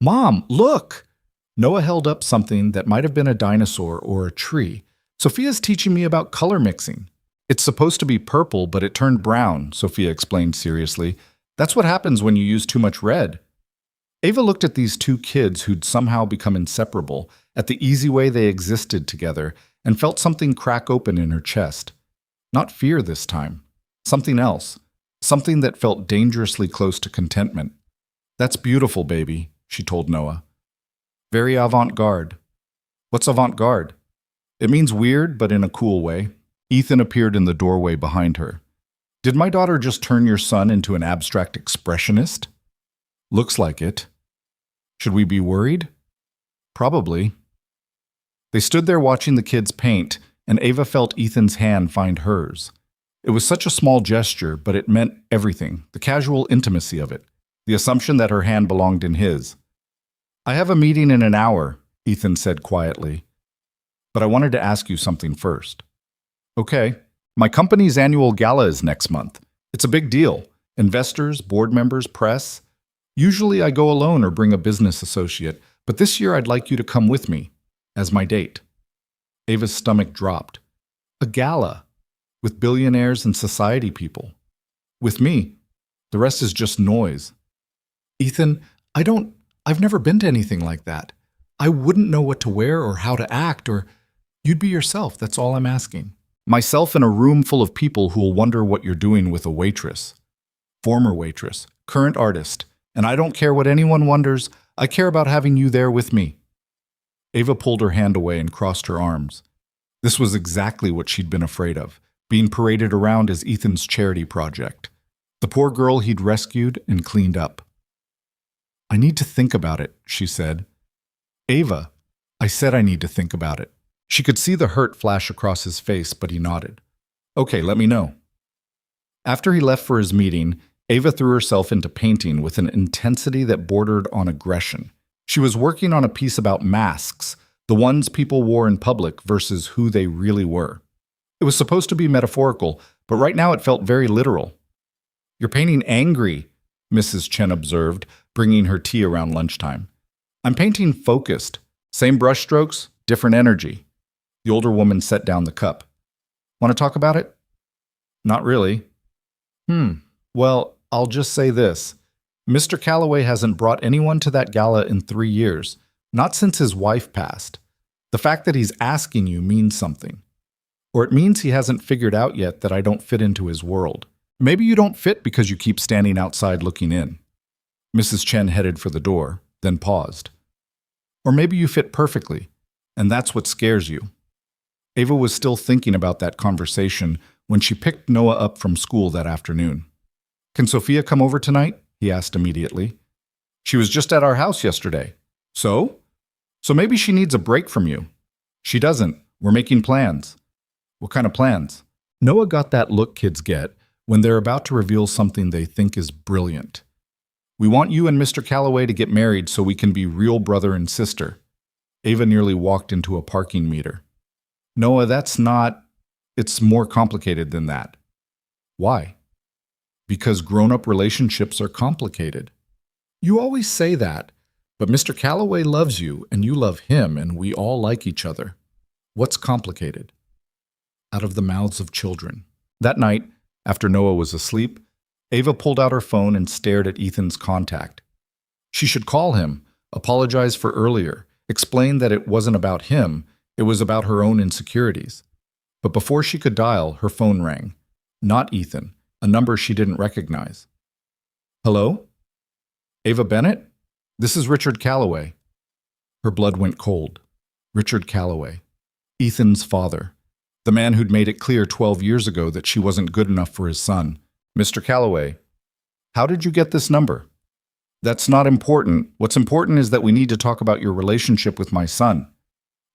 Mom, look! Noah held up something that might have been a dinosaur or a tree. Sophia's teaching me about color mixing. It's supposed to be purple, but it turned brown, Sophia explained seriously. That's what happens when you use too much red. Ava looked at these 2 kids who'd somehow become inseparable, at the easy way they existed together, and felt something crack open in her chest. Not fear this time. Something else. Something that felt dangerously close to contentment. That's beautiful, baby, she told Noah. Very avant-garde. What's avant-garde? It means weird, but in a cool way. Ethan appeared in the doorway behind her. Did my daughter just turn your son into an abstract expressionist? Looks like it. Should we be worried? Probably. They stood there watching the kids paint, and Ava felt Ethan's hand find hers. It was such a small gesture, but it meant everything, the casual intimacy of it, the assumption that her hand belonged in his. I have a meeting in an hour, Ethan said quietly. But I wanted to ask you something first. Okay. My company's annual gala is next month. It's a big deal. Investors, board members, press. Usually I go alone or bring a business associate, but this year I'd like you to come with me, as my date. Ava's stomach dropped. A gala, with billionaires and society people. With me. The rest is just noise. Ethan, I've never been to anything like that. I wouldn't know what to wear or how to act, or you'd be yourself, that's all I'm asking. Myself in a room full of people who'll wonder what you're doing with a waitress. Former waitress, current artist, and I don't care what anyone wonders, I care about having you there with me. Ava pulled her hand away and crossed her arms. This was exactly what she'd been afraid of, being paraded around as Ethan's charity project. The poor girl he'd rescued and cleaned up. I need to think about it, she said. Ava, I said I need to think about it. She could see the hurt flash across his face, but he nodded. Okay, let me know. After he left for his meeting, Ava threw herself into painting with an intensity that bordered on aggression. She was working on a piece about masks, the ones people wore in public versus who they really were. It was supposed to be metaphorical, but right now it felt very literal. You're painting angry, Mrs. Chen observed, bringing her tea around lunchtime. I'm painting focused. Same brushstrokes, different energy. The older woman set down the cup. Want to talk about it? Not really. Well, I'll just say this. Mr. Calloway hasn't brought anyone to that gala in 3 years, not since his wife passed. The fact that he's asking you means something. Or it means he hasn't figured out yet that I don't fit into his world. Maybe you don't fit because you keep standing outside looking in. Mrs. Chen headed for the door, then paused. Or maybe you fit perfectly, and that's what scares you. Ava was still thinking about that conversation when she picked Noah up from school that afternoon. Can Sophia come over tonight? He asked immediately. She was just at our house yesterday. So? So maybe she needs a break from you. She doesn't. We're making plans. What kind of plans? Noah got that look kids get when they're about to reveal something they think is brilliant. We want you and Mr. Calloway to get married so we can be real brother and sister. Ava nearly walked into a parking meter. Noah, that's not... It's more complicated than that. Why? Because grown-up relationships are complicated. You always say that, but Mr. Calloway loves you and you love him and we all like each other. What's complicated? Out of the mouths of children. That night, after Noah was asleep, Ava pulled out her phone and stared at Ethan's contact. She should call him, apologize for earlier, explain that it wasn't about him, it was about her own insecurities. But before she could dial, her phone rang. Not Ethan, a number she didn't recognize. Hello? Ava Bennett? This is Richard Calloway. Her blood went cold. Richard Calloway. Ethan's father. The man who'd made it clear 12 years ago that she wasn't good enough for his son. Mr. Calloway, how did you get this number? That's not important. What's important is that we need to talk about your relationship with my son.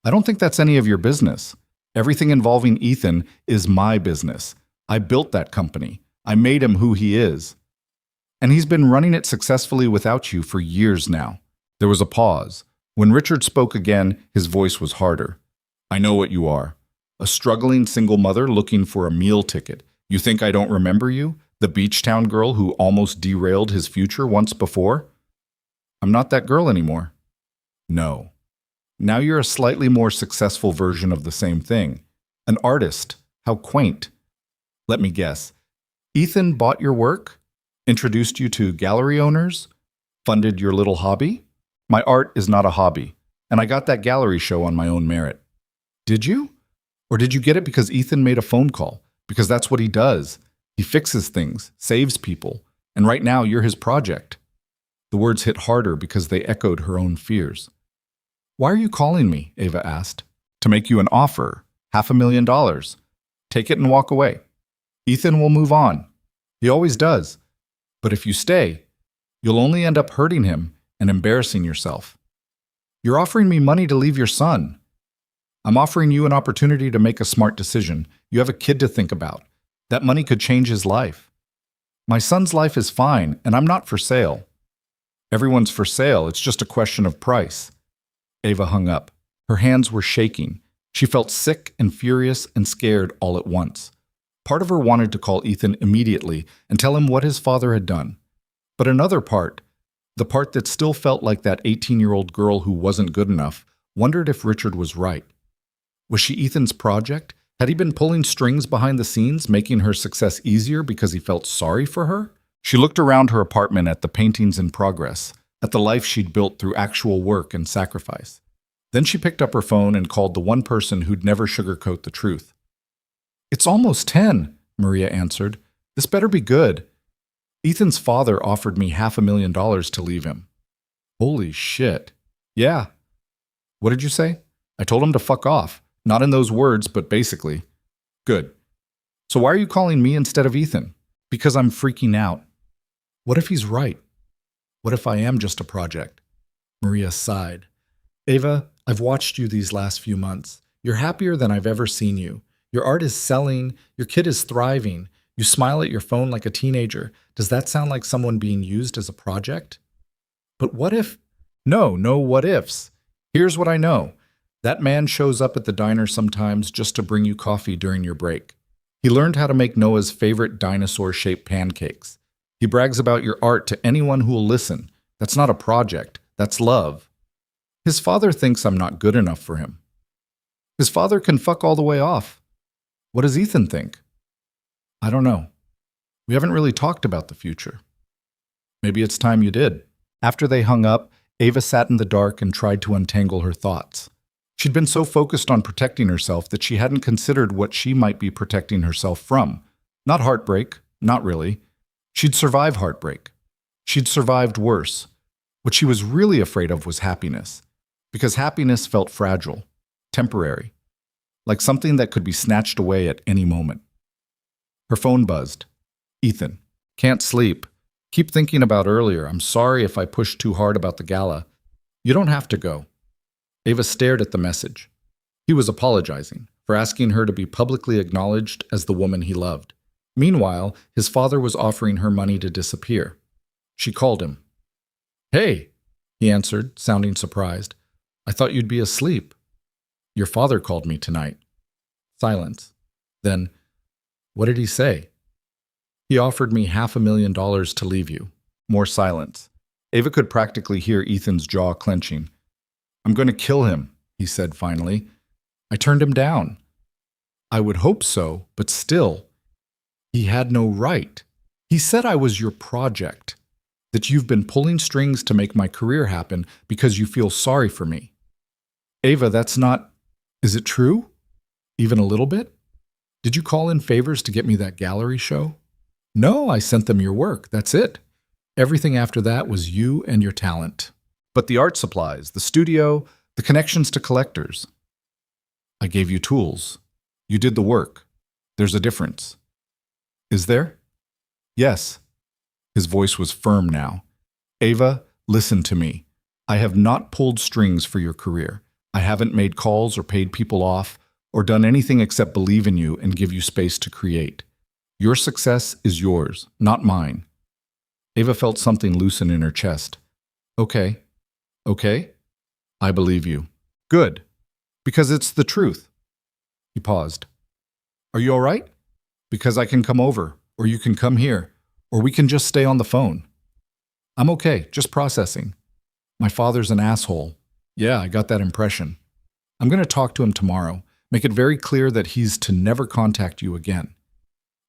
I don't think that's any of your business. Everything involving Ethan is my business. I built that company. I made him who he is. And he's been running it successfully without you for years now. There was a pause. When Richard spoke again, his voice was harder. I know what you are. A struggling single mother looking for a meal ticket. You think I don't remember you? The beach town girl who almost derailed his future once before? I'm not that girl anymore. No. Now you're a slightly more successful version of the same thing. An artist. How quaint. Let me guess. Ethan bought your work? Introduced you to gallery owners? Funded your little hobby? My art is not a hobby, and I got that gallery show on my own merit. Did you? Or did you get it because Ethan made a phone call? Because that's what he does. He fixes things, saves people, and right now you're his project. The words hit harder because they echoed her own fears. Why are you calling me? Ava asked. To make you an offer. $500,000. Take it and walk away. Ethan will move on. He always does. But if you stay, you'll only end up hurting him and embarrassing yourself. You're offering me money to leave your son. I'm offering you an opportunity to make a smart decision. You have a kid to think about. That money could change his life. My son's life is fine, and I'm not for sale. Everyone's for sale. It's just a question of price. Ava hung up. Her hands were shaking. She felt sick and furious and scared all at once. Part of her wanted to call Ethan immediately and tell him what his father had done. But another part, the part that still felt like that 18-year-old girl who wasn't good enough, wondered if Richard was right. Was she Ethan's project? Had he been pulling strings behind the scenes, making her success easier because he felt sorry for her? She looked around her apartment at the paintings in progress, at the life she'd built through actual work and sacrifice. Then she picked up her phone and called the one person who'd never sugarcoat the truth. It's almost 10, Maria answered. This better be good. Ethan's father offered me $500,000 to leave him. Holy shit. Yeah. What did you say? I told him to fuck off. Not in those words, but basically. Good. So why are you calling me instead of Ethan? Because I'm freaking out. What if he's right? What if I am just a project? Maria sighed. Ava, I've watched you these last few months. You're happier than I've ever seen you. Your art is selling. Your kid is thriving. You smile at your phone like a teenager. Does that sound like someone being used as a project? But what if? No what ifs. Here's what I know. That man shows up at the diner sometimes just to bring you coffee during your break. He learned how to make Noah's favorite dinosaur-shaped pancakes. He brags about your art to anyone who will listen. That's not a project. That's love. His father thinks I'm not good enough for him. His father can fuck all the way off. What does Ethan think? I don't know. We haven't really talked about the future. Maybe it's time you did. After they hung up, Ava sat in the dark and tried to untangle her thoughts. She'd been so focused on protecting herself that she hadn't considered what she might be protecting herself from. Not heartbreak, not really. She'd survive heartbreak. She'd survived worse. What she was really afraid of was happiness, because happiness felt fragile, temporary, like something that could be snatched away at any moment. Her phone buzzed. Ethan. Can't sleep. Keep thinking about earlier. I'm sorry if I pushed too hard about the gala. You don't have to go. Ava stared at the message. He was apologizing for asking her to be publicly acknowledged as the woman he loved. Meanwhile, his father was offering her money to disappear. She called him. "Hey," he answered, sounding surprised. "I thought you'd be asleep." "Your father called me tonight." Silence. Then, "What did he say?" "He offered me $500,000 to leave you." More silence. Ava could practically hear Ethan's jaw clenching. "I'm going to kill him," he said finally. "I turned him down." "I would hope so, but still, he had no right. He said I was your project, that you've been pulling strings to make my career happen because you feel sorry for me." "Ava, that's not... Is it true? Even a little bit? Did you call in favors to get me that gallery show?" "No, I sent them your work. That's it. Everything after that was you and your talent. But the art supplies, the studio, the connections to collectors. I gave you tools. You did the work. There's a difference." "Is there?" "Yes." His voice was firm now. "Ava, listen to me. I have not pulled strings for your career. I haven't made calls or paid people off or done anything except believe in you and give you space to create. Your success is yours, not mine." Ava felt something loosen in her chest. "Okay. Okay? I believe you." "Good. Because it's the truth." He paused. "Are you all right? Because I can come over, or you can come here, or we can just stay on the phone." "I'm okay, just processing. My father's an asshole. Yeah, I got that impression. I'm going to talk to him tomorrow. Make it very clear that he's to never contact you again."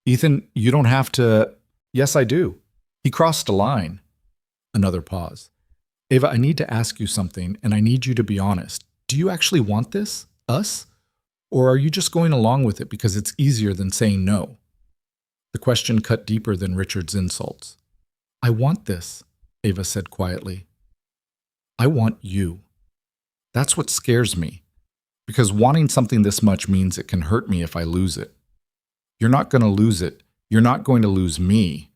"Ethan, you don't have to..." "Yes, I do. He crossed a line." Another pause. "Ava, I need to ask you something, and I need you to be honest. Do you actually want this? Us? Or are you just going along with it because it's easier than saying no?" The question cut deeper than Richard's insults. "I want this," Ava said quietly. "I want you. That's what scares me. Because wanting something this much means it can hurt me if I lose it. You're not going to lose it. You're not going to lose me.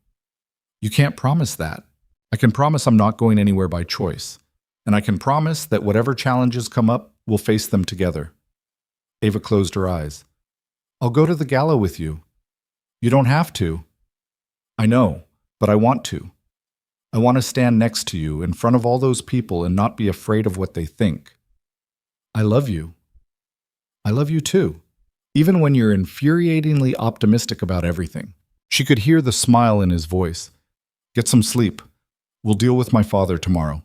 You can't promise that. I can promise I'm not going anywhere by choice. And I can promise that whatever challenges come up, we'll face them together." Ava closed her eyes. "I'll go to the gala with you." "You don't have to." "I know, but I want to. I want to stand next to you in front of all those people and not be afraid of what they think. I love you. I love you too, even when you're infuriatingly optimistic about everything." She could hear the smile in his voice. "Get some sleep. We'll deal with my father tomorrow."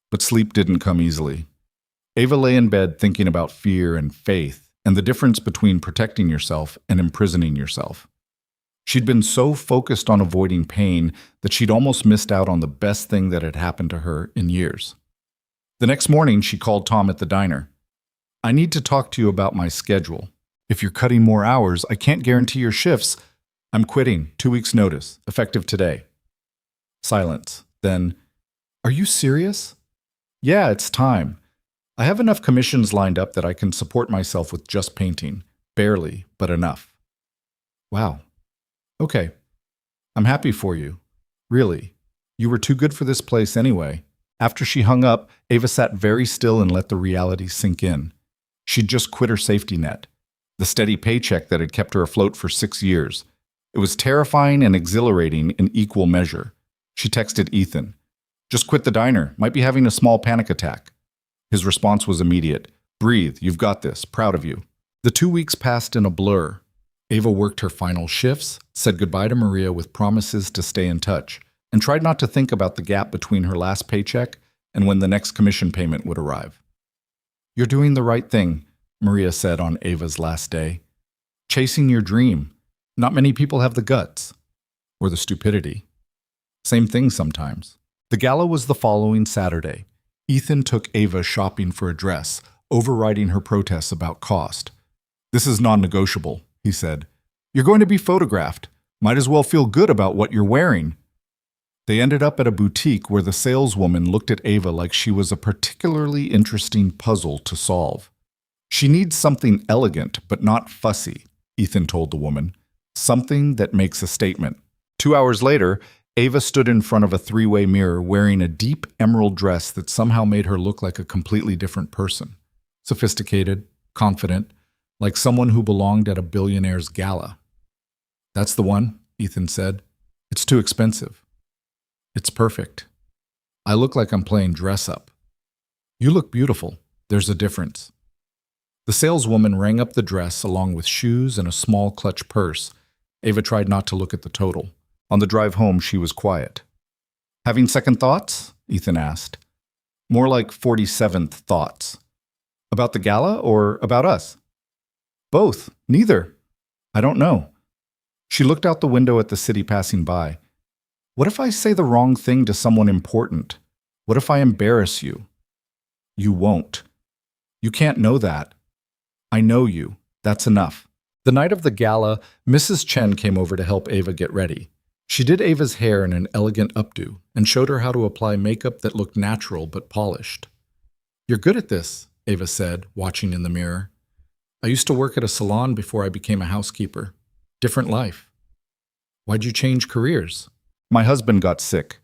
But sleep didn't come easily. Ava lay in bed thinking about fear and faith and the difference between protecting yourself and imprisoning yourself. She'd been so focused on avoiding pain that she'd almost missed out on the best thing that had happened to her in years. The next morning, she called Tom at the diner. "I need to talk to you about my schedule. If you're cutting more hours, I can't guarantee your shifts. I'm quitting, 2 weeks' notice, effective today." Silence. Then, "Are you serious?" "Yeah, it's time. I have enough commissions lined up that I can support myself with just painting. Barely, but enough." "Wow. Okay. I'm happy for you. Really. You were too good for this place anyway." After she hung up, Ava sat very still and let the reality sink in. She'd just quit her safety net, the steady paycheck that had kept her afloat for 6 years. It was terrifying and exhilarating in equal measure. She texted Ethan. "Just quit the diner. Might be having a small panic attack." His response was immediate. "Breathe. You've got this. Proud of you." The 2 weeks passed in a blur. Ava worked her final shifts, said goodbye to Maria with promises to stay in touch, and tried not to think about the gap between her last paycheck and when the next commission payment would arrive. "You're doing the right thing," Maria said on Ava's last day. "Chasing your dream. Not many people have the guts. Or the stupidity. Same thing sometimes." The gala was the following Saturday. Ethan took Ava shopping for a dress, overriding her protests about cost. "This is non-negotiable," he said. "You're going to be photographed. Might as well feel good about what you're wearing." They ended up at a boutique where the saleswoman looked at Ava like she was a particularly interesting puzzle to solve. "She needs something elegant but not fussy," Ethan told the woman. "Something that makes a statement. 2 hours later, Ava stood in front of a three-way mirror wearing a deep emerald dress that somehow made her look like a completely different person. Sophisticated, confident, like someone who belonged at a billionaire's gala. "That's the one," Ethan said. "It's too expensive." "It's perfect. I look like I'm playing dress-up." "You look beautiful. There's a difference." The saleswoman rang up the dress along with shoes and a small clutch purse. Ava tried not to look at the total. On the drive home, she was quiet. "Having second thoughts?" Ethan asked. "More like 47th thoughts." "About the gala or about us?" "Both. Neither. I don't know." She looked out the window at the city passing by. "What if I say the wrong thing to someone important? What if I embarrass you?" "You won't. You can't know that. I know you. That's enough." The night of the gala, Mrs. Chen came over to help Ava get ready. She did Ava's hair in an elegant updo and showed her how to apply makeup that looked natural but polished. "You're good at this," Ava said, watching in the mirror. "I used to work at a salon before I became a housekeeper. Different life." "Why'd you change careers?" "My husband got sick.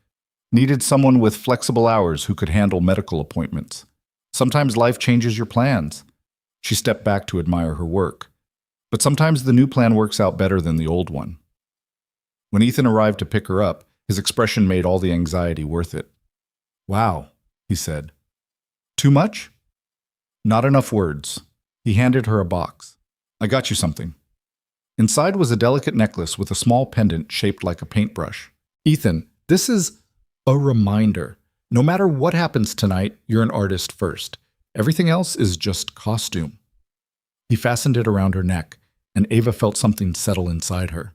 Needed someone with flexible hours who could handle medical appointments. Sometimes life changes your plans." She stepped back to admire her work. "But sometimes the new plan works out better than the old one." When Ethan arrived to pick her up, his expression made all the anxiety worth it. "Wow," he said. "Too much?" "Not enough words." He handed her a box. "I got you something." Inside was a delicate necklace with a small pendant shaped like a paintbrush. "Ethan, this is a reminder. No matter what happens tonight, you're an artist first. Everything else is just costume." He fastened it around her neck, and Ava felt something settle inside her.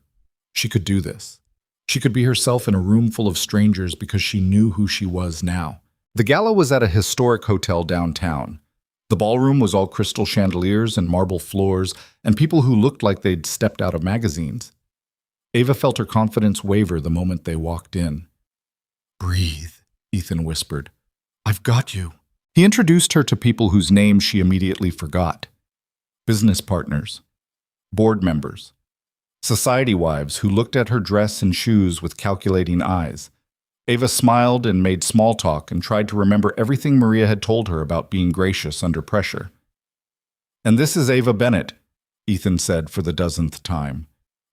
She could do this. She could be herself in a room full of strangers because she knew who she was now. The gala was at a historic hotel downtown. The ballroom was all crystal chandeliers and marble floors, and people who looked like they'd stepped out of magazines. Ava felt her confidence waver the moment they walked in. "Breathe," Ethan whispered. "I've got you." He introduced her to people whose names she immediately forgot. Business partners, board members, society wives who looked at her dress and shoes with calculating eyes. Ava smiled and made small talk and tried to remember everything Maria had told her about being gracious under pressure. "And this is Ava Bennett," Ethan said for the dozenth time.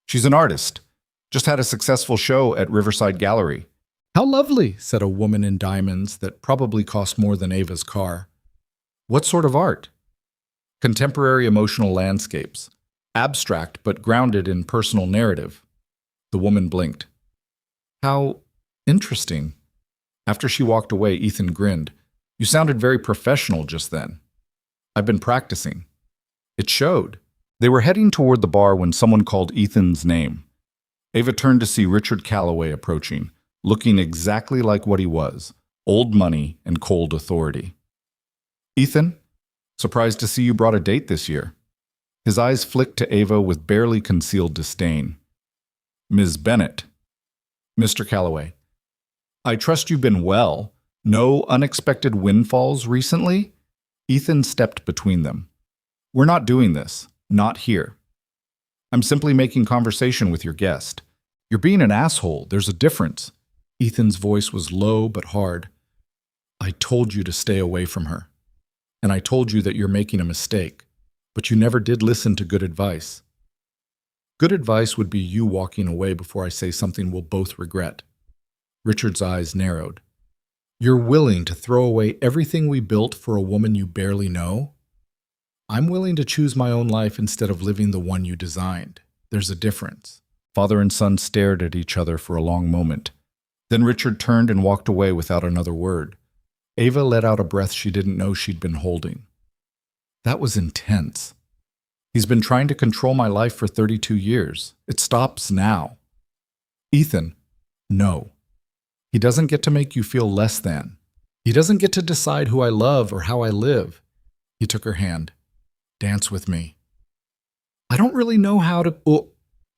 "She's an artist. Just had a successful show at Riverside Gallery." "How lovely," said a woman in diamonds that probably cost more than Ava's car. "What sort of art?" "Contemporary emotional landscapes. Abstract but grounded in personal narrative." The woman blinked. "How interesting." After she walked away, Ethan grinned. "You sounded very professional just then." "I've been practicing." It showed. They were heading toward the bar when someone called Ethan's name. Ava turned to see Richard Calloway approaching, looking exactly like what he was, old money and cold authority. "Ethan, surprised to see you brought a date this year." His eyes flicked to Ava with barely concealed disdain. "Ms. Bennett." "Mr. Calloway. I trust you've been well. No unexpected windfalls recently?" Ethan stepped between them. "We're not doing this. Not here. I'm simply making conversation with your guest. You're being an asshole. There's a difference." Ethan's voice was low but hard. "I told you to stay away from her. And I told you that you're making a mistake. But you never did listen to good advice. Good advice would be you walking away before I say something we'll both regret." Richard's eyes narrowed. "You're willing to throw away everything we built for a woman you barely know?" "I'm willing to choose my own life instead of living the one you designed. There's a difference." Father and son stared at each other for a long moment. Then Richard turned and walked away without another word. Ava let out a breath she didn't know she'd been holding. That was intense. He's been trying to control my life for 32 years. It stops now. "Ethan, no. He doesn't get to make you feel less than. He doesn't get to decide who I love or how I live." He took her hand. "Dance with me." "I don't really know how to—" "Oh,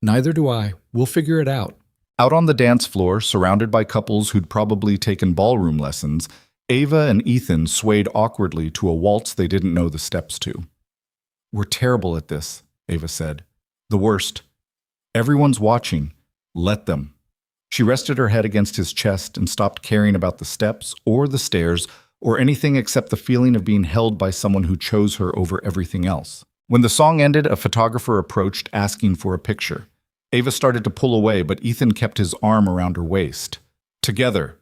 neither do I. We'll figure it out." Out on the dance floor, surrounded by couples who'd probably taken ballroom lessons, Ava and Ethan swayed awkwardly to a waltz they didn't know the steps to. "We're terrible at this," Ava said. "The worst. Everyone's watching. Let them." She rested her head against his chest and stopped caring about the steps or the stairs or anything except the feeling of being held by someone who chose her over everything else. When the song ended, a photographer approached asking for a picture. Ava started to pull away, but Ethan kept his arm around her waist. "Together,"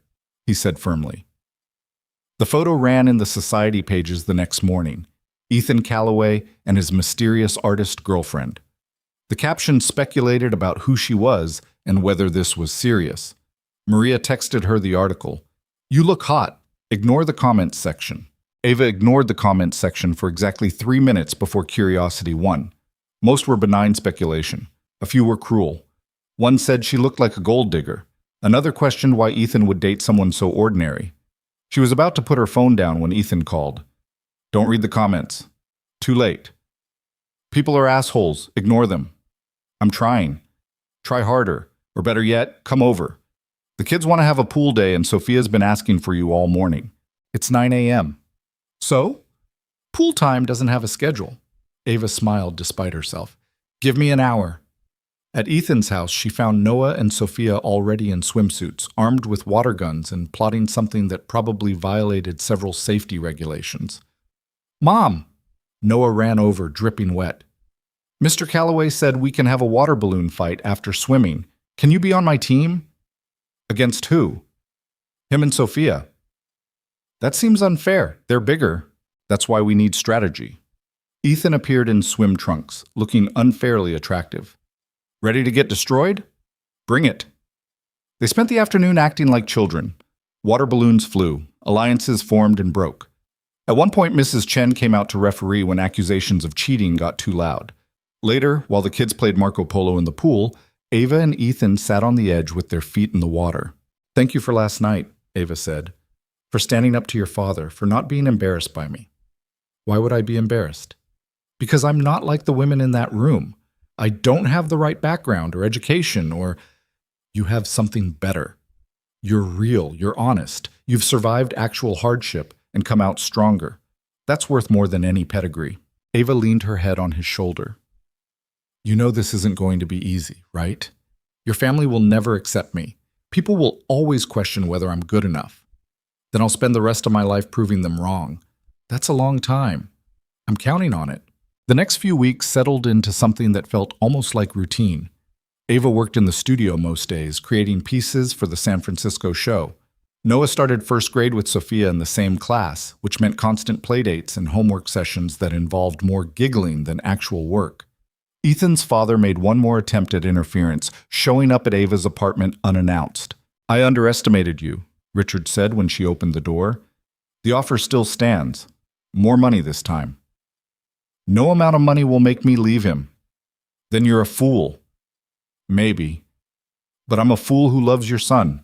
he said firmly. The photo ran in the society pages the next morning. Ethan Calloway and his mysterious artist girlfriend. The caption speculated about who she was and whether this was serious. Maria texted her the article. "You look hot. Ignore the comments section." Ava ignored the comments section for exactly 3 minutes before curiosity won. Most were benign speculation. A few were cruel. One said she looked like a gold digger. Another questioned why Ethan would date someone so ordinary. She was about to put her phone down when Ethan called. "Don't read the comments. Too late. People are assholes. Ignore them." "I'm trying. Try harder. Or better yet, come over. The kids want to have a pool day and Sophia's been asking for you all morning. It's 9 a.m. "So? Pool time doesn't have a schedule." Ava smiled despite herself. "Give me an hour." At Ethan's house, she found Noah and Sophia already in swimsuits, armed with water guns and plotting something that probably violated several safety regulations. "Mom!" Noah ran over, dripping wet. "Mr. Calloway said we can have a water balloon fight after swimming. Can you be on my team?" "Against who?" "Him and Sophia." "That seems unfair. They're bigger. That's why we need strategy." Ethan appeared in swim trunks, looking unfairly attractive. "Ready to get destroyed? Bring it." They spent the afternoon acting like children. Water balloons flew. Alliances formed and broke. At one point, Mrs. Chen came out to referee when accusations of cheating got too loud. Later, while the kids played Marco Polo in the pool, Ava and Ethan sat on the edge with their feet in the water. "Thank you for last night," Ava said. "For standing up to your father, for not being embarrassed by me." "Why would I be embarrassed?" "Because I'm not like the women in that room. I don't have the right background or education or—" "You have something better. You're real, you're honest, you've survived actual hardship and come out stronger. That's worth more than any pedigree." Ava leaned her head on his shoulder. "You know this isn't going to be easy, right? Your family will never accept me. People will always question whether I'm good enough. Then I'll spend the rest of my life proving them wrong. That's a long time. I'm counting on it." The next few weeks settled into something that felt almost like routine. Ava worked in the studio most days, creating pieces for the San Francisco show. Noah started first grade with Sophia in the same class, which meant constant playdates and homework sessions that involved more giggling than actual work. Ethan's father made one more attempt at interference, showing up at Ava's apartment unannounced. "I underestimated you," Richard said when she opened the door. "The offer still stands. More money this time." "No amount of money will make me leave him." "Then you're a fool." "Maybe. But I'm a fool who loves your son.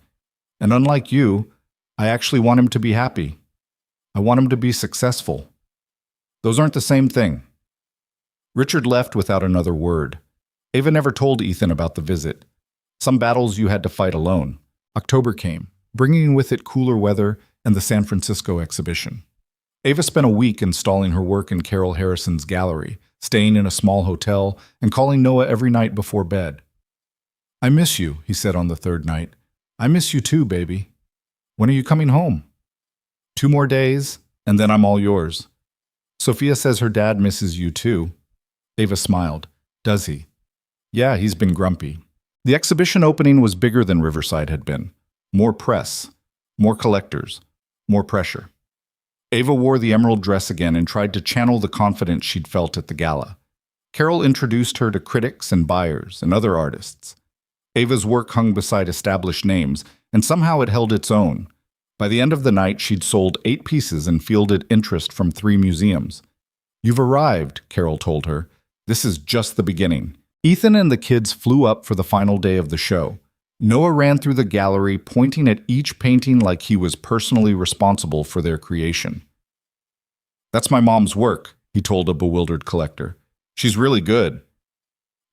And unlike you, I actually want him to be happy. I want him to be successful. Those aren't the same thing." Richard left without another word. Ava never told Ethan about the visit. Some battles you had to fight alone. October came, bringing with it cooler weather and the San Francisco exhibition. Ava spent a week installing her work in Carol Harrison's gallery, staying in a small hotel, and calling Noah every night before bed. "I miss you," he said on the third night. "I miss you too, baby. When are you coming home?" "2 more days, and then I'm all yours." "Sophia says her dad misses you too." Ava smiled. "Does he?" "Yeah, he's been grumpy." The exhibition opening was bigger than Riverside had been. More press, more collectors, more pressure. Ava wore the emerald dress again and tried to channel the confidence she'd felt at the gala. Carol introduced her to critics and buyers and other artists. Ava's work hung beside established names, and somehow it held its own. By the end of the night, she'd sold 8 pieces and fielded interest from 3 museums. "You've arrived," Carol told her. "This is just the beginning." Ethan and the kids flew up for the final day of the show. Noah ran through the gallery, pointing at each painting like he was personally responsible for their creation. "That's my mom's work," he told a bewildered collector. "She's really good."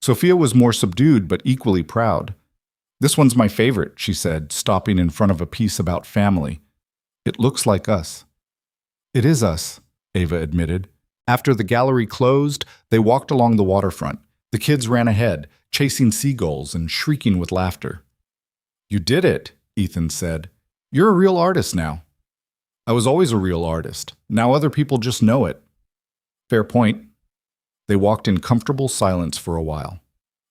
Sophia was more subdued but equally proud. "This one's my favorite," she said, stopping in front of a piece about family. "It looks like us." "It is us," Ava admitted. After the gallery closed, they walked along the waterfront. The kids ran ahead, chasing seagulls and shrieking with laughter. You did it, Ethan said. You're a real artist now. I was always a real artist. Now other people just know it. Fair point. They walked in comfortable silence for a while.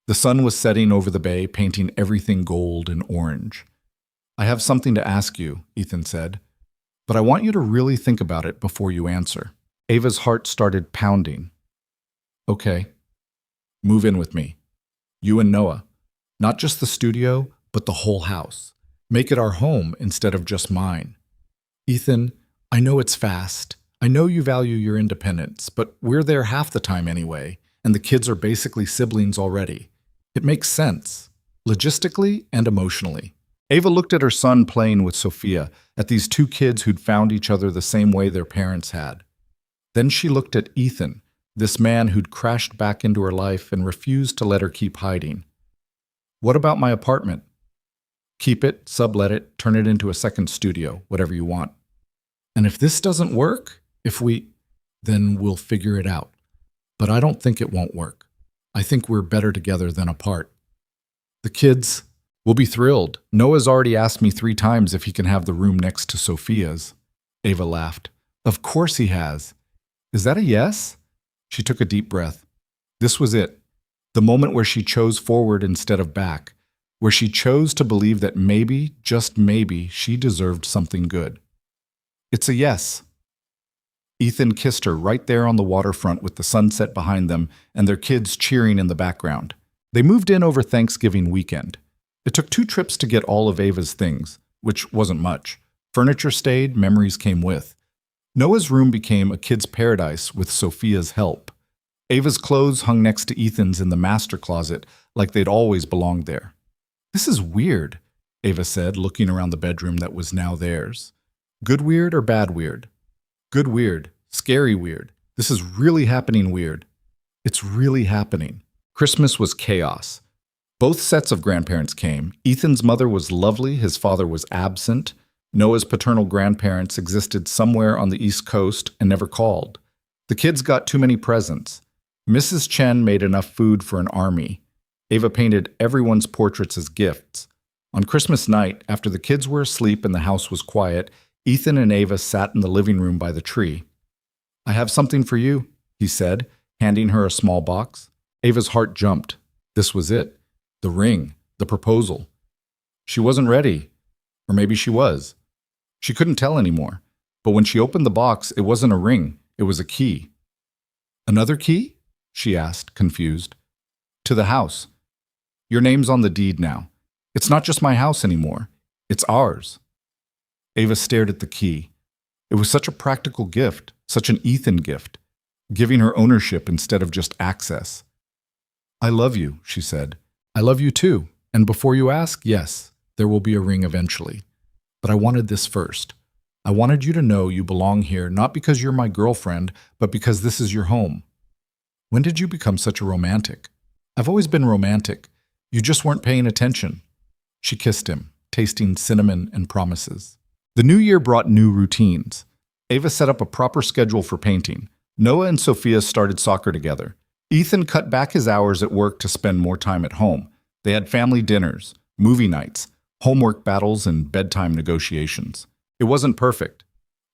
The sun was setting over the bay, painting everything gold and orange. I have something to ask you, Ethan said, but I want you to really think about it before you answer. Ava's heart started pounding. Okay. Move in with me. You and Noah. Not just the studio, but the whole house. Make it our home instead of just mine. Ethan, I know it's fast. I know you value your independence, but we're there half the time anyway, and the kids are basically siblings already. It makes sense, logistically and emotionally. Ava looked at her son playing with Sophia, at these two kids who'd found each other the same way their parents had. Then she looked at Ethan, this man who'd crashed back into her life and refused to let her keep hiding. What about my apartment? Keep it, sublet it, turn it into a second studio, whatever you want. And if this doesn't work, then we'll figure it out. But I don't think it won't work. I think we're better together than apart. The kids will be thrilled. Noah's already asked me 3 times if he can have the room next to Sophia's. Ava laughed. Of course he has. Is that a yes? She took a deep breath. This was it. The moment where she chose forward instead of back. Where she chose to believe that maybe, just maybe, she deserved something good. It's a yes. Ethan kissed her right there on the waterfront with the sunset behind them and their kids cheering in the background. They moved in over Thanksgiving weekend. It took 2 trips to get all of Ava's things, which wasn't much. Furniture stayed, memories came with. Noah's room became a kid's paradise with Sophia's help. Ava's clothes hung next to Ethan's in the master closet like they'd always belonged there. This is weird, Ava said, looking around the bedroom that was now theirs. Good weird or bad weird? Good weird. Scary weird. This is really happening weird. It's really happening. Christmas was chaos. Both sets of grandparents came. Ethan's mother was lovely, his father was absent. Noah's paternal grandparents existed somewhere on the East Coast and never called. The kids got too many presents. Mrs. Chen made enough food for an army. Ava painted everyone's portraits as gifts. On Christmas night, after the kids were asleep and the house was quiet, Ethan and Ava sat in the living room by the tree. I have something for you, he said, handing her a small box. Ava's heart jumped. This was it. The ring. The proposal. She wasn't ready. Or maybe she was. She couldn't tell anymore. But when she opened the box, it wasn't a ring. It was a key. Another key? She asked, confused. To the house. Your name's on the deed now. It's not just my house anymore. It's ours. Ava stared at the key. It was such a practical gift, such an Ethan gift, giving her ownership instead of just access. I love you, she said. I love you too. And before you ask, yes, there will be a ring eventually. But I wanted this first. I wanted you to know you belong here not because you're my girlfriend, but because this is your home. When did you become such a romantic? I've always been romantic. You just weren't paying attention. She kissed him, tasting cinnamon and promises. The new year brought new routines. Ava set up a proper schedule for painting. Noah and Sophia started soccer together. Ethan cut back his hours at work to spend more time at home. They had family dinners, movie nights, homework battles, and bedtime negotiations. It wasn't perfect.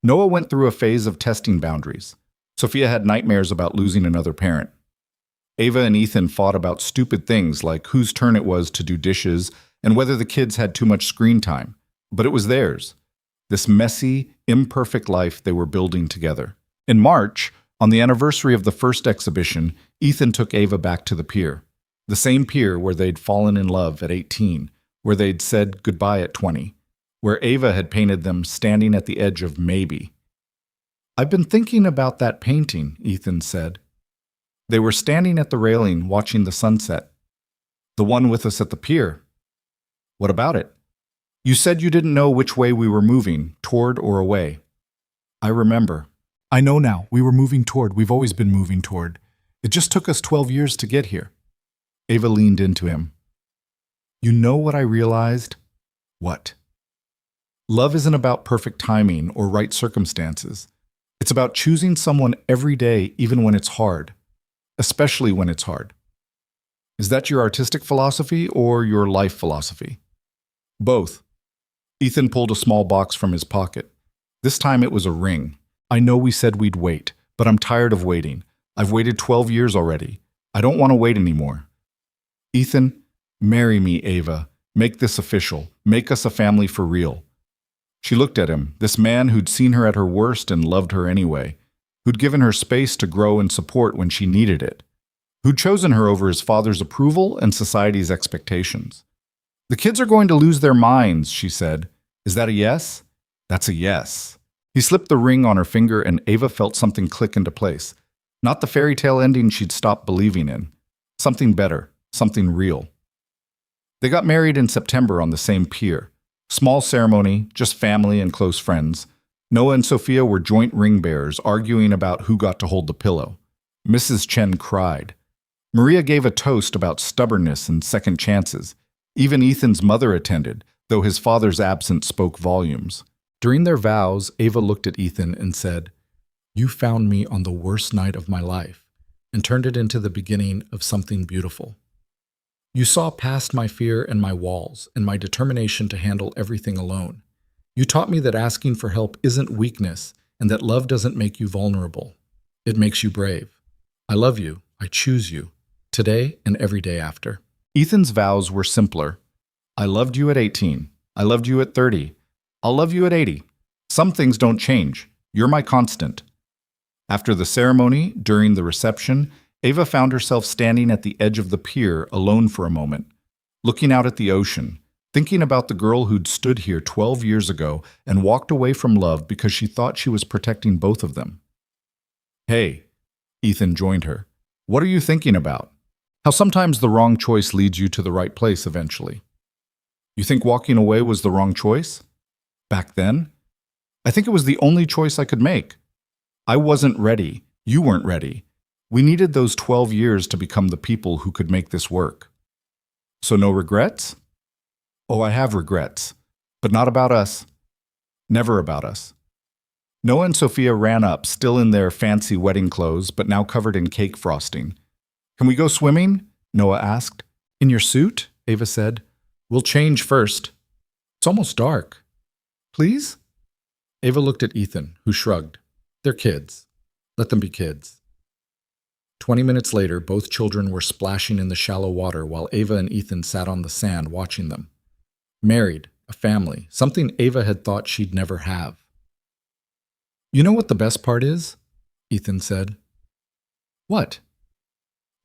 Noah went through a phase of testing boundaries. Sophia had nightmares about losing another parent. Ava and Ethan fought about stupid things like whose turn it was to do dishes and whether the kids had too much screen time. But it was theirs. This messy, imperfect life they were building together. In March, on the anniversary of the first exhibition, Ethan took Ava back to the pier. The same pier where they'd fallen in love at 18, where they'd said goodbye at 20, where Ava had painted them standing at the edge of maybe. I've been thinking about that painting, Ethan said. They were standing at the railing watching the sunset. The one with us at the pier. What about it? You said you didn't know which way we were moving, toward or away. I remember. I know now. We were moving toward. We've always been moving toward. It just took us 12 years to get here. Ava leaned into him. You know what I realized? What? Love isn't about perfect timing or right circumstances. It's about choosing someone every day, even when it's hard. Especially when it's hard. Is that your artistic philosophy or your life philosophy? Both. Ethan pulled a small box from his pocket. This time it was a ring. I know we said we'd wait, but I'm tired of waiting. I've waited 12 years already. I don't want to wait anymore. Ethan, marry me, Ava. Make this official. Make us a family for real. She looked at him, this man who'd seen her at her worst and loved her anyway, who'd given her space to grow and support when she needed it, who'd chosen her over his father's approval and society's expectations. The kids are going to lose their minds, she said. Is that a yes? That's a yes. He slipped the ring on her finger and Ava felt something click into place. Not the fairy tale ending she'd stopped believing in. Something better, something real. They got married in September on the same pier. Small ceremony, just family and close friends. Noah and Sophia were joint ring bearers, arguing about who got to hold the pillow. Mrs. Chen cried. Maria gave a toast about stubbornness and second chances. Even Ethan's mother attended, though his father's absence spoke volumes. During their vows, Ava looked at Ethan and said, "You found me on the worst night of my life and turned it into the beginning of something beautiful. You saw past my fear and my walls and my determination to handle everything alone. You taught me that asking for help isn't weakness and that love doesn't make you vulnerable. It makes you brave. I love you. I choose you. Today and every day after." Ethan's vows were simpler. I loved you at 18. I loved you at 30. I'll love you at 80. Some things don't change. You're my constant. After the ceremony, during the reception, Ava found herself standing at the edge of the pier alone for a moment, looking out at the ocean, thinking about the girl who'd stood here 12 years ago and walked away from love because she thought she was protecting both of them. "Hey," Ethan joined her. "What are you thinking about? How sometimes the wrong choice leads you to the right place eventually. You think walking away was the wrong choice? Back then? I think it was the only choice I could make. I wasn't ready. You weren't ready. We needed those 12 years to become the people who could make this work. So no regrets? Oh, I have regrets. But not about us. Never about us." Noah and Sophia ran up, still in their fancy wedding clothes, but now covered in cake frosting. "Can we go swimming?" Noah asked. "In your suit?" Ava said. "We'll change first. It's almost dark. Please?" Ava looked at Ethan, who shrugged. "They're kids. Let them be kids." 20 minutes later, both children were splashing in the shallow water while Ava and Ethan sat on the sand watching them. Married, a family, something Ava had thought she'd never have. "You know what the best part is?" Ethan said. "What?"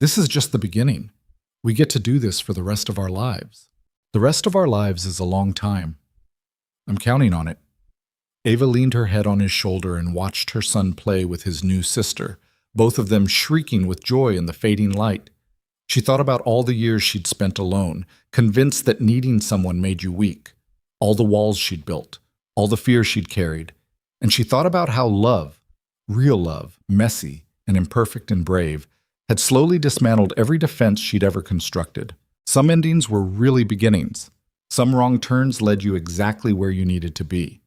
"This is just the beginning. We get to do this for the rest of our lives. The rest of our lives is a long time. I'm counting on it." Ava leaned her head on his shoulder and watched her son play with his new sister, both of them shrieking with joy in the fading light. She thought about all the years she'd spent alone, convinced that needing someone made you weak, all the walls she'd built, all the fear she'd carried, and she thought about how love, real love, messy and imperfect and brave, had slowly dismantled every defense she'd ever constructed. Some endings were really beginnings. Some wrong turns led you exactly where you needed to be.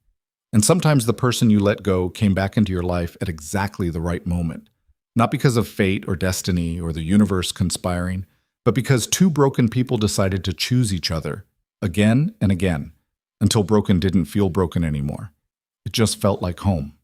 And sometimes the person you let go came back into your life at exactly the right moment. Not because of fate or destiny or the universe conspiring, but because two broken people decided to choose each other, again and again, until broken didn't feel broken anymore. It just felt like home.